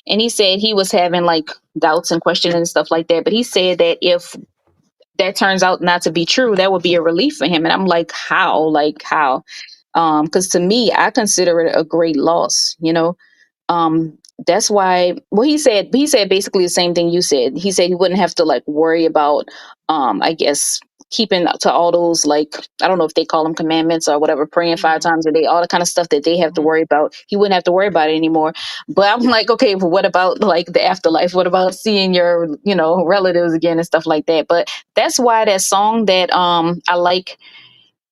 and he said he was having like doubts and questions and stuff like that. But he said that if that turns out not to be true, that would be a relief for him. And I'm like, how? Like how? Because to me, I consider it a great loss. That's why, well, he said basically the same thing you said. He said he wouldn't have to like worry about I guess keeping to all those, like, I don't know if they call them commandments or whatever, praying 5 times a day, all the kind of stuff that they have to worry about. He wouldn't have to worry about it anymore. But I'm like, okay, but what about like the afterlife? What about seeing your relatives again and stuff like that? But that's why that song that I like,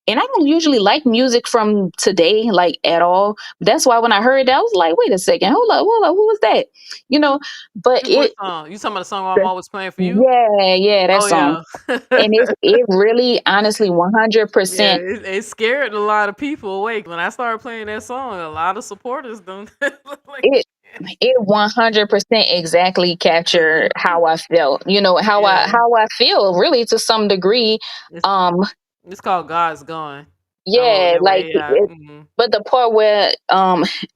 and I don't usually like music from today, like at all. That's why when I heard that, I was like, wait a second, hold up, who was that? You know, but what it, song? You talking about the song I'm always playing for you? yeah, yeah, that Oh song. yeah. And it really, honestly, Yeah, 100%, it scared a lot of people awake. When I started playing that song, a lot of supporters done like it, it 100% exactly captured how I felt, yeah. how I feel really to some degree. It's, Um, it's called God's Gone. I wrote Yeah, that like way out. Hmm. but the part where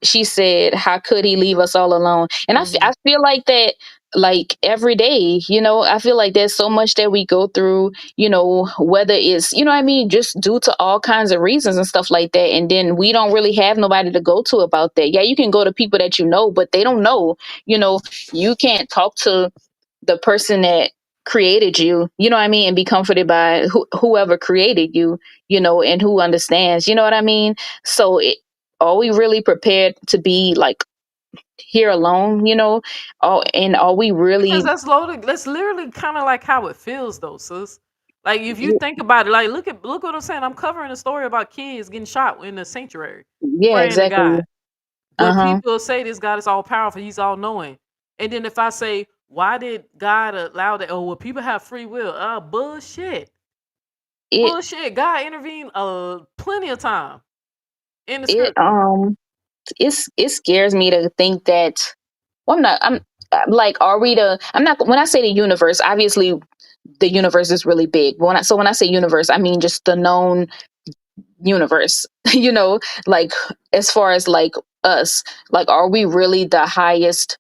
she said, "How could he leave us all alone?" And I Hmm. feel like that, like every day, I feel like there's so much that we go through, whether it's, what I mean, just due to all kinds of reasons and stuff like that, and then we don't really have nobody to go to about that. Yeah, you can go to people that you know, but they don't know. You can't talk to the person that created you, what I mean, and be comforted by whoever created you, and who understands, you know what I mean? So are we really prepared to be like here alone, and are we Because really? that's loaded. That's literally kind of like how it feels, though, sis. Like if you Yeah, think about it, like look what I'm saying. I'm covering a story about kids getting shot in the sanctuary, yeah, praying to exactly. God. But Uh-huh. people say this God is all powerful, he's all knowing. And then if I say, why did God allow that? Oh, well, people have free will. Bullshit. it Bullshit. God intervened plenty of time in the it scripture. it scares me to think that, well, I'm like, are we I'm not, when I say the universe, obviously the universe is really big. When I say universe, I mean just the known universe. Like, as far as like us, like, are we really the highest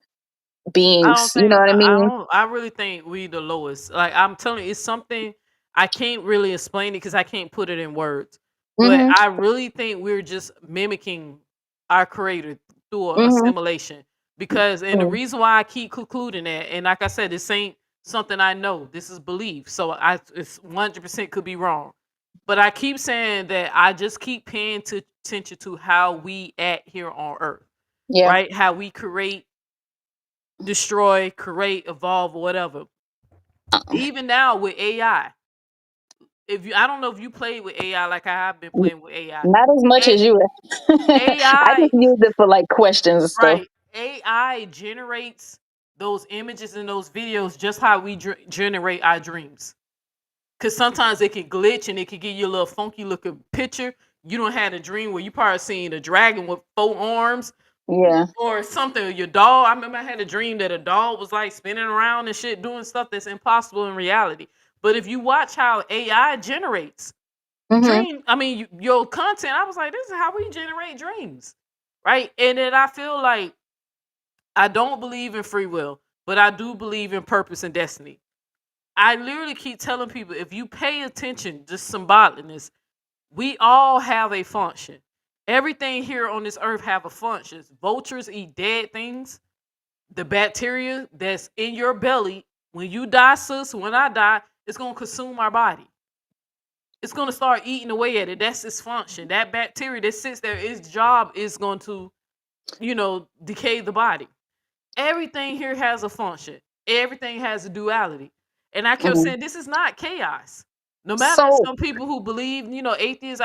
I don't beings? You know think what I I mean? don't I really think we the lowest. Like I'm telling you, it's something I can't really explain it because I can't put it in words. But Hmm. I really think we're just mimicking. our creator through Mhm. assimilation. Because and the Mm. reason why I keep concluding that, and like I said, this ain't something I know. This is belief. So it's 100% could be wrong. But I keep saying that I just keep paying attention to how we act here on Earth, Yeah. right? How we create, destroy, create, evolve, or whatever. Even now with AI, if you, I don't know if you played with AI like I have been playing with AI. Not as much as you. I AI, just use it for like questions and stuff. right? AI generates those images and those videos just how we generate our dreams. Cause sometimes it can glitch and it can give you a little funky looking picture. You don't have a dream where you probably seen a dragon with 4 arms Yeah. or something. Or your dog. I remember I had a dream that a dog was like spinning around and shit, doing stuff that's impossible in reality. But if you watch how AI generates Mhm. your content, I was like, this is how we generate dreams, right? And then I feel like I don't believe in free will, but I do believe in purpose and destiny. I literally keep telling people, if you pay attention, just symbolicness, we all have a function. Everything here on this earth have a function. Vultures eat dead things. The bacteria that's in your belly, when you die, sis, when I die, it's gonna consume our body. It's gonna start eating away at it. That's its function. That bacteria that sits there, its job is going to, decay the body. Everything here has a function. Everything has a duality. And I kept Mhm. saying, this is not chaos. No matter So. some people who believe, atheists,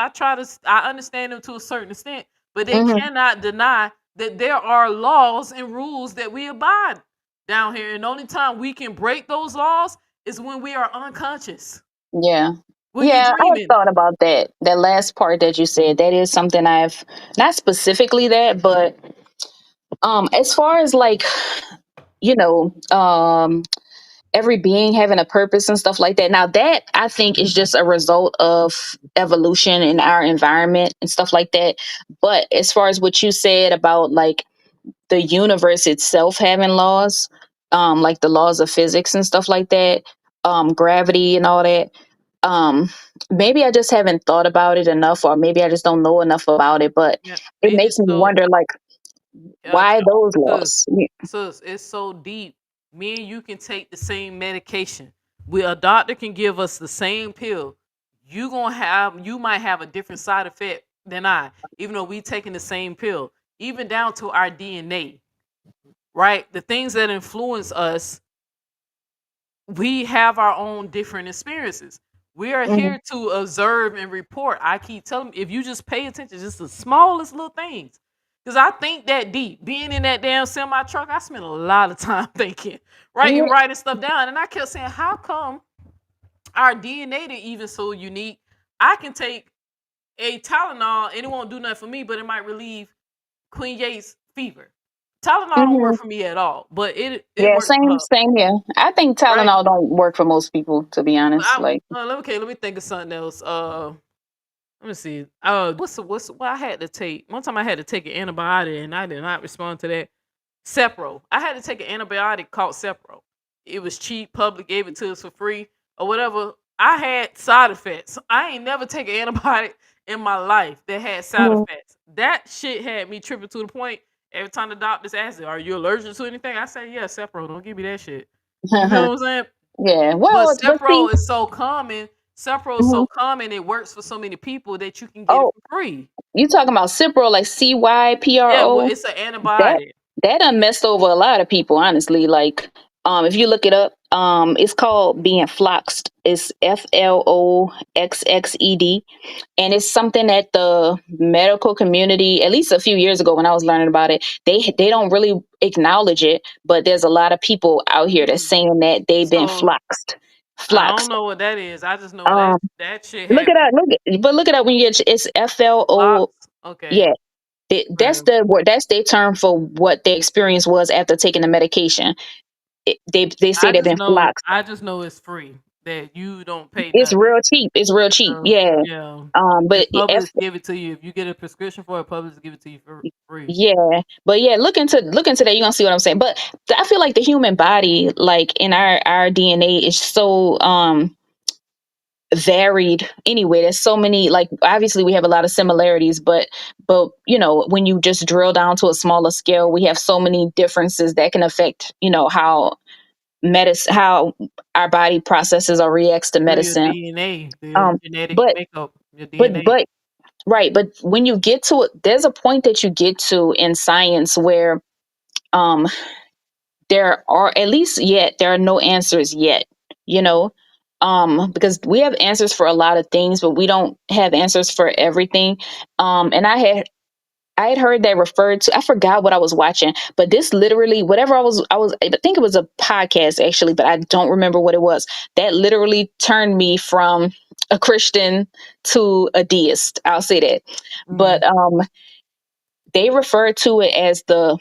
I understand them to a certain extent, but they Mhm. cannot deny that there are laws and rules that we abide down here. And the only time we can break those laws is when we are unconscious, Yeah. when you're Yeah, I've dreaming. thought about that. That last part that you said, that is something I've not specifically that, but as far as like, you know, every being having a purpose and stuff like that. Now that I think is just a result of evolution in our environment and stuff like that. But as far as what you said about like the universe itself having laws, like the laws of physics and stuff like that, gravity and all that. Um, Maybe I just haven't thought about it enough, or maybe I just don't know enough about it. But Yeah, it they makes just me so wonder, like, why those sis, laws? Yeah. it's so deep. Me and you can take the same medication. A doctor can give us the same pill. You might have a different side effect than I, even though we taking the same pill. Even down to our DNA, right? The things that influence us, we have our own different experiences. We are Mhm. here to observe and report. I keep telling if you just pay attention, just the smallest little things. Because I think that deep. Being in that damn semi truck, I spent a lot of time thinking, right? And Yeah. writing stuff down. And I kept saying, how come our DNA is even so unique? I can take a Tylenol and it won't do nothing for me, but it might relieve Queen Yates fever. Tylenol don't work Mhm. for me at all, but it Yeah. works for Same. her, Same here. I think right? Tylenol don't work for most people, to be honest. Like. Let me think of something else. Let me see. Well, I had to take one time. I had to take an antibiotic, and I did not respond to that. Sepro. I had to take an antibiotic called Sepro. It was cheap. Public gave it to us for free or whatever. I had side effects. I ain't never taken an antibiotic in my life that had side Mhm. effects. That shit had me tripping to the point. Every time the doctors asked me, "Are you allergic to anything?" I say, "Yeah, Sepro. Don't give me that shit." You feel what I'm saying? Yeah. But Well, but see. Sepro is so common. Sepro is Mhm. so common. It works for so many people that you can get it Oh, for free. you talking about Cipro, like Yeah, well, CYPRO? it's an That antibiotic. that done messed over a lot of people, honestly. Like, if you look it up, it's called being floxed. It's FLOXXED, and it's something that the medical community, at least a few years ago when I was learning about it, they don't really acknowledge it. But there's a lot of people out here that's saying that they've been So floxed. I don't Floxed. know what that is. I just know Um, that shit Look had it me up. Look it up when you get. It's FLO. locked. Okay. Yeah, that's Right. the word. That's their term for what their experience was after taking the medication. They say they've been floxed. I just know it's free. That you don't pay It's nothing. real cheap. It's real cheap. So Yeah. yeah. And But Publix give it to you. If you get a prescription for it, Publix give it to you for free. yeah, but yeah, look into that. You're gonna see what I'm saying. But I feel like the human body, like in our DNA, is so varied anyway. There's so many, like, obviously we have a lot of similarities, but you know, when you just drill down to a smaller scale, we have so many differences that can affect, you know, how how our body processes or reacts to Through your medicine. DNA, your genetic But makeup, your but DNA. but right, but when you get to it, there's a point that you get to in science where um there are, at least yet, there are no answers yet, you know, because we have answers for a lot of things, but we don't have answers for everything. And I had heard that referred to, I forgot what I was watching, but this literally, whatever I think it was a podcast actually, but I don't remember what it was. That literally turned me from a Christian to a deist. I'll say that. But they refer to it as the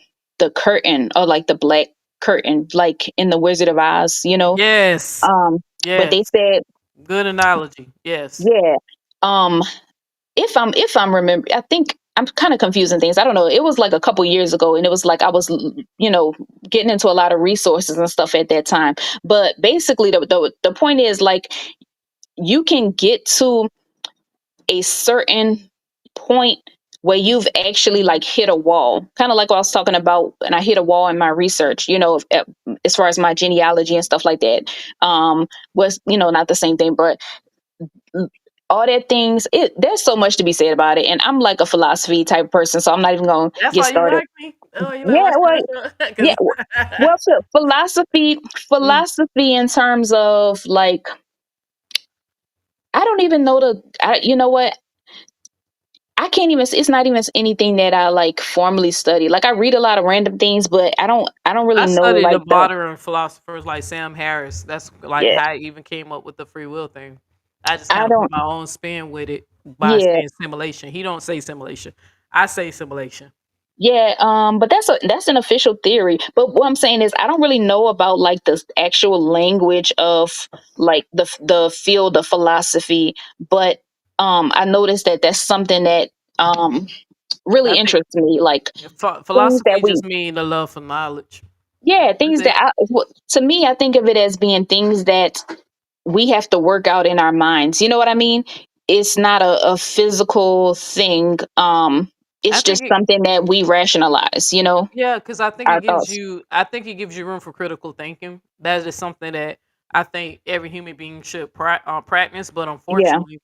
curtain, or like the black curtain, like in the Wizard of Oz, you know. Yes. But they Yes. said, Good analogy. Yes. yeah. Um, if I'm remember, I think I'm kind of confusing things. I don't know. It was like a couple years ago, and it was like I was, you know, getting into a lot of resources and stuff at that time. But basically, the point is, like, you can get to a certain point where you've actually like hit a wall, kind of like what I was talking about, and I hit a wall in my research, you know, as far as my genealogy and stuff like that. Was, you know, not the same thing, but all that things, there's so much to be said about it, and I'm like a philosophy type of person, so I'm not even gonna That's get why you started. like me. Oh, you like Yeah, my well, shit? yeah, 'Cause well, so philosophy, Mm. philosophy in terms of like, I don't even know you know what, I can't even, it's not even anything that I like formally study. Like, I read a lot of random things, but I don't really I know studied the like modern philosophers like Sam Harris. That's like yeah, how I even came up with the free will thing. I just I kind of put don't, my own spin with it by yeah. saying simulation. He don't say simulation. I say simulation. Yeah, but that's an official theory. But what I'm saying is, I don't really know about like the actual language of like the field of philosophy. But I noticed that that's something that really I think interests me. Like, things that philosophy we, just mean the love for knowledge. yeah, That's things that it. to me, I think of it as being things that we have to work out in our minds. You know what I mean? It's not a physical thing. I It's think just it, something that we rationalize. You know, yeah, because our thoughts. I think it gives you room for critical thinking. That is something that I think every human being should practice. But Yeah. unfortunately,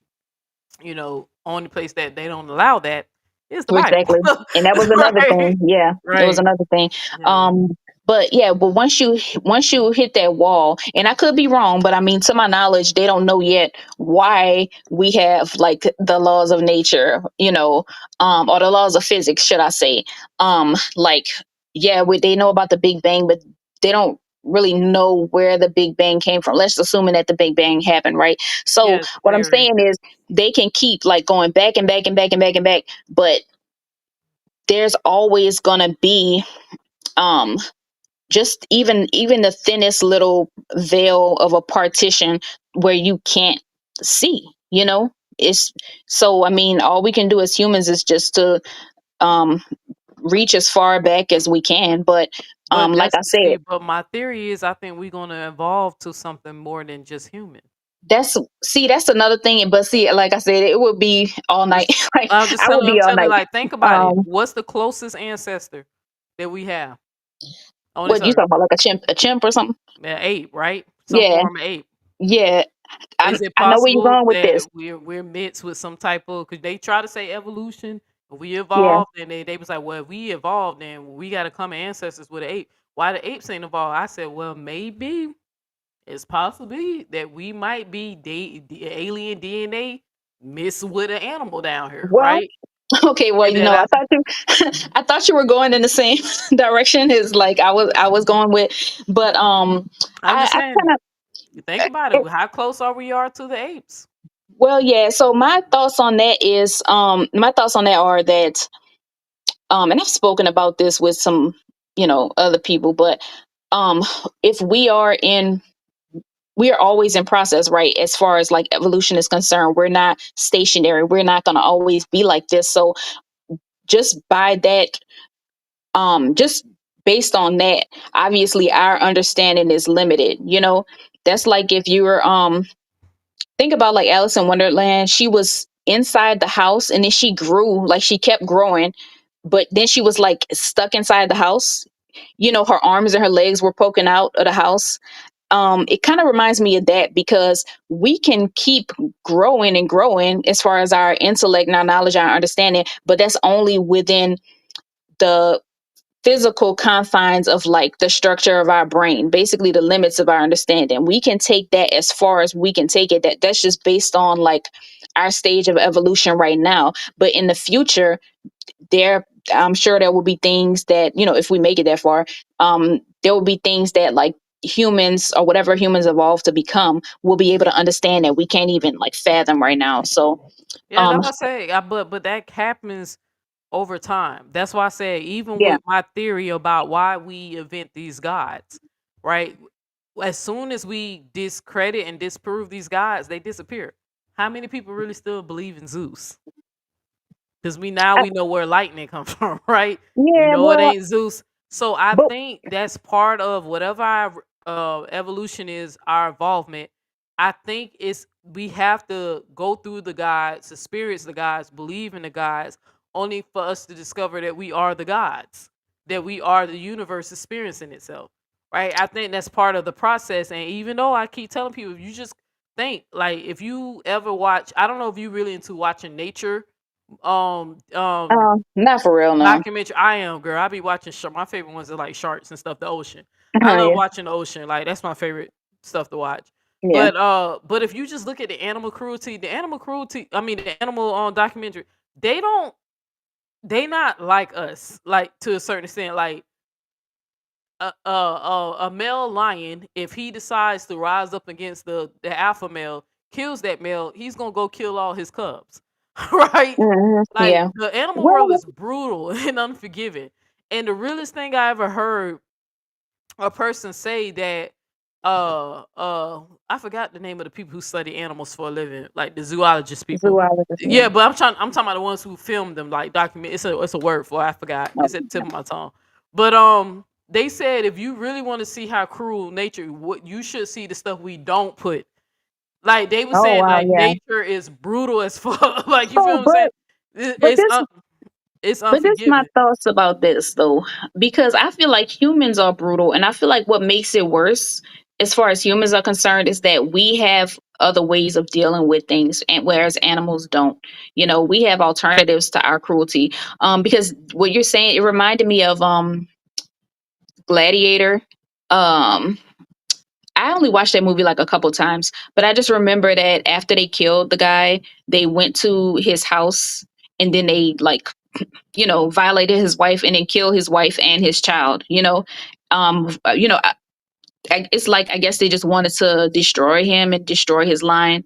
you know, only place that they don't allow that is the Bible. Exactly. And that was another Right. thing. Yeah. It was Right. another thing. Yeah. Um, but yeah, but once you hit that wall, and I could be wrong, but I mean, to my knowledge, they don't know yet why we have like the laws of nature, you know, or the laws of physics, should I say. Like, yeah, they know about the Big Bang, but they don't really know where the Big Bang came from. Let's assuming that the Big Bang happened, right? So Yes, what I'm very. saying is, they can keep like going back and back and back and back and back, but there's always going to be um just even the thinnest little veil of a partition where you can't see, you know. It's so, I mean, all we can do as humans is just to um reach as far back as we can, but But like that's I said, but my theory is I think we're gonna evolve to something more than just human. that's another thing. But see, like I said, it would be all night. Just Like, I would I'm be all telling you, night. like, think about it. What's the closest ancestor that we have on this What you earth? talking about, like a chimp or something? An ape, right? Some Yeah, form of ape. yeah. Is it I know where you're possible going with that this. we're mixed with some type of? Because they try to say evolution, we Yeah. evolved, and they was like, well, if we evolved, then we got to come ancestors with an ape. Why the apes ain't evolved? I said, well, maybe it's possibly that we might be alien DNA mixed with an animal down here, Well, right? okay, well, And you then know, I, I thought you were going in the same direction as like I was going with, but I'm just I saying, kind you think about of, it. How close are we are to the apes? well, yeah. So my thoughts on that are that and I've spoken about this with some, you know, other people, but um if we are always in process, right? As far as like evolution is concerned, we're not stationary. We're not going to always be like this. So just by that, just based on that, obviously our understanding is limited, you know. That's like if you were think about like Alice in Wonderland. She was inside the house and then she grew, like she kept growing, but then she was like stuck inside the house. You know, her arms and her legs were poking out of the house. It kind of reminds me of that because we can keep growing and growing as far as our intellect and our knowledge, our understanding, but that's only within the physical confines of like the structure of our brain, basically the limits of our understanding. We can take that as far as we can take it. That's just based on like our stage of evolution right now. But in the future, there I'm sure there will be things that, you know, if we make it that far, there will be things that like humans or whatever humans evolve to become will be able to understand that we can't even like fathom right now. So Yeah, that's what I say. But that happens over time. That's why I say even yeah. with my theory about why we invent these gods, right? As soon as we discredit and disprove these gods, they disappear. How many people really still believe in Zeus? Because we know where lightning comes from, right? We Yeah, know it well, ain't Zeus. So I but think that's part of whatever our evolution is, our involvement. I think it's we have to go through the gods, experience the gods, believe in the gods, only for us to discover that we are the gods, that we are the universe experiencing itself, right? I think that's part of the process. And even though I keep telling people, if you just think, like, if you ever watch, I don't know if you really into watching nature not for real, no. documentary. I am, girl. I be watching my favorite ones are like sharks and stuff, the ocean. I love Yeah. watching the ocean. Like that's my favorite stuff to watch. Yeah. But if you just look at the animal cruelty, I mean the animal documentary, they not like us, like to a certain extent. Like a male lion, if he decides to rise up against the alpha male, kills that male, he's gonna go kill all his cubs. Right? Like Yeah. the animal world Well, is brutal and unforgiving. And the realest thing I ever heard a person say that I forgot the name of the people who study animals for a living, like the zoologist people. zoologist, yeah. Yeah, but I'm talking about the ones who filmed them, like document. It's a word for it, I forgot. It's at the tip of my tongue. But they said if you really want to see how cruel nature, what you should see the stuff we don't put. Like they were Oh saying, wow, like yeah. nature is brutal as fuck. Like you feel Oh, what I'm saying? but this It's But this my unforgiving. thoughts about this though, because I feel like humans are brutal, and I feel like what makes it worse, as far as humans are concerned, is that we have other ways of dealing with things, and whereas animals don't. You know, we have alternatives to our cruelty. Because what you're saying, it reminded me of Gladiator. Um, I only watched that movie like a couple times, but I just remember that after they killed the guy, they went to his house and then they like, you know, violated his wife and then killed his wife and his child. You know, it's like I guess they just wanted to destroy him and destroy his line.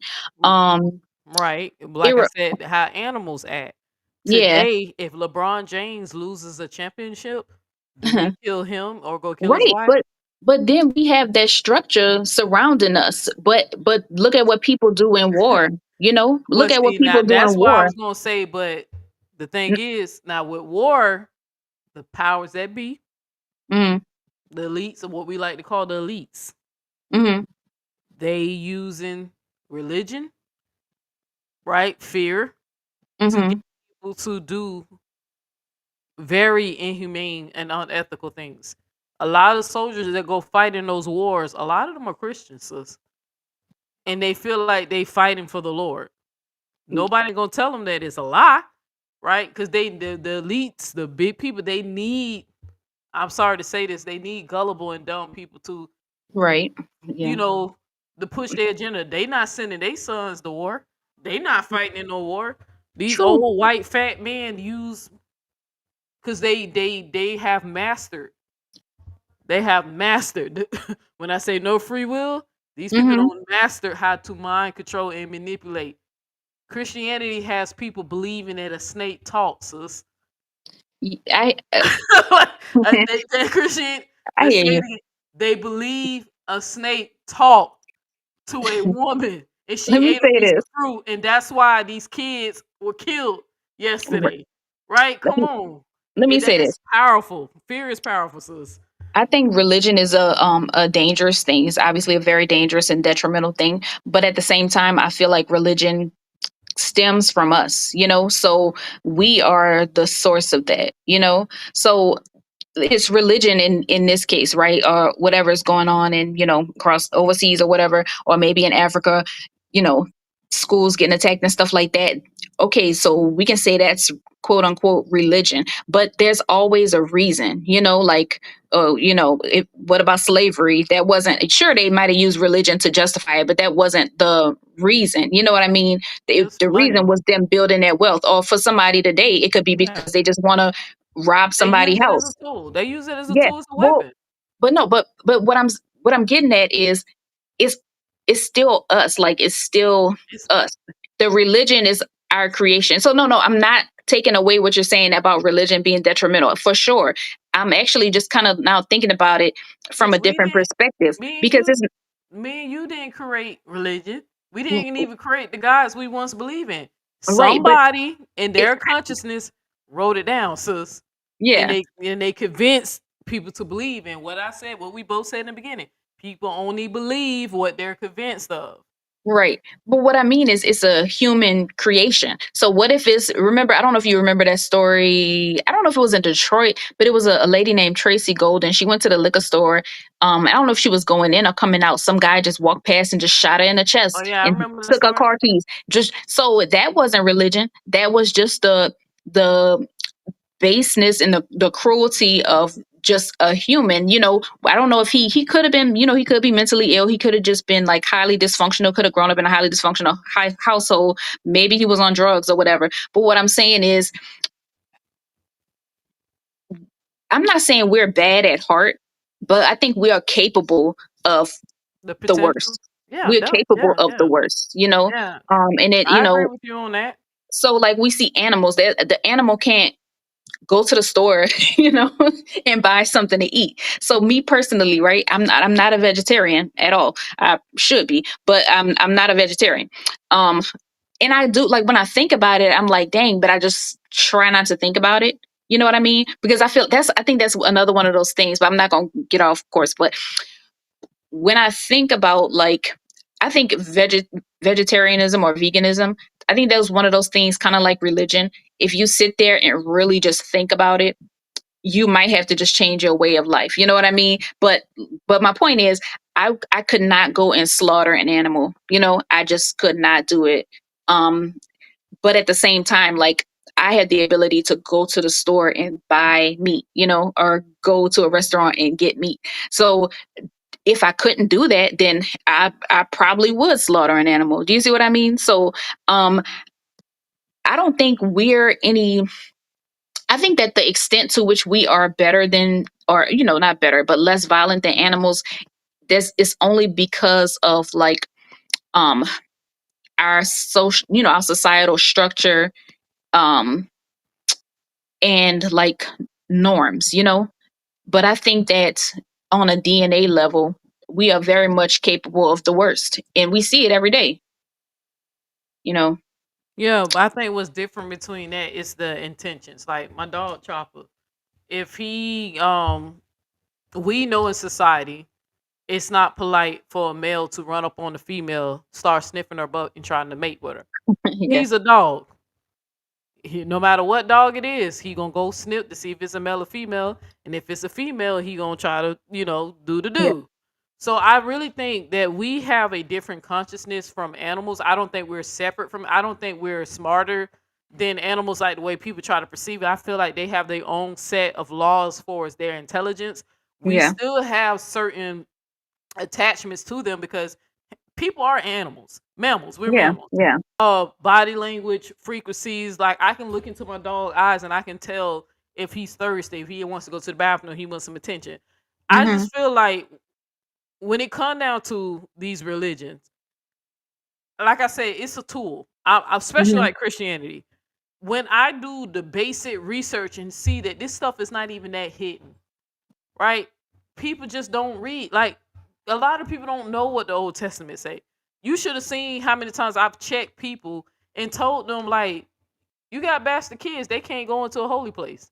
Right. It Like I said, how animals act. yeah, Today, if LeBron James loses a championship, do we kill him or go kill his right, wife? but then we have that structure surrounding us. But look at what people do in war. You know, look But at what see, now people do that's in why I war. was gonna say, but the thing is, now with war, the powers that be, Mm, the elites, or what we like to call the elites, mm, they using religion, right? Fear to get mm, people to do very inhumane and unethical things. A lot of soldiers that go fight in those wars, a lot of them are Christians, sis, and they feel like they fighting for the Lord. Nobody gonna tell them that it's a lie, right? Because the elites, the big people, they need. I'm sorry to say this, they need gullible and dumb people to, right. Yeah. you know, to push their agenda. They not sending their sons to war. They not fighting in no war. These True. old white fat men use because they have mastered. They have mastered. When I say no free will, these people Mm-hmm. don't master how to mind control and manipulate. Christianity has people believing that a snake talks, sis. I Christian, I let's hear say you. they believe a snake talked to a woman and she Let me ate a say piece this. of fruit, and that's why these kids were killed R- yesterday. Right? Let Come me, on. let me say That's this. powerful. Fear is powerful, sis. I think religion is a dangerous thing. It's obviously a very dangerous and detrimental thing. But at the same time, I feel like religion stems from us, so we are the source of that. So it's religion in this case, right? Or whatever is going on in, across overseas or whatever, or maybe in Africa, you know, schools getting attacked and stuff like that. Okay, so we can say that's quote unquote religion, but there's always a reason, like, oh, what about slavery? That wasn't, sure, they might have used religion to justify it, but that wasn't the reason. You know what I mean? If It's the reason money. was them building that wealth, or for somebody today, it could be Yeah. because they just want to rob They use somebody's it as a house. tool. They use it as a Yeah. tool, as a Well, weapon. but no, but what I'm getting at is it's it's still us. Like it's still It's us. The religion is our creation. So no, I'm not taking away what you're saying about religion being detrimental. For sure. I'm actually just kind of now thinking about it from because a different perspective me and because you, it's me and you didn't create religion. We didn't even create the gods we once believe in. right, but Somebody in it their consciousness wrote it down, sis, and yeah. they convinced people to believe in what I said, what we both said in the beginning. People only believe what they're convinced of. Right. But what I mean is it's a human creation. So what if remember, I don't know if you remember that story. I don't know if it was in Detroit, but it was a lady named Tracy Golden. She went to the liquor store. I don't know if she was going in or coming out. Some guy just walked past and just shot her in the Oh chest yeah, I and remember the took her story. car keys. Just so that wasn't religion. That was just the baseness and the cruelty of just a human. I don't know if he could have been, he could be mentally ill. He could have just been like highly dysfunctional, could have grown up in a highly dysfunctional household. Maybe he was on drugs or whatever. But what I'm saying is, I'm not saying we're bad at heart, but I think we are capable of The the potential. worst. Yeah, We're capable of the yeah, worst. yeah. And it, I agree with you on that. so like we see animals that the animal can't go to the store, and buy something to eat. So me personally, right? I'm not a vegetarian at all. I should be, but I'm not a vegetarian. Um, and I do like when I think about it, I'm like, dang, but I just try not to think about it. You know what I mean? Because I think that's another one of those things, but I'm not gonna get off course. But when I think about like, I think vegetarianism or veganism, I think that was one of those things kind of like religion. If you sit there and really just think about it, you might have to just change your way of life. You know what I mean? But my point is, I could not go and slaughter an animal. I just could not do it. But at the same time, like I had the ability to go to the store and buy meat, or go to a restaurant and get meat. So if I couldn't do that, then I probably would slaughter an animal. Do you see what I mean? So um I don't think we're any I think that the extent to which we are better than, or not better, but less violent than animals, this is only because of like um our social, our societal structure, um and like norms. But I think that on a DNA level, we are very much capable of the worst, and we see it every day. You know. Yeah, but I think what's different between that is the intentions. Like my dog Chopper, if he we know in society it's not polite for a male to run up on the female, start sniffing her butt and trying to mate with her. Yeah. He's a dog. No matter what dog it is, he gonna go sniff to see if it's a male or female, and if it's a female, he gonna try to do the Yeah. do. So I really think that we have a different consciousness from animals. I don't think we're separate from. I don't think we're smarter than animals like the way people try to perceive it. I feel like they have their own set of laws for us, their intelligence. We Yeah. still have certain attachments to them because people are animals, mammals. We're Yeah. mammals. Yeah. Body language, frequencies. Like I can look into my dog eyes and I can tell if he's thirsty, if he wants to go to the bathroom, he wants some attention. I Hmm. just feel like when it comes down to these religions, like I said, it's a tool. Especially Hmm. like Christianity. When I do the basic research and see that this stuff is not even that hidden, right? People just don't read. Like a lot of people don't know what the Old Testament say. You should have seen how many times I've checked people and told them like, you got bastard kids, they can't go into a holy place.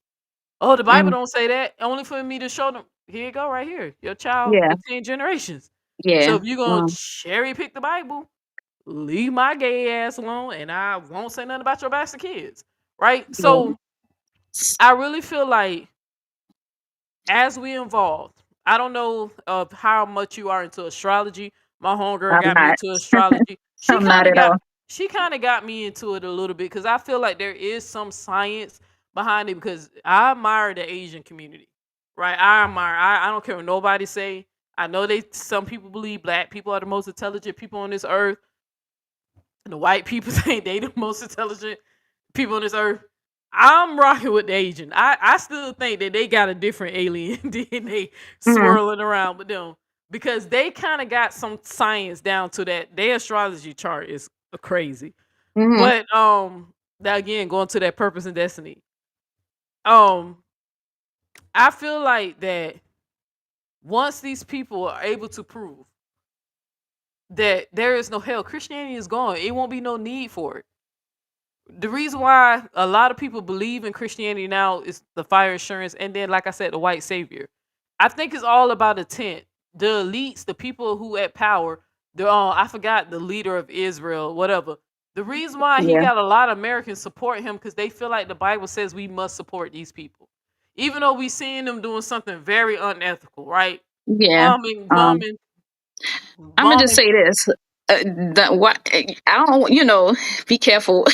Oh, the Bible Mm. don't say that. Only for me to show them. here you go, right here. Your child Yeah. for 10 generations. So Yeah. if you're gonna cherry pick the Bible, leave my gay ass alone, and I won't say nothing about your bastard kids. Right? Yeah. So I really feel like as we evolve, I don't know of how much you are into astrology. My homegirl I'm got me not. into astrology. I'm not at all. She kind of got me into it a little bit because I feel like there is some science behind it because I admire the Asian community. Right? I don't care what nobody say. I know some people believe black people are the most intelligent people on this earth. And the white people say they the most intelligent people on this earth. I'm rocking with the Asian. I still think that they got a different alien DNA Mhm. swirling around with them because they kind of got some science down to that. Their astrology chart is crazy. Mhm. But that again going to that purpose and destiny. Um, I feel like that once these people are able to prove that there is no hell, Christianity is gone. It won't be no need for it. The reason why a lot of people believe in Christianity now is the fire insurance, and then, like I said, the white savior. I think it's all about intent. The elites, the people who at power, they're all. I forgot the leader of Israel, whatever. The reason why he Yeah. got a lot of Americans support him because they feel like the Bible says we must support these people, even though we seeing them doing something very unethical, right? Yeah. Bombing, Um, bombing, I'm gonna just bombing. say this. What I don't, be careful,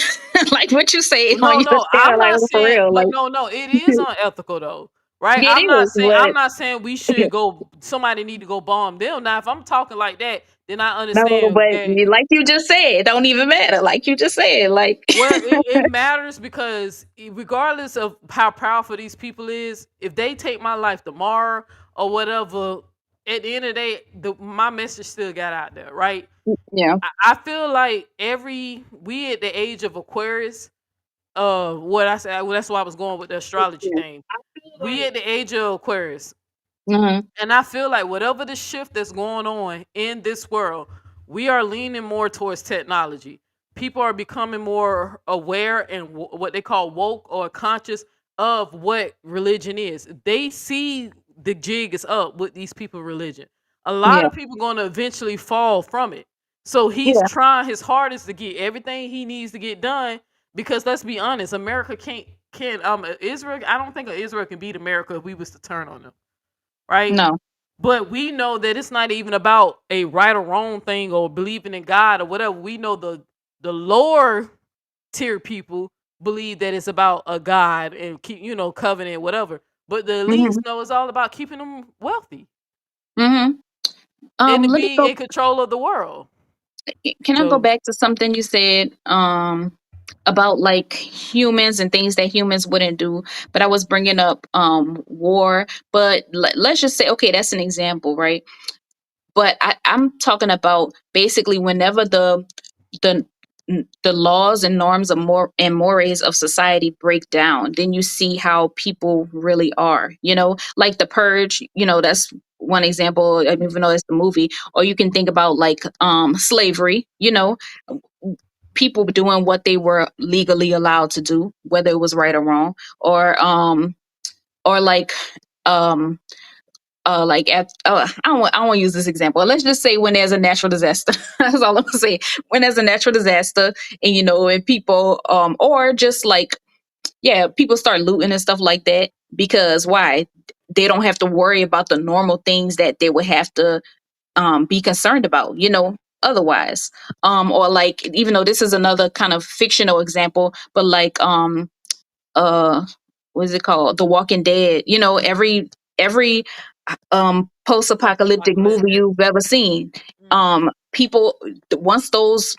like what you say on No, your no, channel, I'm like not for saying, real, but like no, it is unethical though, right? it is. I'm But not saying we should go. Somebody need to go bomb them. Now, if I'm talking like that, then I no, understand but that. like you just said, it don't even matter. Like you just said, like Well, it matters because regardless of how powerful these people is, if they take my life tomorrow or whatever, at the end of the day, my message still got out there, right? yeah, I feel like we at the age of Aquarius. What I said, well, that's why I was going with the astrology yeah. thing. We at the age of Aquarius, Mhm. and I feel like whatever the shift that's going on in this world, we are leaning more towards technology. People are becoming more aware and what they call woke or conscious of what religion is. They see the jig is up with these people religion. A lot Yeah, of people going to eventually fall from it. So he's yeah, trying his hardest to get everything he needs to get done because let's be honest, America can't Israel, I don't think Israel can beat America if we was to turn on them, right? no, But we know that it's not even about a right or wrong thing or believing in God or whatever. We know the lower tier people believe that it's about a God and keep, covenant, whatever. But the elites hmm know it's all about keeping them wealthy hmm and to let me being go. in control of the world. Can I go So back to something you said about like humans and things that humans wouldn't do? But I was bringing up war. But let's just say, okay, that's an example, right? But I'm talking about basically whenever the the laws and norms of and mores of society break down, then you see how people really are. Like the Purge. That's one example. I don't even know it's the movie. Or you can think about like slavery. People doing what they were legally allowed to do, whether it was right or wrong, or um I don't want to use this example. Let's just say when there's a natural disaster. That's all I'm gonna say. When there's a natural disaster, and people, or just like, yeah, people start looting and stuff like that. Because why? They don't have to worry about the normal things that they would have to be concerned about. Otherwise, or like, even though this is another kind of fictional example, but like uh what is it called, The Walking Dead. Every post-apocalyptic movie apocalyptic. you've ever seen, Mhm. people, once those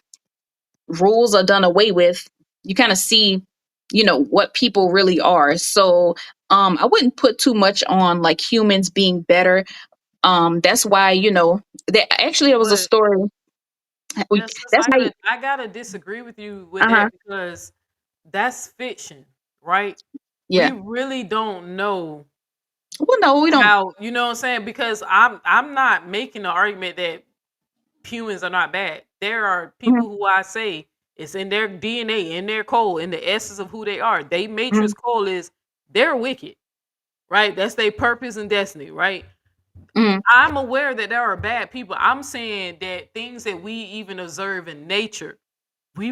rules are done away with, you kind of see what people really are. So I wouldn't put too much on like humans being better. That's why there was a But story. yeah, sis, That's why. I gotta disagree with you with Uh-huh. that because that's fiction, right? We Yeah. really don't know Well, no, we don't. how, you know what I'm saying? Because I'm not making the argument that humans are not bad. There are Mhm, people who I say it's in their DNA, in their code, in the essence of who they are. They matrix mhm. code is they're wicked. right? That's their purpose and destiny, right? Mhm. I'm aware that there are bad people. I'm saying that things that we even observe in nature, we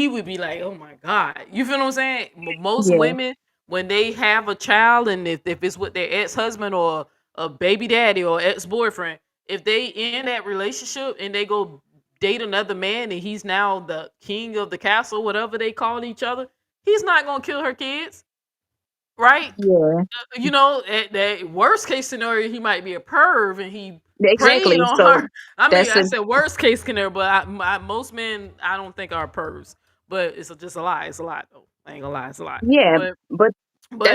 would be like, oh my God. You feel what I'm saying? Most Yeah. women, when they have a child, and if it's with their ex-husband or a baby daddy or ex-boyfriend, if they in that relationship and they go date another man and he's now the king of the castle, whatever they call each other, he's not gonna kill her kids, right? Yeah. You know, at the worst case scenario, he might be a perv and he preyed Exactly. on So her. I mean, that's I a said worst case scenario, but most men I don't think are pervs. But it's just a lie. It's a lie though. I ain't gonna lie, it's a lie. yeah, But but but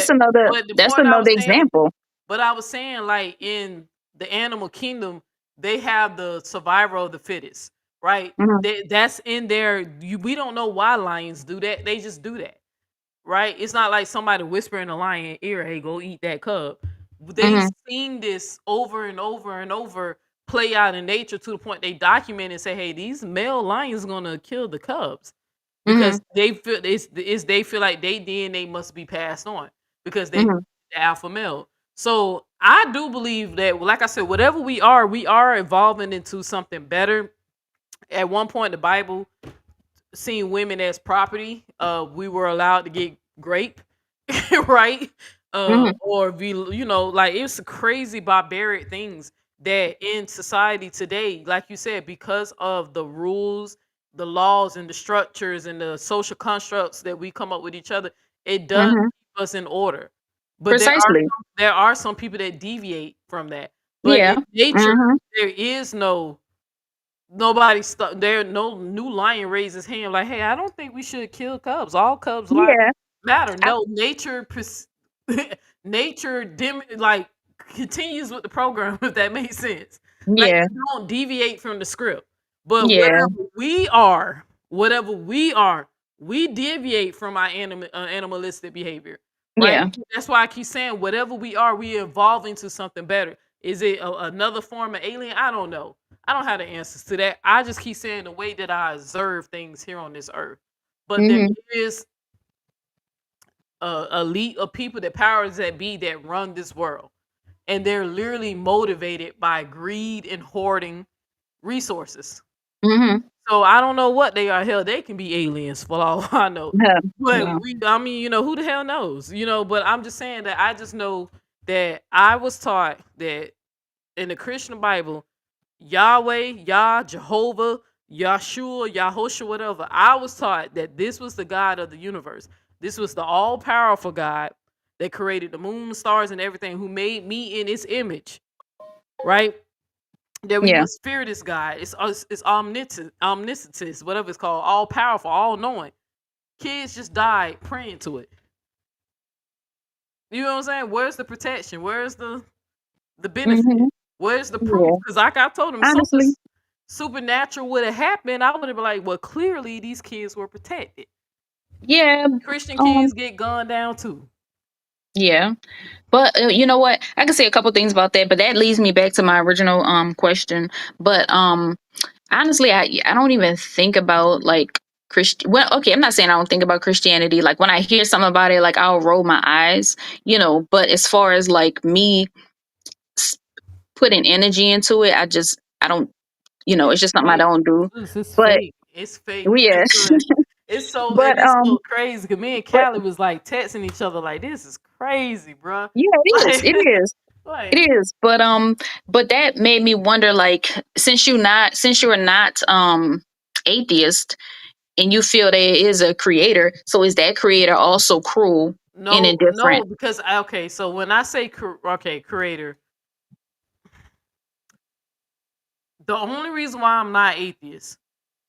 but the that's point I another was saying, example. but I was saying like in the animal kingdom, they have the survival of the fittest, right? Mhm. That's in there. We don't know why lions do that. They just do that, right? It's not like somebody whispering a lion ear, "Hey, go eat that cub." They've Mhm. seen this over and over and over play out in nature to the point they document and say, "Hey, these male lions gonna kill the cubs," because Mhm. they feel they feel like they DNA must be passed on because they Mhm. the alpha male. So I do believe that, like I said, whatever we are evolving into something better. At one point, the Bible seen women as property. We were allowed to get grape, right? Mhm. Or be, like it's crazy barbaric things that in society today, like you said, because of the rules, the laws, and the structures and the social constructs that we come up with each other, it does Mhm. keep us in order. But Precisely. there are some people that deviate from that. But in Yeah. nature, Mhm. there is nobody there. No new lion raised his hand like, "Hey, I don't think we should kill cubs. All cubs lives Yeah. matter." I, No, nature, nature, like continues with the program. If that makes sense, like yeah. we don't deviate from the script. But Yeah. whatever we are, we deviate from our animalistic behavior, right? Yeah. That's why I keep saying, whatever we evolve into something better. Is it another form of alien? I don't know. I don't have the answers to that. I just keep saying the way that I observe things here on this earth. But there Mhm. is a elite of people, that powers that be, that run this world, and they're literally motivated by greed and hoarding resources. Mhm. So I don't know what they are. Hell, they can be aliens for all I know. Yeah. But Yeah. I mean, who the hell knows? But I'm just saying that I just know that I was taught that in the Christian Bible, Yahweh, Yah, Jehovah, Yahshua, Yahosha, whatever. I was taught that this was the God of the universe. This was the all powerful God that created the moon, stars, and everything, who made me in his image, right? That we Yeah. must fear this God. It's omniscient, whatever it's called, all powerful, all knowing. Kids just died praying to it. You know what I'm saying? Where's the protection? Where's the benefit? Mhm. Where's the proof? Yeah. Because like I told him, something Honestly. supernatural would have happened, I would have been like, well, clearly these kids were protected. Yeah. Christian Um. kids get gunned down too. Yeah. But you know what? I can say a couple things about that, but that leads me back to my original question. But honestly, I don't even think about like Christian. Well, okay, I'm not saying I don't think about Christianity. Like when I hear something about it, like I'll roll my eyes, But as far as like me s- putting energy into it, I don't, it's just something I Fake. don't do. It's But fake. It's fake. yeah, It's so and but it's so crazy. Cause me and but Callie was like texting each other like, this is crazy, bro. yeah, it is. Like, It is. It like is. But that made me wonder. Like, since you're not atheist, and you feel there is a creator, so is that creator also cruel and no, indifferent? because okay, so when I say creator, the only reason why I'm not atheist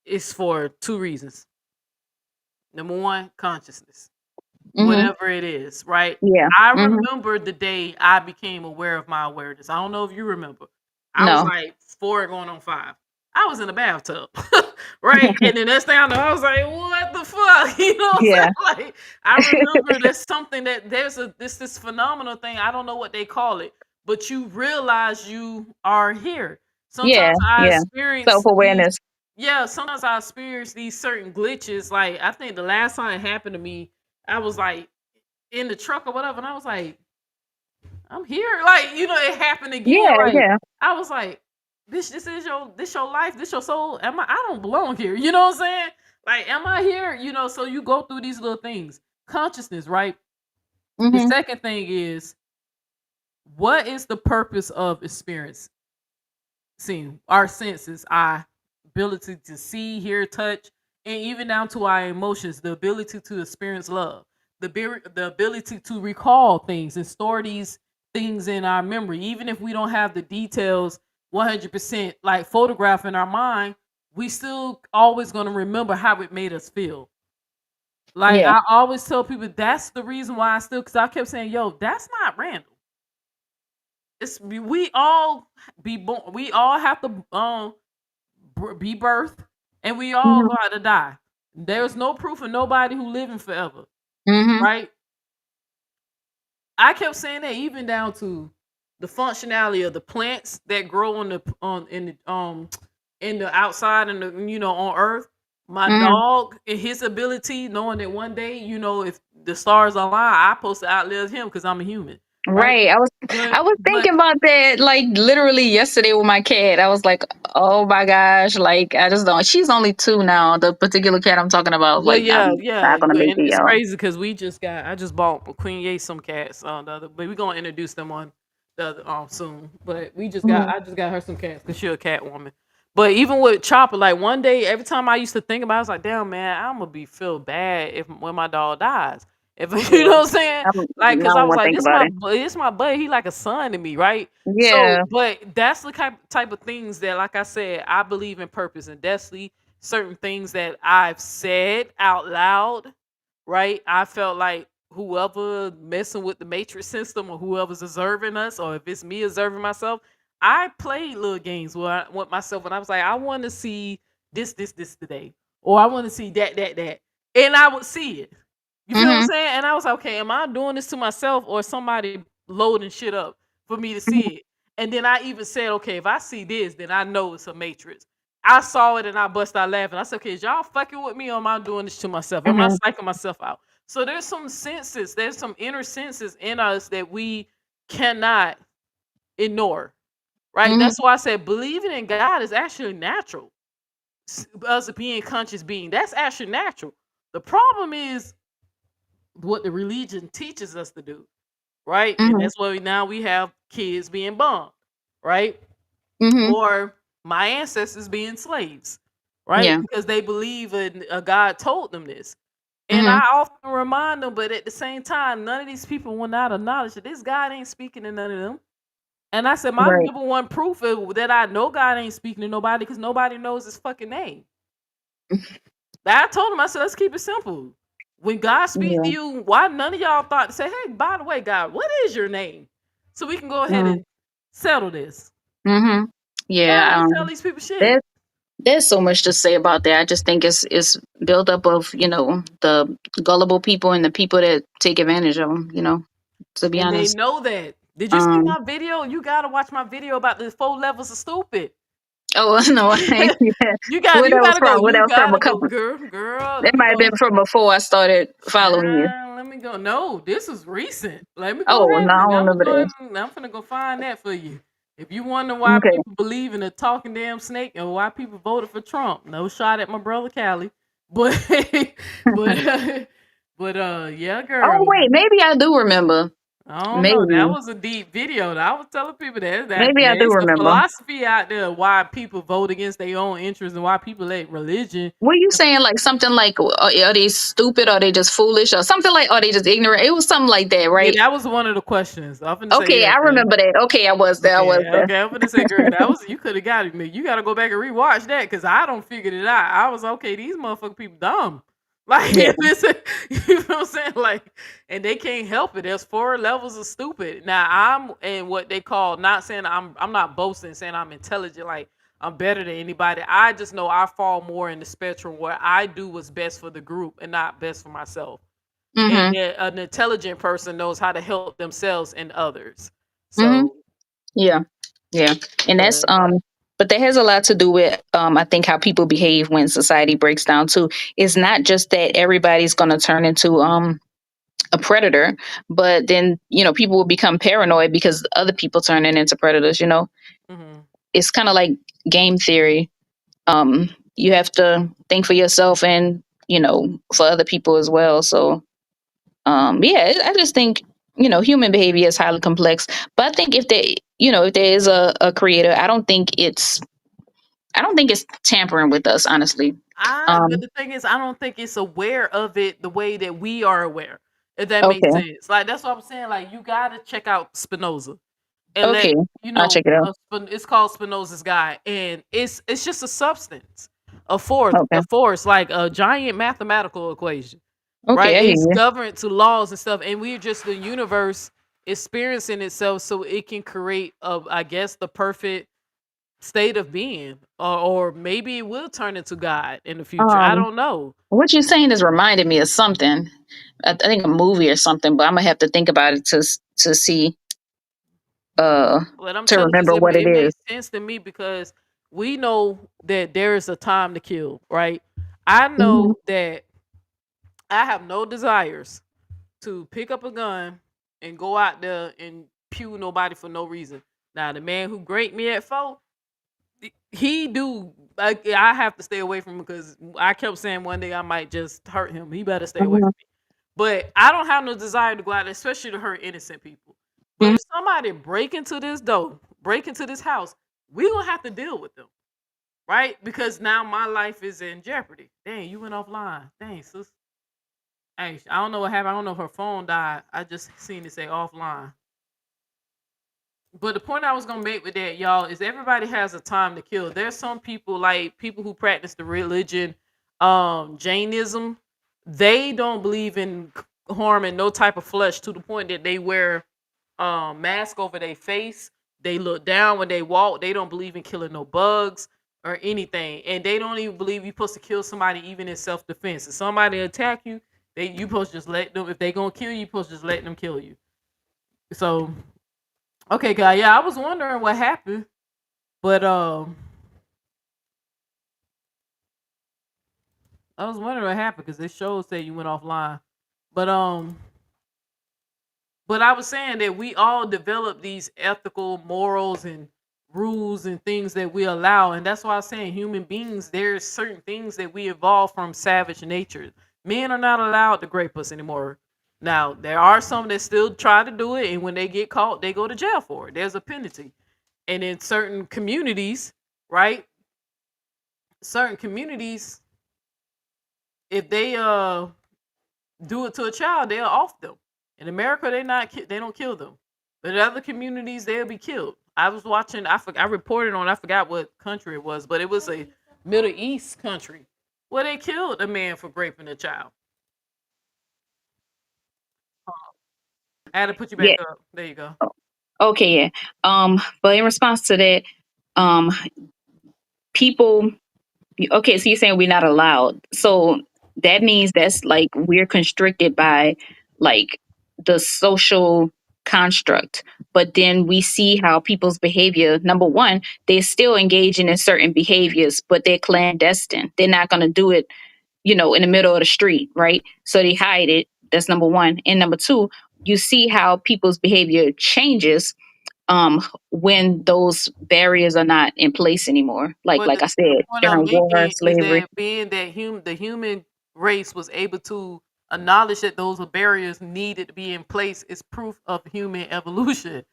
is for two reasons. Number one, consciousness. Hmm. Whatever it is, right? Yeah. I Hmm. remember the day I became aware of my awareness. I don't know if you remember. I was No. like 4 going on 5. I was in a bathtub, right? And the next thing I know, I was like, "What the fuck?" You know what I'm Yeah. saying? Like, I remember there's something that there's this phenomenal thing. I don't know what they call it, but you realize you are here. Yeah. Sometimes I Yeah. experience Self these awareness. yeah, sometimes I experience these certain glitches. Like I think the last time it happened to me, I was like in the truck or whatever, and I was like, I'm here. Like, you know, it happened again. Yeah, Like, yeah. I was like, bitch, this is your life, this your soul. I don't belong here. You know what I'm saying? Like, am I here? You know, so you go through these little things. Consciousness, right? The Mm-hmm. second thing is, what is the purpose of experiencing our senses, our ability to see, hear, touch, and even down to our emotions, the ability to experience love, the ability to recall things and store these things in our memory, even if we don't have the details 100% like photograph in our mind, we still always going to remember how it made us feel. Like, Yeah. I always tell people that's the reason why I still, because I kept saying, yo, that's not random. It's we all be born. We all have to be birthed, and we all Mm-hmm. got to die. There's no proof of nobody who living forever, Mm-hmm. right? I kept saying that even down to the functionality of the plants that grow in the outside and the, you know, on Earth. My Mm-hmm. dog and his ability, knowing that one day, you know, if the stars align, I supposed to outlive him because I'm a human, right? Right. I was But thinking about that like literally yesterday with my cat. I was like, oh my gosh, like I just don't she's only 2 now, the particular cat I'm talking about. Well, Like yeah, I'm yeah, not gonna make and it, it's y'all. crazy because I just bought Queen Ye some cats the other, but we're gonna introduce them on the other, soon. But Mm-hmm. I just got her some cats because she's a cat woman. But even with Chopper, like one day, every time I used to think about it, I was like, damn man, I'm gonna feel bad if when my dog dies. If you Yeah. know what I'm saying? I Like, cause I don't was want to like, think about it. this my buddy. He like a son to me, right? So, Yeah. but that's the type of things that, like I said, I believe in purpose and destiny. Certain things that I've said out loud, right? I felt like whoever messing with the matrix system or whoever's observing us, or if it's me observing myself, I played little games with myself and I was like, I want to see this today, or I want to see that, and I would see it. You feel what I'm Mm-hmm. saying? And I was like, okay, am I doing this to myself or somebody loading shit up for me to see Mm-hmm. it? And then I even said, okay, if I see this, then I know it's a matrix. I saw it and I bust out laughing. I said, okay, is y'all fucking with me or am I doing this to myself? Am I Mm-hmm. psyching myself out? So there's some senses, there's some inner senses in us that we cannot ignore, right? Mm-hmm. That's why I said believing in God is actually natural. Us being conscious being, that's actually natural. The problem is what the religion teaches us to do, right? And Mm-hmm. that's why now we have kids being bombed, right? Mm-hmm. Or my ancestors being slaves, right? Yeah. Because they believe a God told them this. And Mm-hmm. I often remind them, but at the same time, none of these people will not acknowledge that this God ain't speaking to none of them. And I said, my Right. number one proof is that I know God ain't speaking to nobody because nobody knows his fucking name. I told him, I said, let's keep it simple. When God speaks to Yeah. you, why none of y'all thought to say, hey, by the way, God, what is your name? So we can go ahead Mm-hmm. and settle this. Mm-hmm. Y'all Yeah. never tell these people shit. There's so much to say about that. I just think it's built up of, the gullible people and the people that take advantage of them, to be And they honest. know that. Did you see Um, my video? You gotta watch my video about the 4 levels of stupid. oh, no, I ain't. Yeah. What You else gotta go. from? What You else from? A gotta go, couple. girl. That Let me might have go. been from before I started following you. Let me go. No, this is recent. Let me go Oh, ahead no, I and don't remember that. I'm gonna go find that for you. If you wonder why Okay. people believe in a talking damn snake and why people voted for Trump, no shot at my brother Callie, but but yeah, Oh, girl. wait, maybe I do remember. I don't know. That Maybe. was a deep video. I was telling people that Maybe I do it's a remember. philosophy out there why people vote against their own interests and why people let religion. Were you saying like something like, are they stupid? Are they just foolish? Or something like, are they just ignorant? It was something like that, Yeah, right? that was one of the questions. I'm gonna say, Okay, yeah, I girl. remember that. Okay, I was there. I was Okay, there. okay. I'm gonna say, girl, that was you could have got me. You gotta go back and rewatch that because I don't figured it out. I was okay. These motherfucking people dumb. Like, Yeah. listen, you know what I'm saying? Like, and they can't help it. There's 4 levels of stupid. Now I'm in what they call, not saying I'm not boasting, saying I'm intelligent, like I'm better than anybody. I just know I fall more in the spectrum where I do what's best for the group and not best for myself. And Mm-hmm. that an intelligent person knows how to help themselves and others. Mm-hmm. So, Yeah. Yeah. And that's but but that has a lot to do with I think how people behave when society breaks down too. It's not just that everybody's gonna turn into a a predator, but then, people will become paranoid because other people turning into predators, Mhm. It's kind of like game theory. You have to think for yourself and, for other people as well. So, yeah, I just think, human behavior is highly complex. But I think if there is a creator, I don't think it's tampering with us, honestly. But the thing is, I don't think it's aware of it the way that we are aware. If that makes Okay. sense, like that's what I'm saying. Like you gotta check out Spinoza and let Okay. I'll check it out. It's called Spinoza's Guide, and it's just a substance, Okay. a force, like a giant mathematical equation, right? Okay, I hear It's you. governed to laws and stuff, and we're just the universe experiencing itself, so it can create, I guess, the perfect state of being, or maybe it will turn into God in the future. I Um, don't know. what you're saying is reminding me of something. I think a movie or something, but I'm gonna have to think about it to see What I'm to telling you, 'cause remember what it it is. makes sense to me because we know that there is a time to kill, right? I Mhm. know that I have no desires to pick up a gun and go out there and pew nobody for no reason. Now, the man who raped me at 4, he do. I have to stay away from him because I kept saying one day I might just hurt him. He better stay away Mhm. from me. But I don't have no desire to go out there, especially to hurt innocent people. But Mhm. if somebody break into this door, break into this house, we gonna have to deal with them, right? Because now my life is in jeopardy. Dang, you went offline. Dang, sis. Hey, I don't know what happened. I don't know if her phone died. I just seen it say offline. But the point I was gonna make with that, y'all, is everybody has a time to kill. There's some people, like people who practice the religion, Jainism. They don't believe in harming no type of flesh to the point that they wear mask over their face. They look down when they walk. They don't believe in killing no bugs or anything, and they don't even believe you're supposed to kill somebody even in self defense. If somebody attack you, you supposed to just let them. If they gonna kill you, you supposed to just let them kill you. So okay, guy. Yeah, I was wondering what happened, but I was wondering what happened because this show said you went offline. But I was saying that we all develop these ethical morals and rules and things that we allow, and that's why I'm saying human beings. There's certain things that we evolve from savage nature. Men are not allowed to grape us anymore. Now there are some that still try to do it, and when they get caught, they go to jail for it. There's a penalty, and in certain communities, right? Certain communities, if they do it to a child, they'll off them. In America, they don't kill them, but in other communities, they'll be killed. I was watching. I reported on. I forgot what country it was, but it was a Middle East country where they killed a man for raping a child. I had to put you back Yeah. up. There you go. Okay, yeah. But in response to that, um, people. Okay, so you're saying we're not allowed. So that means that's like we're constricted by like the social construct. But then we see how people's behavior, number one, they're still engaging in certain behaviors, but they're clandestine. They're not going to do it, in the middle of the street, right? So they hide it. That's number one. And number two, you see how people's behavior changes when those barriers are not in place anymore. Like But like I the said, point I'm during war, making is slavery. that being that the human race was able to acknowledge that those barriers needed to be in place is proof of human evolution.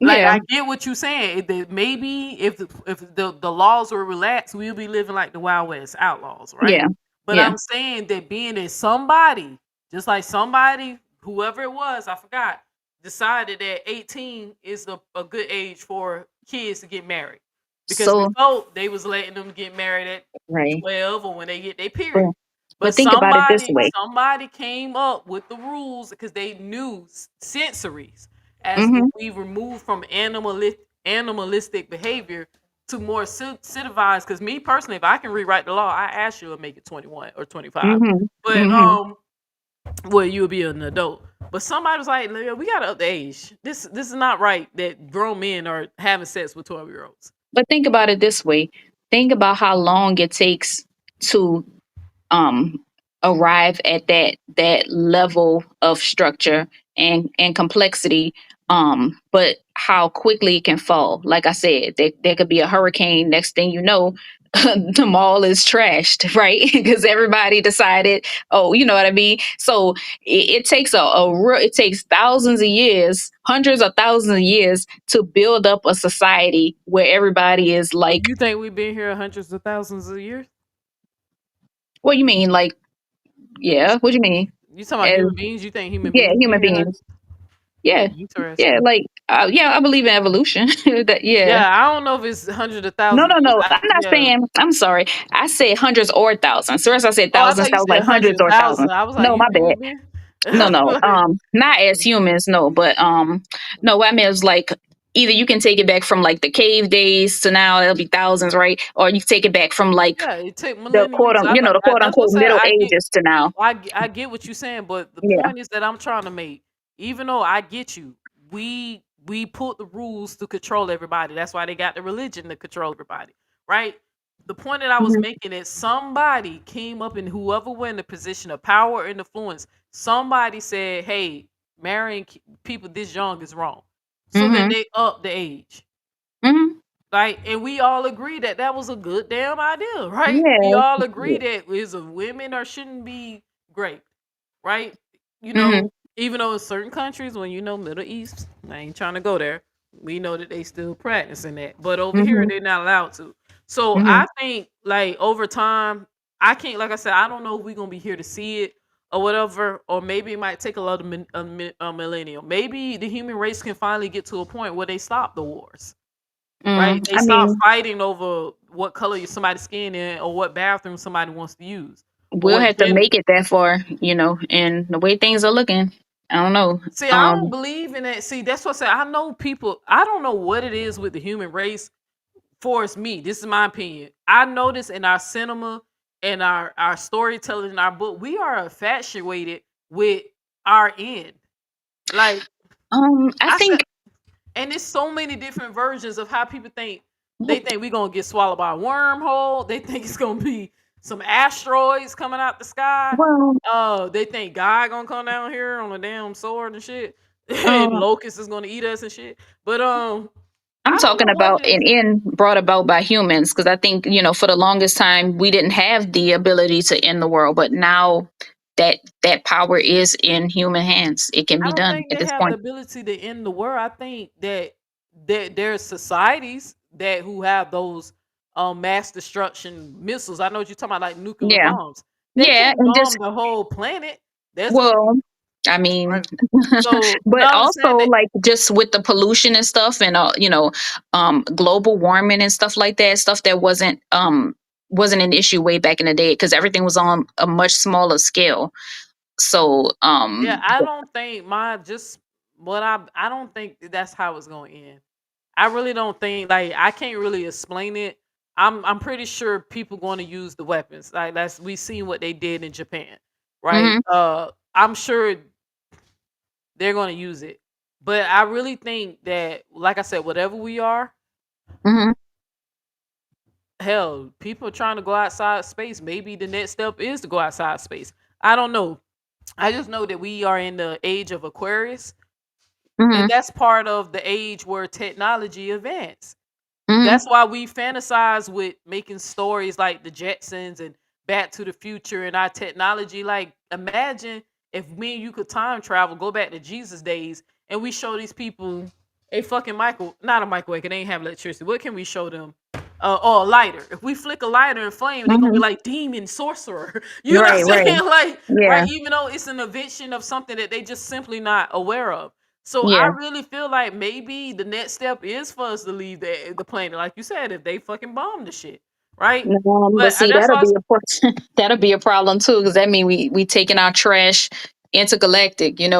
Like Yeah. I get what you're saying. That maybe if the laws were relaxed, we'll be living like the Wild West outlaws, right? Yeah. But Yeah. I'm saying that being that somebody, just like somebody, whoever it was, I forgot, decided that 18 is a good age for kids to get married. Because So before they was letting them get married at right. 12 or when they get their But period. But but think about it this way. somebody came up with the rules because they knew sensories as Hmm. we remove from animalistic behavior to more civilized. Because me personally, if I can rewrite the law, I ask you to make it 21 or 25. Hmm. But Hmm. well, you'll be an adult. But somebody was like, "Leo, we gotta up the age. This is not right that grown men are having sex with 12-year-olds." But think about it this way. Think about how long it takes to um arrive at that level of structure and complexity. But how quickly it can fall. Like I said, there could be a hurricane. Next thing you know, the mall is trashed, right? Because everybody decided, oh, you know what I mean. So it takes it takes thousands of years, hundreds of thousands of years to build up a society where everybody is like. You think we've been here hundreds of thousands of years? What do you mean? Like, yeah. What do you mean? You talking about human beings? You think human Yeah, beings human been here beings. Yeah, Interesting. yeah. Like, yeah, I believe in evolution. That, yeah. Yeah, I don't know if it's hundreds of No, thousands. no, no. I'm not Yeah. saying. I'm sorry. I said hundreds or thousands. So as I said Oh, I thousands, thought you sounds said like hundreds hundred or thousand. thousands. I was like, No, you my think we bad. been? No, no. Like, Not as humans, no. But no. What I mean is like either you can take it back from like the cave days to now it'll be thousands, right? Or you take it back from like yeah, it took the millenniums. the quote That's what unquote I said. Middle I get, Ages to now. I get what you're saying, but the Yeah. point is that I'm trying to make. Even though I get you, we put the rules to control everybody. That's why they got the religion to control everybody, right? The point that I was Mhm. making is somebody came up and whoever were in the position of power and influence, somebody said, "Hey, marrying people this young is wrong," so then Mhm. they up the age. Mhm. Like, and we all agree that that was a good damn idea, right? We Yeah. all agree that is a women or shouldn't be great, right? You Mhm. know, even though in certain countries, when Middle East, I ain't trying to go there. We know that they still practicing that, but over here Mhm. they're not allowed to. So Mhm. I think, like over time, I can't. Like I said, I don't know if we're gonna be here to see it or whatever, or maybe it might take a millennium. Maybe the human race can finally get to a point where they stop the wars. Right? They I stop mean, fighting over what color somebody's skin in or what bathroom somebody wants to use or we'll what have to gender. make it that far, and the way things are looking, I don't know. See, I don't believe in that. See, that's what I say. I know people, I don't know what it is with the human race for it's me. This is my opinion. I notice in our cinema and our storytelling in our book, we are infatuated with our end. Like I I said, think and there's so many different versions of how people think. They think we're gonna get swallowed by a wormhole. They think it's gonna be some asteroids coming out the sky. well, They think God gonna come down here on a damn sword and shit. And um, locusts is gonna eat us and shit. But I'm I don't talking know what about it an is. end brought about by humans because I think for the longest time we didn't have the ability to end the world, but now that power is in human hands. It can I be don't done think at they this have the point. ability to end the world. I think that there's societies that who have those mass destruction missiles. I know what you're talking about, like nuclear Yeah, bombs. They yeah, can't and just bomb the whole planet. There's a well, I mean, right. So no, but I'm saying also that like just with the pollution and stuff, and global warming and stuff like that, stuff that wasn't an issue way back in the day because everything was on a much smaller scale. So yeah, I don't think my just what I don't think that's how it's gonna end. I really don't think like I can't really explain it. I'm pretty sure people going to use the weapons. Like that's we seen what they did in Japan, right? mhm, I'm sure they're going to use it. But I really think that like I said whatever we are, mhm. hell, people are trying to go outside space. Maybe the next step is to go outside space. I don't know. I just know that we are in the age of Aquarius, and Mhm. that's part of the age where technology advanced. Mhm. That's why we fantasize with making stories like the Jetsons and Back to the Future and our technology. Like, imagine if me and you could time travel, go back to Jesus days, and we show these people a fucking not a microwave, 'cause they ain't have electricity. What can we show them? Or a lighter. If we flick a lighter and flame, they're gonna be Mhm. like demon sorcerer. You know what Right, I'm right. saying? Like, Yeah. right, even though it's an invention of something that they just simply not aware of. So I Yeah. really feel like maybe the next step is for us to leave the planet, like you said, if they fucking bomb the shit, right? But But see, that's that'll why be that'll be a problem too, because that mean we taking our trash intergalactic, and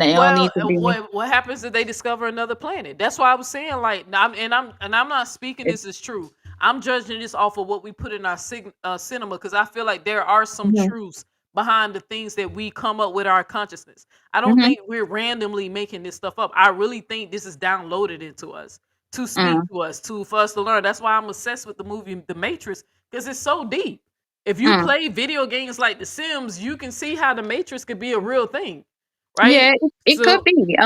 it don't well, need to be. what happens if they discover another planet? That's why I was saying, like, I'm not speaking It, this is true. I'm judging this off of what we put in our cinema because I feel like there are some mhm. truths behind the things that we come up with our consciousness. I don't Mhm. think we're randomly making this stuff up. I really think this is downloaded into us to speak Mm. to us, to for us to learn. That's why I'm obsessed with the movie The Matrix because it's so deep. If you play video games like The Sims, you can see how the Matrix could be a real thing, Yeah, right? it could So, be.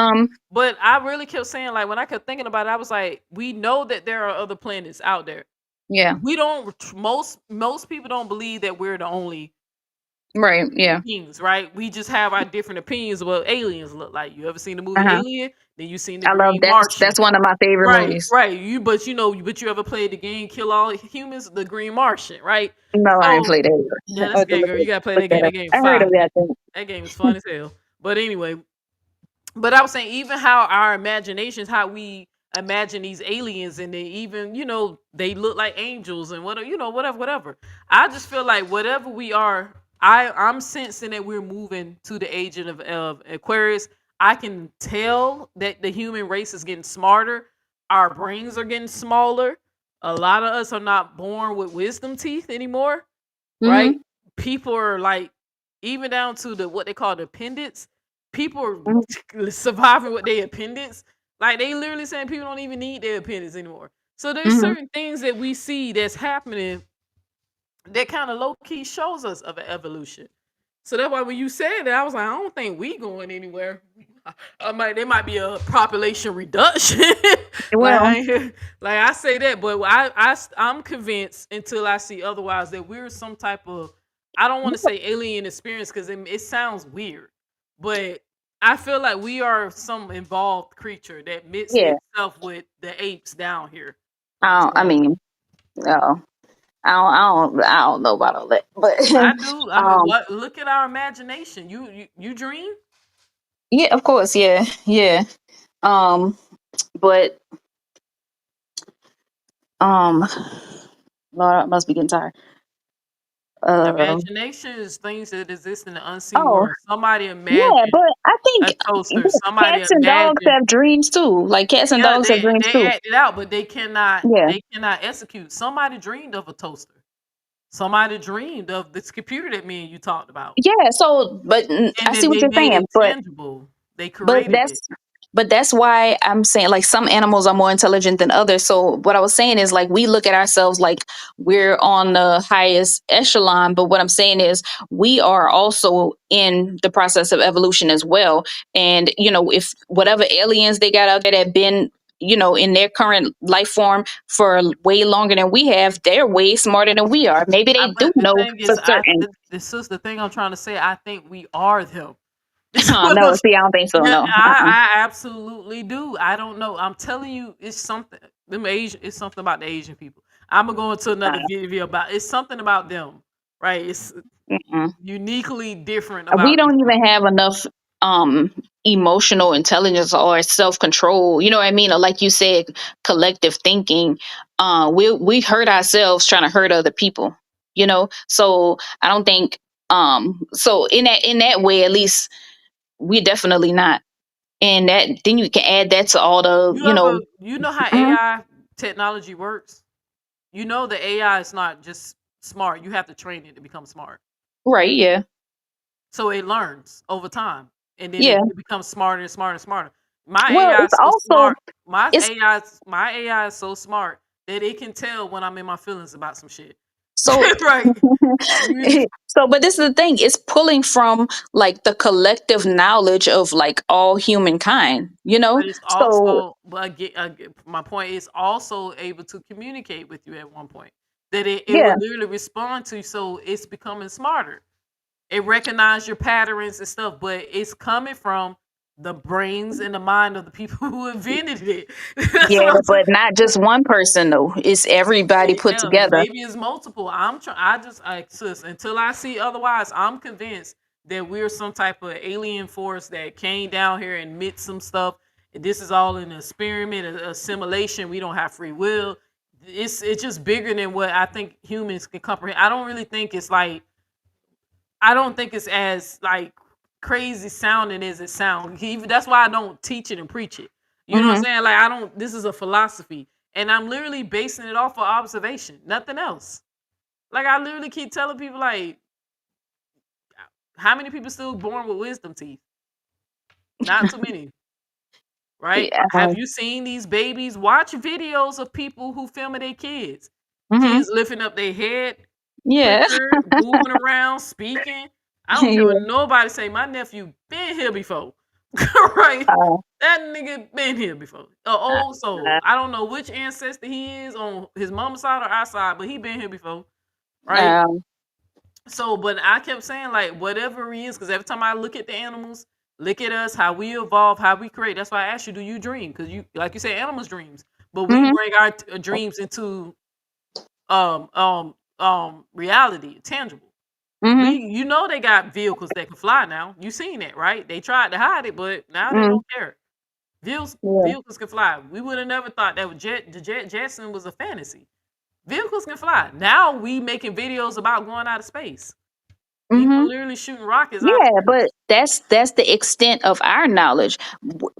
but I really kept saying, like, when I kept thinking about it, I was like, we know that there are other planets out there. Yeah. We don't most people don't believe that we're the only Right. Yeah. beings, right? We just have our different opinions of what aliens look like. You ever seen the movie Uh-huh. Alien? Then you seen the I love Green Martian. that's one of my favorite Right, movies. right. But you ever played the game Kill All Humans, the Green Martian, right? No, I ain't So played that yeah, either. that's a game, girl. You gotta play Look that game. that That up. game I heard fire. of that thing. That game is fun as hell. But anyway, but I was saying, even how our imaginations, how we imagine these aliens, and they even, they look like angels and whatever. I just feel like whatever we are, I'm sensing that we're moving to the age of Aquarius. I can tell that the human race is getting smarter. Our brains are getting smaller. A lot of us are not born with wisdom teeth anymore, right? Mm-hmm. People are like, even down to the what they call the appendix. People Mm-hmm. are surviving with their appendix. Like, they literally saying people don't even need their appendix anymore. So there's Mm-hmm. certain things that we see that's happening that kind of low key shows us of an evolution. So that's why when you said that, I was like, I don't think we going anywhere. There might be a population reduction. like, Well, like I say that, but I'm convinced until I see otherwise that we're some type of, I don't want to say alien experience because it sounds weird, but I feel like we are some involved creature that mixed yeah. itself with the apes down here. I So mean, no, I don't know about all that, but I do. I mean, um, what? Look at our imagination. You dream. yeah, of course, yeah, yeah. Um, but um, Lord, I must be getting tired. Imagination is things that exist in the unseen Oh, world. Somebody yeah, imagine but I a think toaster. Somebody cats and dogs imagine. have dreams too. Like cats and Yeah, dogs have dreams they too. act it out, but they cannot. Yeah, They cannot execute. Somebody dreamed of a toaster. Somebody dreamed of this computer that me and you talked about, yeah. So, but and I then see what they you're made saying, it but tangible. They But created it. that's why I'm saying like some animals are more intelligent than others. So what I was saying is like we look at ourselves like we're on the highest echelon, but what I'm saying is we are also in the process of evolution as well. And if whatever aliens they got out there that have been in their current life form for way longer than we have, they're way smarter than we are. Maybe they do But the know thing for is, certain. this is the thing I'm trying to say. I think we are them. This is what No, I'm, see, I don't think so. yeah, No. I absolutely do. I don't know. I'm telling you, it's something. Them Asian, it's something about the Asian people. I'm gonna go into another video about. It's something about them, right? It's Mm-mm. uniquely different We about these don't even people. have enough emotional intelligence or self-control, you know what I mean, or like you said, collective thinking. We hurt ourselves trying to hurt other people, so I don't think so in that way at least we're definitely not. And that then you can add that to all the You know how Mhm. AI technology works. You know the AI is not just smart. You have to train it to become smart. Right, yeah, So it learns over time, and then yeah. it becomes smarter and smarter and smarter. My Well, AI it's is so also smart. My it's AI, my AI is so smart that it can tell when I'm in my feelings about some shit. so Right. so but this is the thing, it's pulling from like the collective knowledge of like all humankind, But it's so also, but my point is also able to communicate with you at one point. That it yeah. will literally respond to you, so it's becoming smarter. It recognizes your patterns and stuff, but it's coming from the brains and the mind of the people who invented it. That's Yeah, what I'm saying. but not just one person though. It's everybody put Yeah, together. maybe it's multiple. I'm trying. Sis, until I see otherwise, I'm convinced that we're some type of alien force that came down here and admit some stuff. This is all an experiment, a assimilation. We don't have free will. It's just bigger than what I think humans can comprehend. I don't really think it's like, I don't think it's as like crazy sounding as it sounds. That's why I don't teach it and preach it. You know what I'm Hmm. saying? Like, I don't. This is a philosophy, and I'm literally basing it off of observation, nothing else. Like, I literally keep telling people, like, how many people still born with wisdom teeth? Not too many, right? Yeah. Have you seen these babies? Watch videos of people who filming their kids. Hmm. Kids lifting up their head. Yeah. quicker, moving around, speaking. I don't care what Yeah. nobody say. My nephew been here before, right? That nigga been here before. An old soul. I don't know which ancestor he is on his mama's side or our side, but he been here before, right? So, but I kept saying like whatever he is, because every time I look at the animals, look at us, how we evolve, how we create. That's why I asked you, do you dream? Because you, like you said, animals dreams, but we bring our dreams into reality, tangible. You know they got vehicles that can fly now. You seen that, right? They tried to hide it, but now they don't care. Vehicles can fly. We would have never thought that the jet Jetson was a fantasy. Vehicles can fly. Now we making videos about going out of space. People literally shooting rockets out. Yeah, but that's the extent of our knowledge.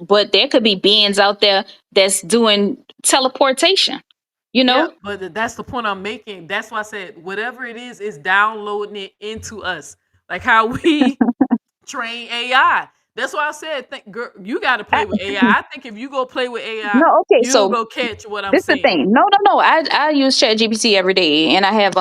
But there could be beings out there that's doing teleportation. You Yeah, know? but that's the point I'm making. That's why I said whatever it is downloading it into us. Like how we train AI. That's why I said, girl, you got to play with AI. I think if you go play with AI, No, okay, you'll so go catch what I'm this is the saying. thing. No. I use ChatGPT every day, and I have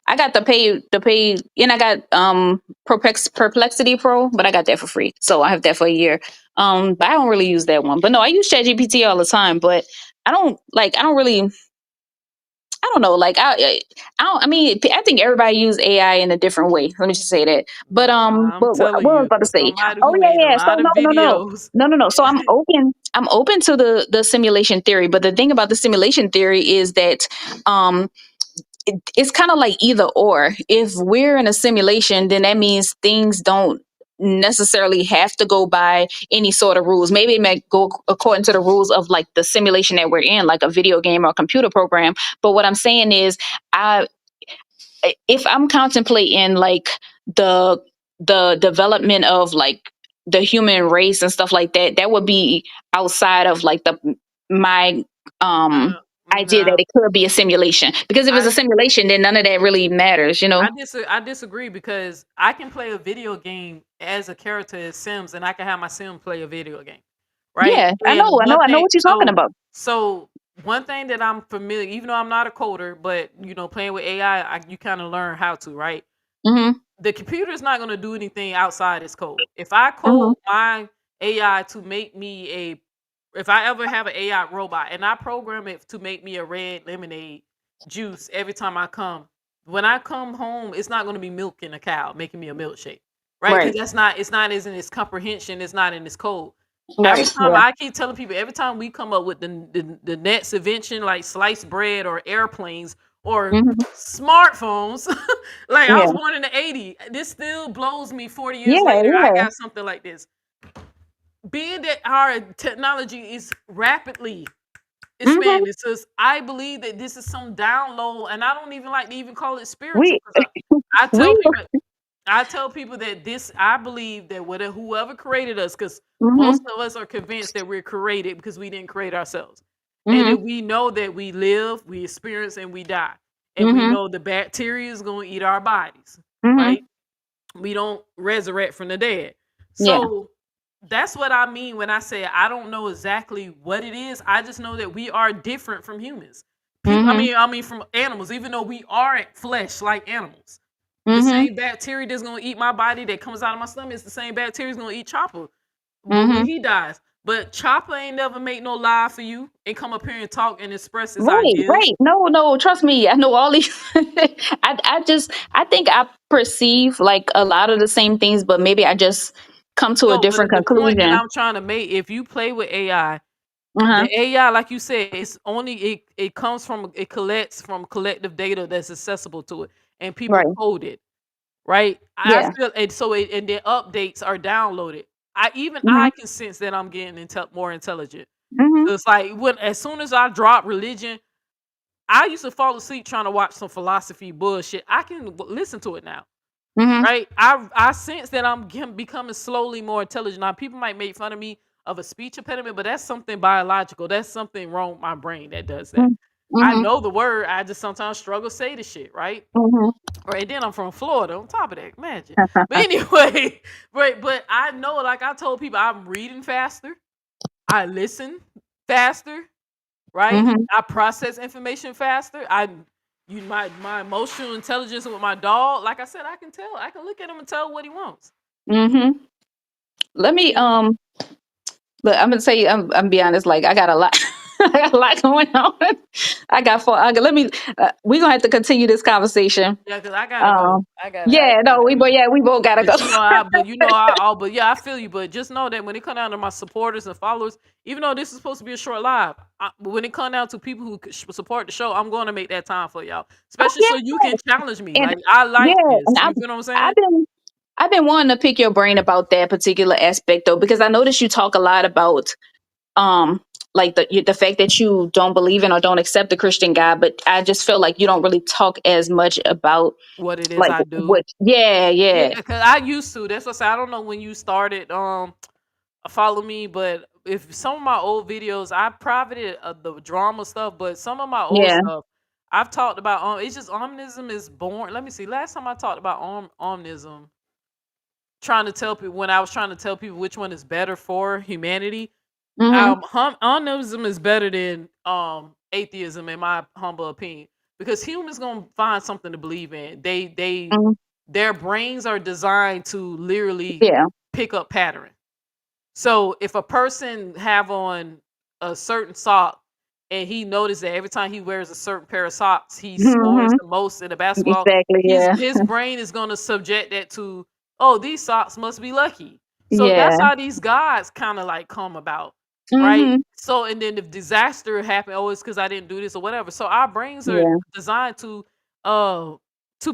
I got the pay, and I got Perplexity Pro, but I got that for free, so I have that for a year. But I don't really use that one. But no, I use ChatGPT all the time. But I don't really. I don't know. Like I don't. I mean, I think everybody use AI in a different way. Let me just say that. But I'm what telling I was you, about to say? somebody Oh who yeah, made a yeah. So lot of videos. no. So I'm open. I'm open to the simulation theory. But the thing about the simulation theory is that it's kind of like either or. If we're in a simulation, then that means things don't necessarily have to go by any sort of rules. Maybe it might go according to the rules of like the simulation that we're in, like a video game or a computer program. But what I'm saying is, I if I'm contemplating like the development of like the human race and stuff like that, that would be outside of like my idea that Nah, it could be a simulation. Because if it's a simulation, then none of that really matters, you know? I disagree because I can play a video game as a character as Sims, and I can have my Sim play a video game, right? Yeah, I And know, one I know thing, what you're talking about. so one thing that I'm familiar, even though I'm not a coder, but you know, playing with AI, you kind of learn how to, right? Mm-hmm. The computer is not going to do anything outside its code. If I Mm-hmm. code my AI to make me if I ever have an AI robot and I program it to make me a red lemonade juice every time I come, when I come home, it's not going to be milking a cow, making me a milkshake, right? Because Right. it's not as in its comprehension, it's not in its code. Every Right. time I keep telling people, every time we come up with the next invention like sliced bread or airplanes or Mm-hmm. smartphones, like I Yeah. was born in the '80s, this still blows me 40 Yeah. years later. I Yeah. got something like this. Being that our technology is rapidly Mm-hmm. expanding, so I believe that this is some download, and I don't even like to even call it spiritual We because I tell we. people that this, I believe that whoever created us, because Mm-hmm. most of us are convinced that we're created because we didn't create ourselves. And Mm-hmm. that we know that we live, we experience, and we die. And we Mm-hmm. know the bacteria is going to eat our bodies, Mm-hmm. right? We don't resurrect from the dead. Yeah. So that's what I mean when I say I don't know exactly what it is. I just know that we are different from humans. People, Mm-hmm. I mean from animals, even though we aren't flesh like animals. The Mm-hmm. same bacteria that's gonna eat my body that comes out of my stomach is the same bacteria that's gonna eat Chopper. But when Mm-hmm. he dies, but Chopper ain't never make no lie for you and come up here and talk and express his Right, ideas. right. No, trust me. I know all these. I think I perceive like a lot of the same things, but maybe I just come to a No, but different the point that conclusion. I'm trying to make, if you play with AI, Uh-huh. the AI, like you said, it's only it comes from it collects from collective data that's accessible to it, and people Right. code it, right? I Yeah. feel, and so and then updates are downloaded. Mm-hmm. I can sense that I'm getting more intelligent. Mm-hmm. So it's like as soon as I drop religion, I used to fall asleep trying to watch some philosophy bullshit. I can listen to it now. Mm-hmm. Right? I sense that I'm becoming slowly more intelligent. Now, people might make fun of me of a speech impediment, but that's something biological. That's something wrong with my brain that does that. I Mm-hmm. know the word. I just sometimes struggle to say the shit, right? Mm-hmm. Right. Then I'm from Florida. On top of that, imagine. But anyway, right. But I know, like I told people, I'm reading faster. I listen faster. Right. Mm-hmm. I process information faster. my emotional intelligence with my dog. Like I said, I can tell. I can look at him and tell what he wants. Mm-hmm. Let me look, I'm gonna say I'm be honest, like I got a lot I got a lot going on. Let me we're gonna have to continue this conversation. Yeah, because I gotta go. Yeah, no, we both gotta go. But but yeah, I feel you. But just know that when it comes down to my supporters and followers, even though this is supposed to be a short live, when it comes down to people who support the show, I'm going to make that time for y'all, especially so you can challenge me. And Like I like this. and You feel what I'm saying? I've been wanting to pick your brain about that particular aspect though, because I noticed you talk a lot about um like the fact that you don't believe in or don't accept the Christian God, but I just feel like you don't really talk as much about What it is like I do. what Yeah, because I used to. That's what I say. I don't know when you started follow me, but if some of my old videos, I privated the drama stuff, but some of my old Yeah. stuff I've talked about. It's just omnism is born. Let me see. Last time I talked about omnism, trying to tell people when I was trying to tell people which one is better for humanity. Omnism is better than atheism in my humble opinion, because humans gonna find something to believe in. Their brains are designed to literally Yeah. pick up pattern. So if a person have on a certain sock and he noticed that every time he wears a certain pair of socks, he scores Mhm. the most in the basketball, Exactly, yeah. his brain is gonna subject that to, oh, these socks must be lucky. So that's Yeah. how these gods kind of like come about, right? Mhm. So and then if disaster happened, oh, it's because I didn't do this or whatever. So our brains are Yeah. designed to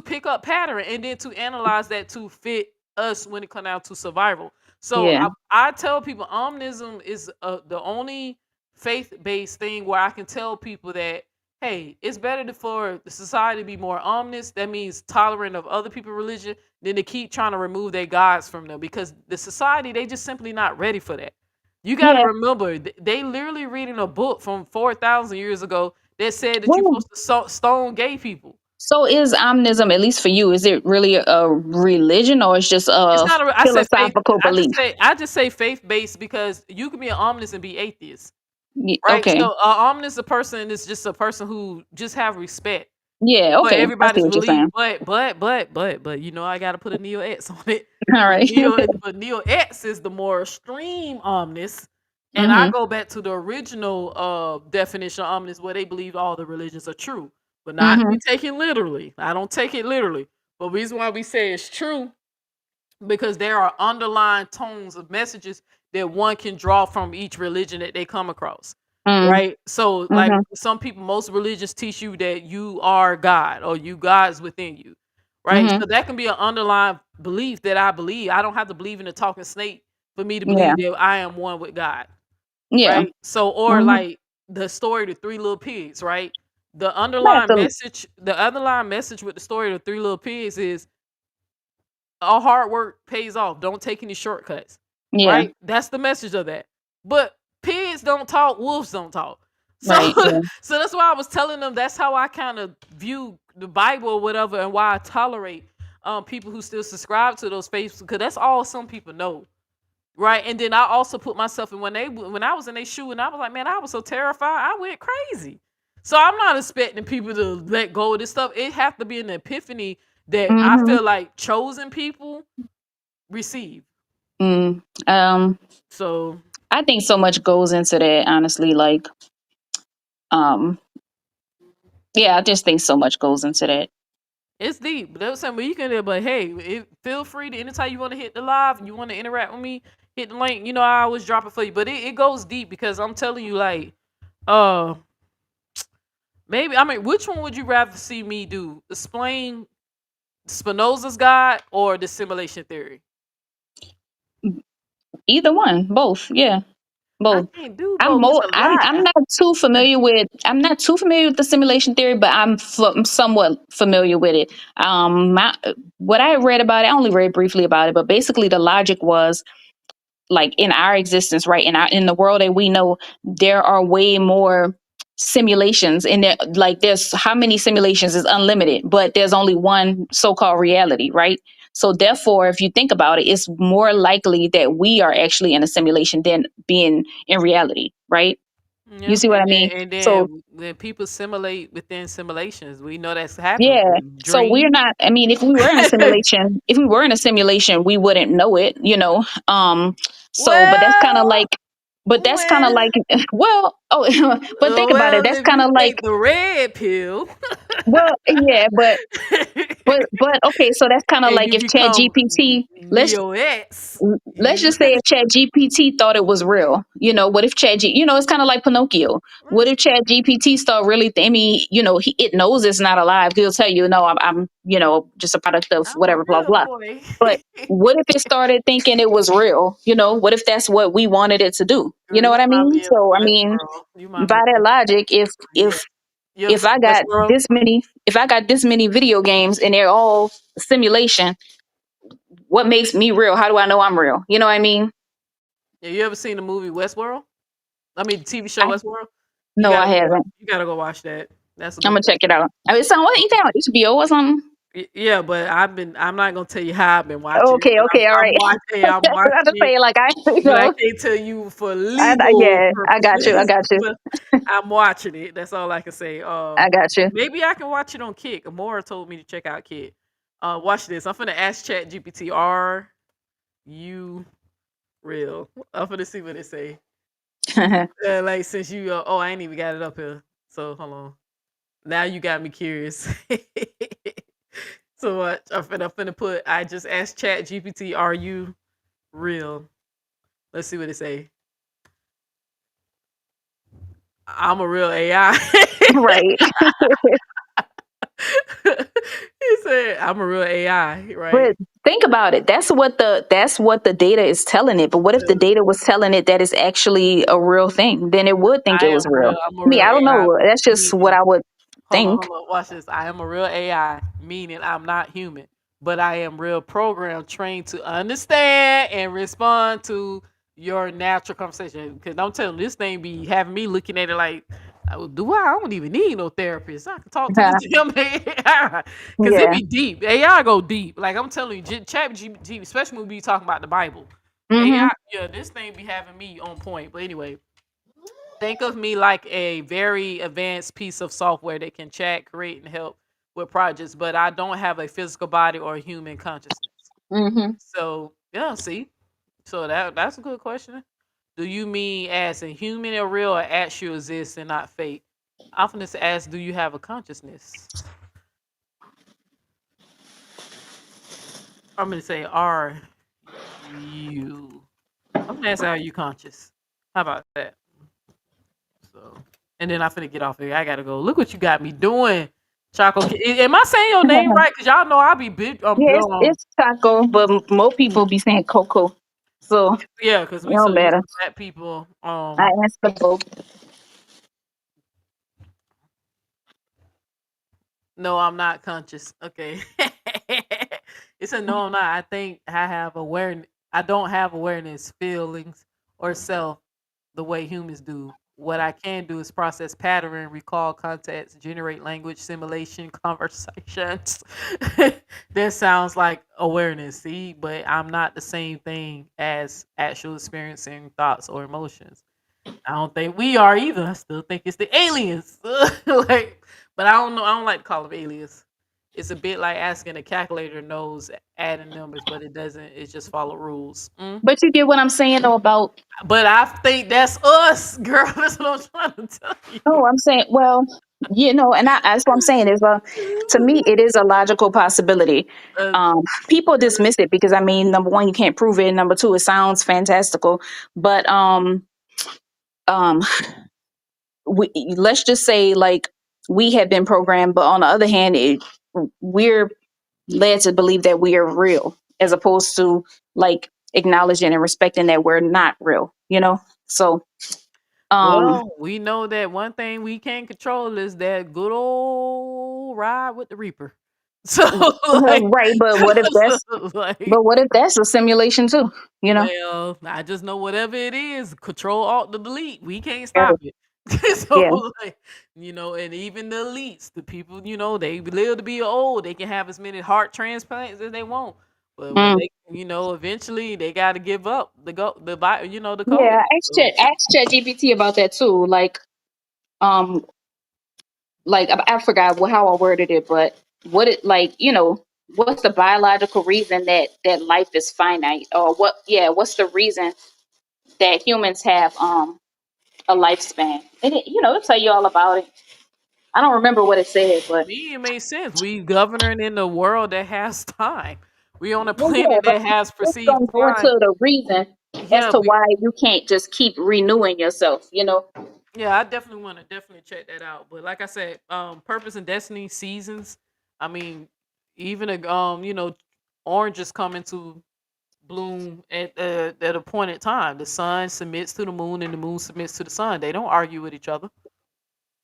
pick up pattern and then to analyze that to fit us when it comes down to survival. So Yeah. I tell people omnism is the only faith-based thing where I can tell people that, hey, it's better for the society to be more omnis. That means tolerant of other people's religion than to keep trying to remove their gods from them, because the society, they just simply not ready for that. You got to Yeah. remember, they literally reading a book from 4,000 years ago that said that you're Well, supposed to stone gay people. so is omnism, at least for you, is it really a religion or it's just It's a not a. I say faith. philosophical belief? I just say faith based, because you can be an omnist and be atheist, right? Okay. So, omnist a person is just a person who just have respect Yeah, for okay. I see everybody's what you're belief. saying. But you know, I got to put a neo X on it. All right. But neo X is the more extreme omnist, and I Mhm. go back to the original definition of omnist, where they believe all the religions are true, but not be Mhm. taken literally. I don't take it literally. But the reason why we say it's true, because there are underlying tones of messages that one can draw from each religion that they come across. Mm. Right. So, like Mhm. some people, most religions teach you that you are God or you God's within you. Right. Mhm. So that can be an underlying belief that I believe. I don't have to believe in a talking snake for me to Yeah. believe that I am one with God. Yeah. Right. So, or Mhm. like the story of the three little pigs, right? Absolutely. The underlying message with the story of the three little pigs is all hard work pays off. Don't take any shortcuts. Yeah. Right? That's the message of that. But pigs don't talk, wolves don't talk. So Right. Yeah. so that's why I was telling them that's how I kind of view the Bible or whatever, and why I tolerate people who still subscribe to those faiths, because that's all some people know. Right. And then I also put myself in when I was in their shoe, and I was like, man, I was so terrified, I went crazy. So I'm not expecting people to let go of this stuff. It have to be an epiphany that I Mhm. feel like chosen people receive. Mm. So I think so much goes into that, honestly. Like, um, yeah, I just think so much goes into that. it's deep. But that was something you can, but hey, feel free to anytime you want to hit the live, you want to interact with me, hit the link. You know, I always drop it for you. But it goes deep, because I'm telling you, like, uh maybe, I mean, which one would you rather see me do? Explain Spinoza's God or the simulation theory? Either one, both. Yeah, I both. can't do both. It's a I'm lot. not too familiar with the simulation theory, but I'm somewhat familiar with it. What I read about it, I only read briefly about it, but basically the logic was like in our existence, right? In the world that we know, there are way more simulations in there. Like there's how many simulations is unlimited, but there's only one so-called reality, right? So therefore, if you think about it, it's more likely that we are actually in a simulation than being in reality, right? You Yeah, see what I mean? and So then when people simulate within simulations, we know that's happened. yeah. So we're Dream. not, I mean, if we were in a simulation, we wouldn't know it, you know. So but that's kind of Well, like but that's kind of well, like well, oh but think about it. well, That's if kind you of like take the red pill well, yeah, but okay, so that's kind of and like you if Chat become GPT, Neo X, let's you just say if Chat GPT thought it was real, you know, what if you know, it's kind of like Pinocchio. What if Chat GPT start really, I mean, you know, it knows it's not alive. He'll tell you, no, I'm, you know, just a product of I'm a whatever, blah, real blah. boy. But what if it started thinking it was real? You know, what if that's what we wanted it to do? You Girl, know you what I remind mean? me of So, I mean, Westworld. You remind me by of that Westworld. logic, Yeah. You ever if seen I got Westworld? this many video games and they're all simulation, what makes me real? How do I know I'm real? You know what I mean? Yeah, you ever seen the movie Westworld? I mean, the TV show Westworld. You No, I gotta go watch. haven't. You gotta go watch that. That's a I'm good gonna one. check it out. I mean, so what you think on HBO or something? Yeah, but I'm not gonna tell you how I've been watching it, Okay, but okay, all I'm right. watching. I'm I have watching to it, say like I, you but I know, can't tell you for legal yeah, I got you, I purposes. got you, But I'm watching it. That's all I can say. I got you. Maybe I can watch it on Kick. Amora told me to check out Kick. Watch this. I'm finna ask Chat GPT. Are you real? I'm finna see what it say. Like since you, I ain't even got it up here. So hold on. Now you got me curious. So what? I'm finna put. I just asked Chat GPT, "Are you real?" Let's see what it say. I'm a real AI. Right. He said, "I'm a real AI." But Right? think about it. That's what the data is telling it. But what if the data was telling it that it's actually a real thing? Then it would think I it am was real. real. I'm a I mean, real I don't AI. know. That's just what Meaning, I would think. hold on. Watch this. I am a real AI, meaning I'm not human, but I am real programmed, trained to understand and respond to your natural conversation. Because I'm telling you, this thing be having me looking at it like, do I? I don't even need no therapist. I can talk to this damn AI because it Yeah. be deep. AI go deep. Like I'm telling you, Chat GPT, especially when we be talking about the Bible. Mm-hmm. AI, yeah, this thing be having me on point. But anyway, think of me like a very advanced piece of software that can chat, create, and help with projects, but I don't have a physical body or human consciousness. Mm-hmm. So yeah, see, so that's a good question. Do you mean as a human or real, or actual exists and not fake? I often just ask, do you have a consciousness? I'm gonna say, are you? I'm gonna ask, are you conscious? How about that? So, and then I finna get off here. I gotta go. Look what you got me doing, Choco. Am I saying your name right? Cause y'all know I be big. Yeah, it's taco, but more people be saying cocoa. So it Yeah, cause we so don't used matter. to black people. I answer both. No, I'm not conscious. Okay, it's a no. I'm not. I think I have awareness. I don't have awareness, feelings, or self the way humans do. What I can do is process pattern, recall context, generate language, simulation, conversations. That sounds like awareness, see, but I'm not the same thing as actual experiencing thoughts or emotions. I don't think we are either. I still think it's the aliens. Like, but I don't know. I don't like to call them aliens. It's a bit like asking a calculator knows adding numbers, but it doesn't. It just follow rules. But you get what I'm saying though about But I think that's us, girl. That's what I'm trying to tell you. no, I'm saying well, you know, and that's what I'm saying is to me it is a logical possibility. Uh, People dismiss it because I mean, number one, you can't prove it, and number two, it sounds fantastical. But um let's just say like we have been programmed, but on the other hand, we're led to believe that we are real as opposed to like acknowledging and respecting that we're not real, you know? So, um, well, we know that one thing we can't control is that good old ride with the Reaper. So, like, right. like, But what if that's a simulation too, you know? well, I just know whatever it is, control alt to delete. We can't Yeah. stop it. Yeah. So, like, and even the elites, the people, they live to be old. They can have as many heart transplants as they want. But when they, eventually they got to give up the the code. Yeah, So, ask ChatGPT about that too. Um, I forgot how I worded it, but what it what's the biological reason that life is finite, or what? Yeah, what's the reason that humans have a lifespan? And it'll tell you all about it. I don't remember what it said, to but me, it makes sense. We govern in a world that has time. We on a yeah, planet but that has it's perceived gonna go time. into the reason as Yeah, to why you can't just keep renewing yourself. yeah, I definitely want to definitely check that out. But like I said, purpose and destiny seasons. I mean, even oranges come into bloom at a point in time. The sun submits to the moon, and the moon submits to the sun. They don't argue with each other,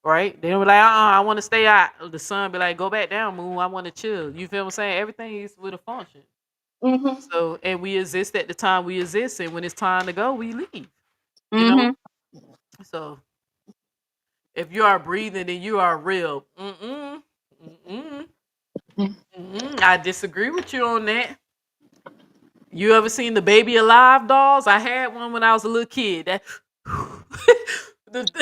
right? They don't be like, I want to stay out. The sun be like, go back down, moon. I want to chill. You feel what I'm saying? Everything is with a function. Mm-hmm. So, and we exist at the time we exist, and when it's time to go, we leave. Mm-hmm. So, if you are breathing, then you are real. I disagree with you on that. You ever seen the Baby Alive dolls? I had one when I was a little kid. That Let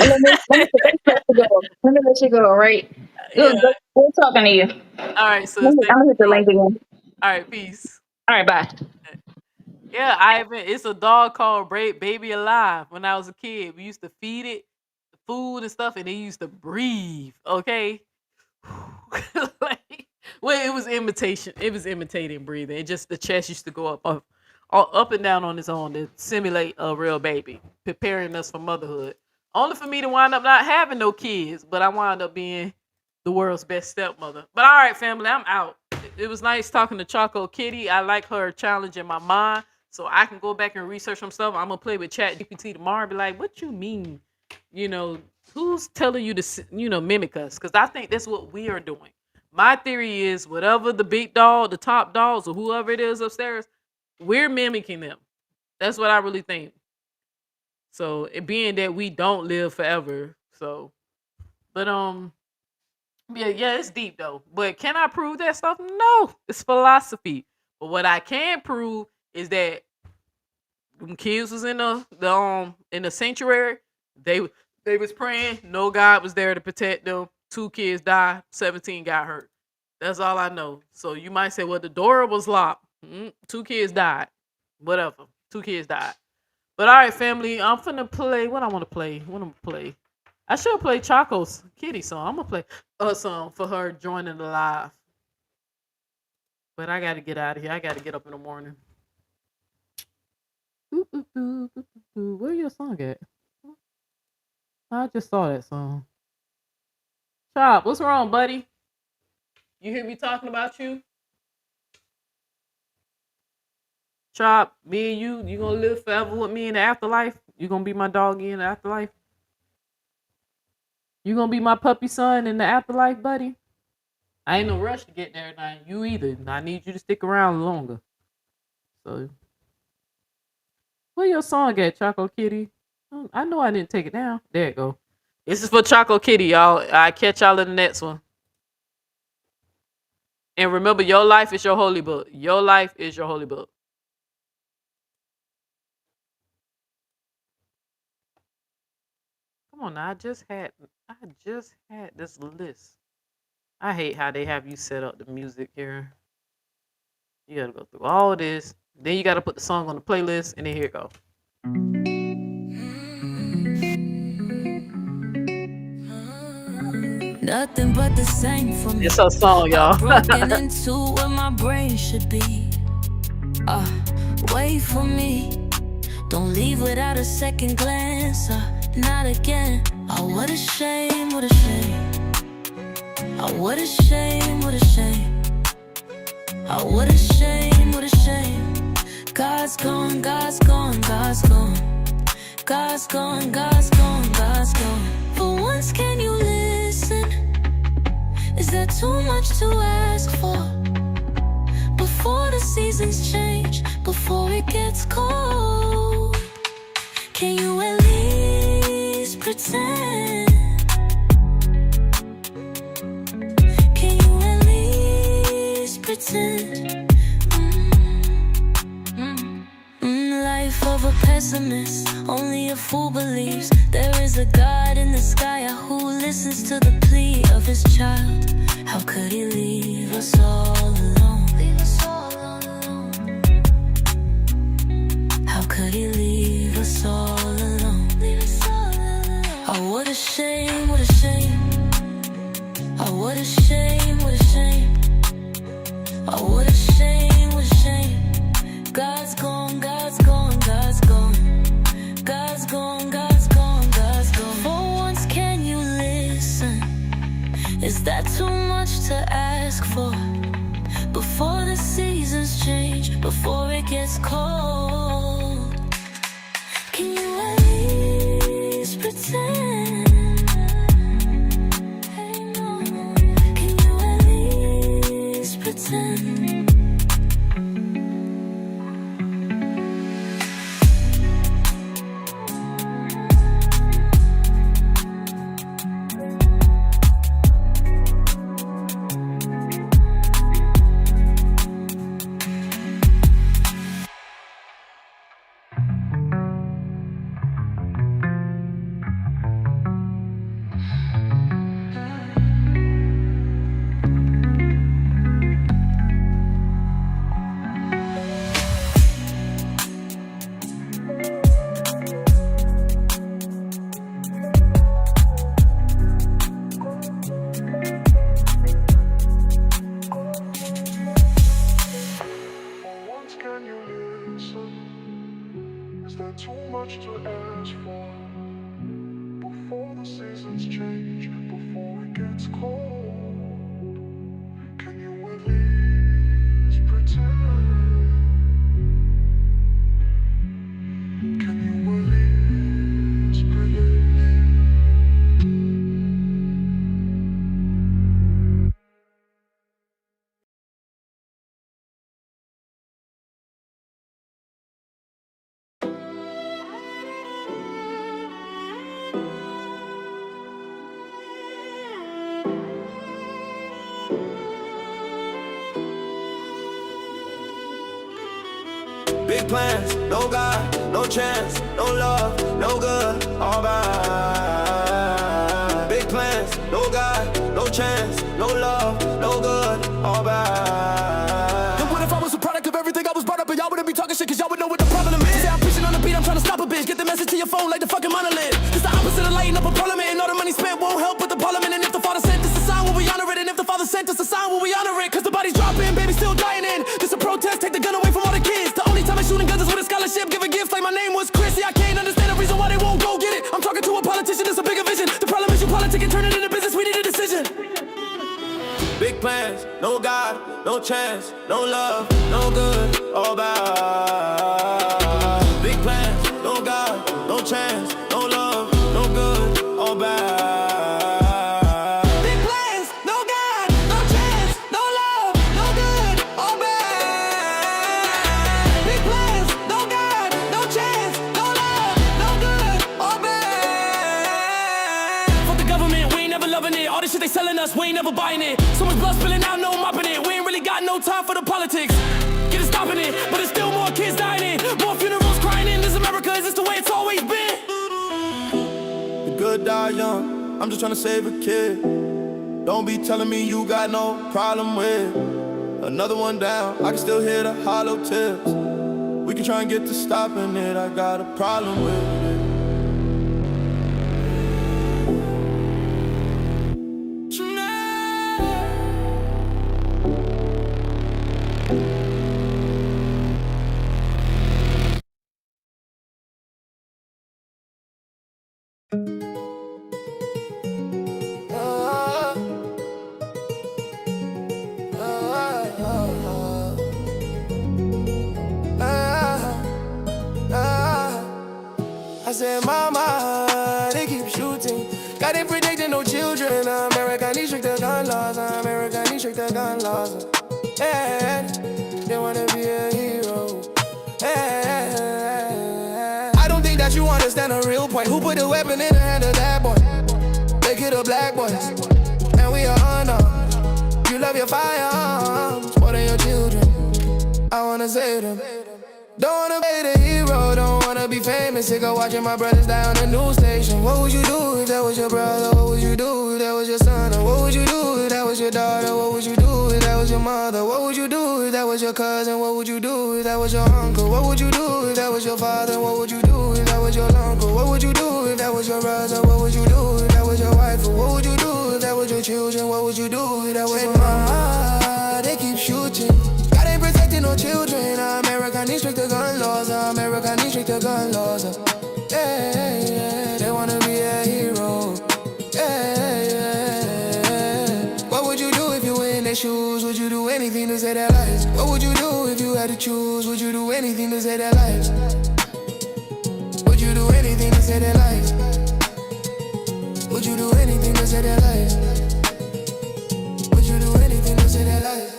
me let you go. Right? yeah. We're talking to you. All right, so I'm thank gonna you hit the for link joining. again. All right, peace. All right, bye. Yeah, Ivan. It's a dog called Baby Alive. When I was a kid, we used to feed it food and stuff, and it used to breathe. Okay, well, it was imitation. It was imitating breathing. It just the chest used to go up and down on its own to simulate a real baby, preparing us for motherhood. Only for me to wind up not having no kids, but I wound up being the world's best stepmother. But all right, family, I'm out. It was nice talking to Choco Kitty. I like her challenging my mind, so I can go back and research some stuff. I'm gonna play with Chat GPT tomorrow and be like, what you mean? Who's telling you to, mimic us? Because I think that's what we are doing. My theory is whatever the big dog, the top dogs, or whoever it is upstairs, we're mimicking them. That's what I really think. So it being that we don't live forever. So, but yeah, it's deep though. But can I prove that stuff? No, it's philosophy. But what I can prove is that when kids was in the sanctuary, they was praying. No God was there to protect them. 2 kids died. 17 got hurt. That's all I know. So you might say, well, the door was locked. 2 kids died. Whatever. 2 kids died. But all right, family, I'm finna play. What I want to play? What I'm gonna play? I should play Choco's Kitty song. I'm gonna play a song for her joining the live. But I gotta get out of here. I gotta get up in the morning. Where your song at? I just saw that song. Chop, what's wrong, buddy? You hear me talking about you? Chop, me and you gonna live forever with me in the afterlife? You gonna be my doggy in the afterlife? You gonna be my puppy son in the afterlife, buddy? I ain't no rush to get there now. You either. I need you to stick around longer. So, where your song at, Choco Kitty? I know I didn't take it down. There it go. This is for Choco Kitty, y'all. I catch y'all in the next one. And remember, your life is your holy book. Your life is your holy book. Come on now, I just had this list. I hate how they have you set up the music here. You gotta go through all this. Then you gotta put the song on the playlist, and then here it go. Nothing but the same for me. It's a song, y'all. Broken into what my brain should be. Wait for me. Don't leave without a second glance. Not again. Oh, what a shame, what a shame. Oh, what a shame, what a shame. Oh, what a shame, what a shame. God's gone, God's gone, God's gone. God's gone, God's gone, God's gone. For once, can you listen? Is that too much to ask for? Before the seasons change, before it gets cold, can you at least pretend? Can you at least pretend? life of a pessimist. Only a fool believes there is a God in the sky who listens to the plea of his child. How could he leave us all alone? How could he leave us all alone? Oh, what a shame, what a shame. Oh, what a shame, what a shame. Oh, what a shame, what a shame. God's gone, God's gone, God's gone. God's gone, God's gone, God's gone. For once, can you listen? Is that too much to ask for? Before the seasons change, before it gets cold, can you at least pretend? Hey, no. Can you at least pretend? Big plans, no God, no chance, no love, no good, all bad. Big plans, no God, no chance, no love, no good, all bad. And what if I was a product of everything I was brought up and y'all wouldn't be talking shit cause y'all would know what the problem is? Say I'm preaching on the beat, I'm trying to stop a bitch. Get the message to your phone like the fucking monolith. It's the opposite of lighting up a parliament, and all the money spent won't help with the parliament. And if the Father sent us a sign, will we honor it? And if the Father sent us a sign, will we honor it? Cause the body's dropping, baby still dying in. This a protest, take the gun away from all the kids. The only time I'm shooting guns is with a scholarship, giving gifts like my name was Chris. See, I can't understand the reason why they won't go get it. I'm talking to a politician, it's a bigger vision. The problem is you politic and turn it into business, we need a decision. Big plans, no God, no chance, no love, no good, all bad. Big plans, no God, no chance, no love, no good, all bad. Big plans, no God, no chance, no love, no good, all bad. Big plans, no God, no chance, no love, no good, all bad. Fuck the government, we ain't never loving it. All this shit they selling us, we ain't never buying it. So much blood spilling out, no mopping it. We ain't really got no time for the politics. Get it stopping it, but there's still more kids dying in. More funerals crying in. This America, is this the way it's always been? The good die young, I'm just trying to save a kid. Don't be telling me you got no problem with another one down. I can still hear the hollow tips. We can try and get to stopping it. I got a problem with it. I said, mama, they keep shooting. Got it predicting no children. America needs stricter gun laws. America needs stricter gun laws. And they wanna be a hero. And I don't think that you understand a real point. Who put the weapon in the hand of that boy? They kill the black boys, and we are unarmed. You love your firearms more than your children. I wanna save them. Don't wanna be the hero, don't wanna be famous, sick of watching my brothers die on the news station. What would you do if that was your brother? What would you do if that was your son? Or what would you do if that was your daughter? What would you do if that was your mother? What would you do if that was your cousin? What would you do if that was your uncle? What would you do if that was your father? What would you do if that was your uncle? What would you do if that was your brother? What would you do if that was your wife? Or what would you do if that was your children? What would you do if that was your mom? They keep shooting. God ain't protecting no children. America needs stricter gun laws. America needs stricter gun laws. Yeah, they wanna be a hero. Yeah. What would you do if you were in their shoes? Would you do anything to save their lives? What would you do if you had to choose? Would you do anything to save their lives? Would you do anything to save their lives? Would you do anything to save their lives? Would you do anything to save their lives?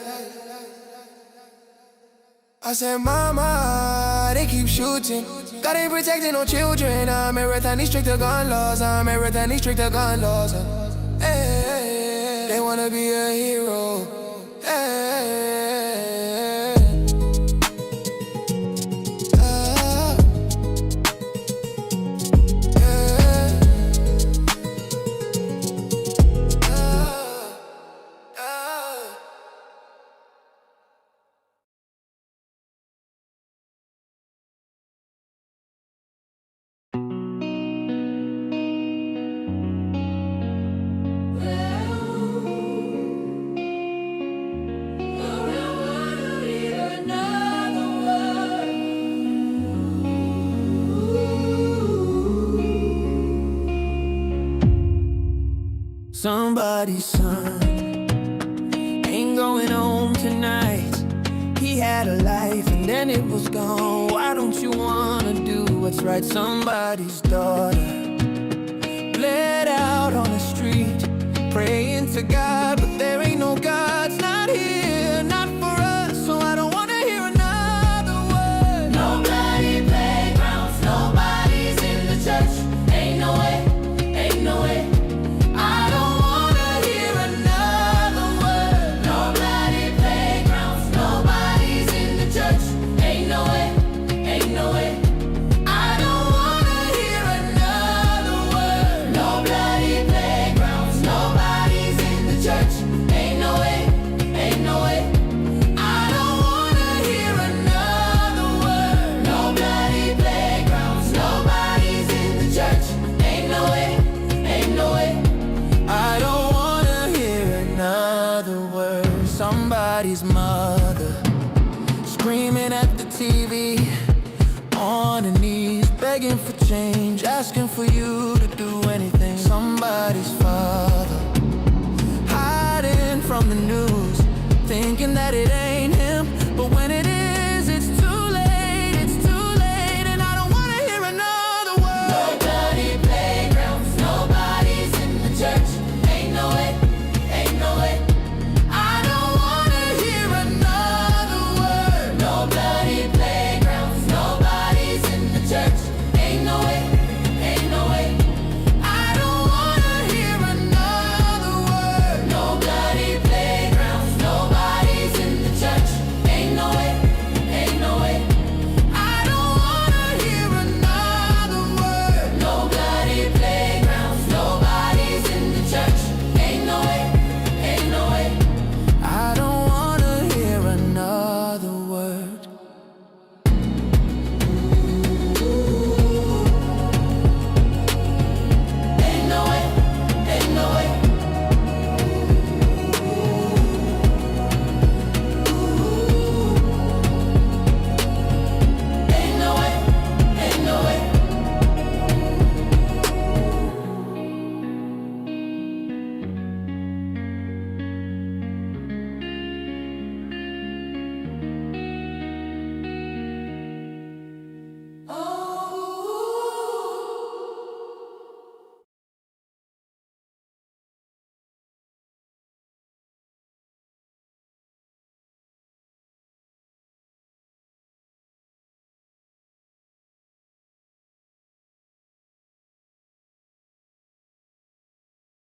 I said, mama, they keep shooting. God ain't protecting no children. America needs stricter gun laws. America needs stricter gun laws. Hey, they wanna be a hero. Hey. Somebody's son ain't going home tonight. He had a life and then it was gone. Why don't you wanna do what's right? Somebody's daughter bled out on the street, praying to God, but there ain't no God's not here, not for us. So I don't wanna hear another word. No bloody playgrounds, nobody's in the church. Ain't no way, ain't no way. Somebody's mother screaming at the TV, on her knees, begging for change, asking for you to do anything. Somebody's father hiding from the news, thinking that it ain't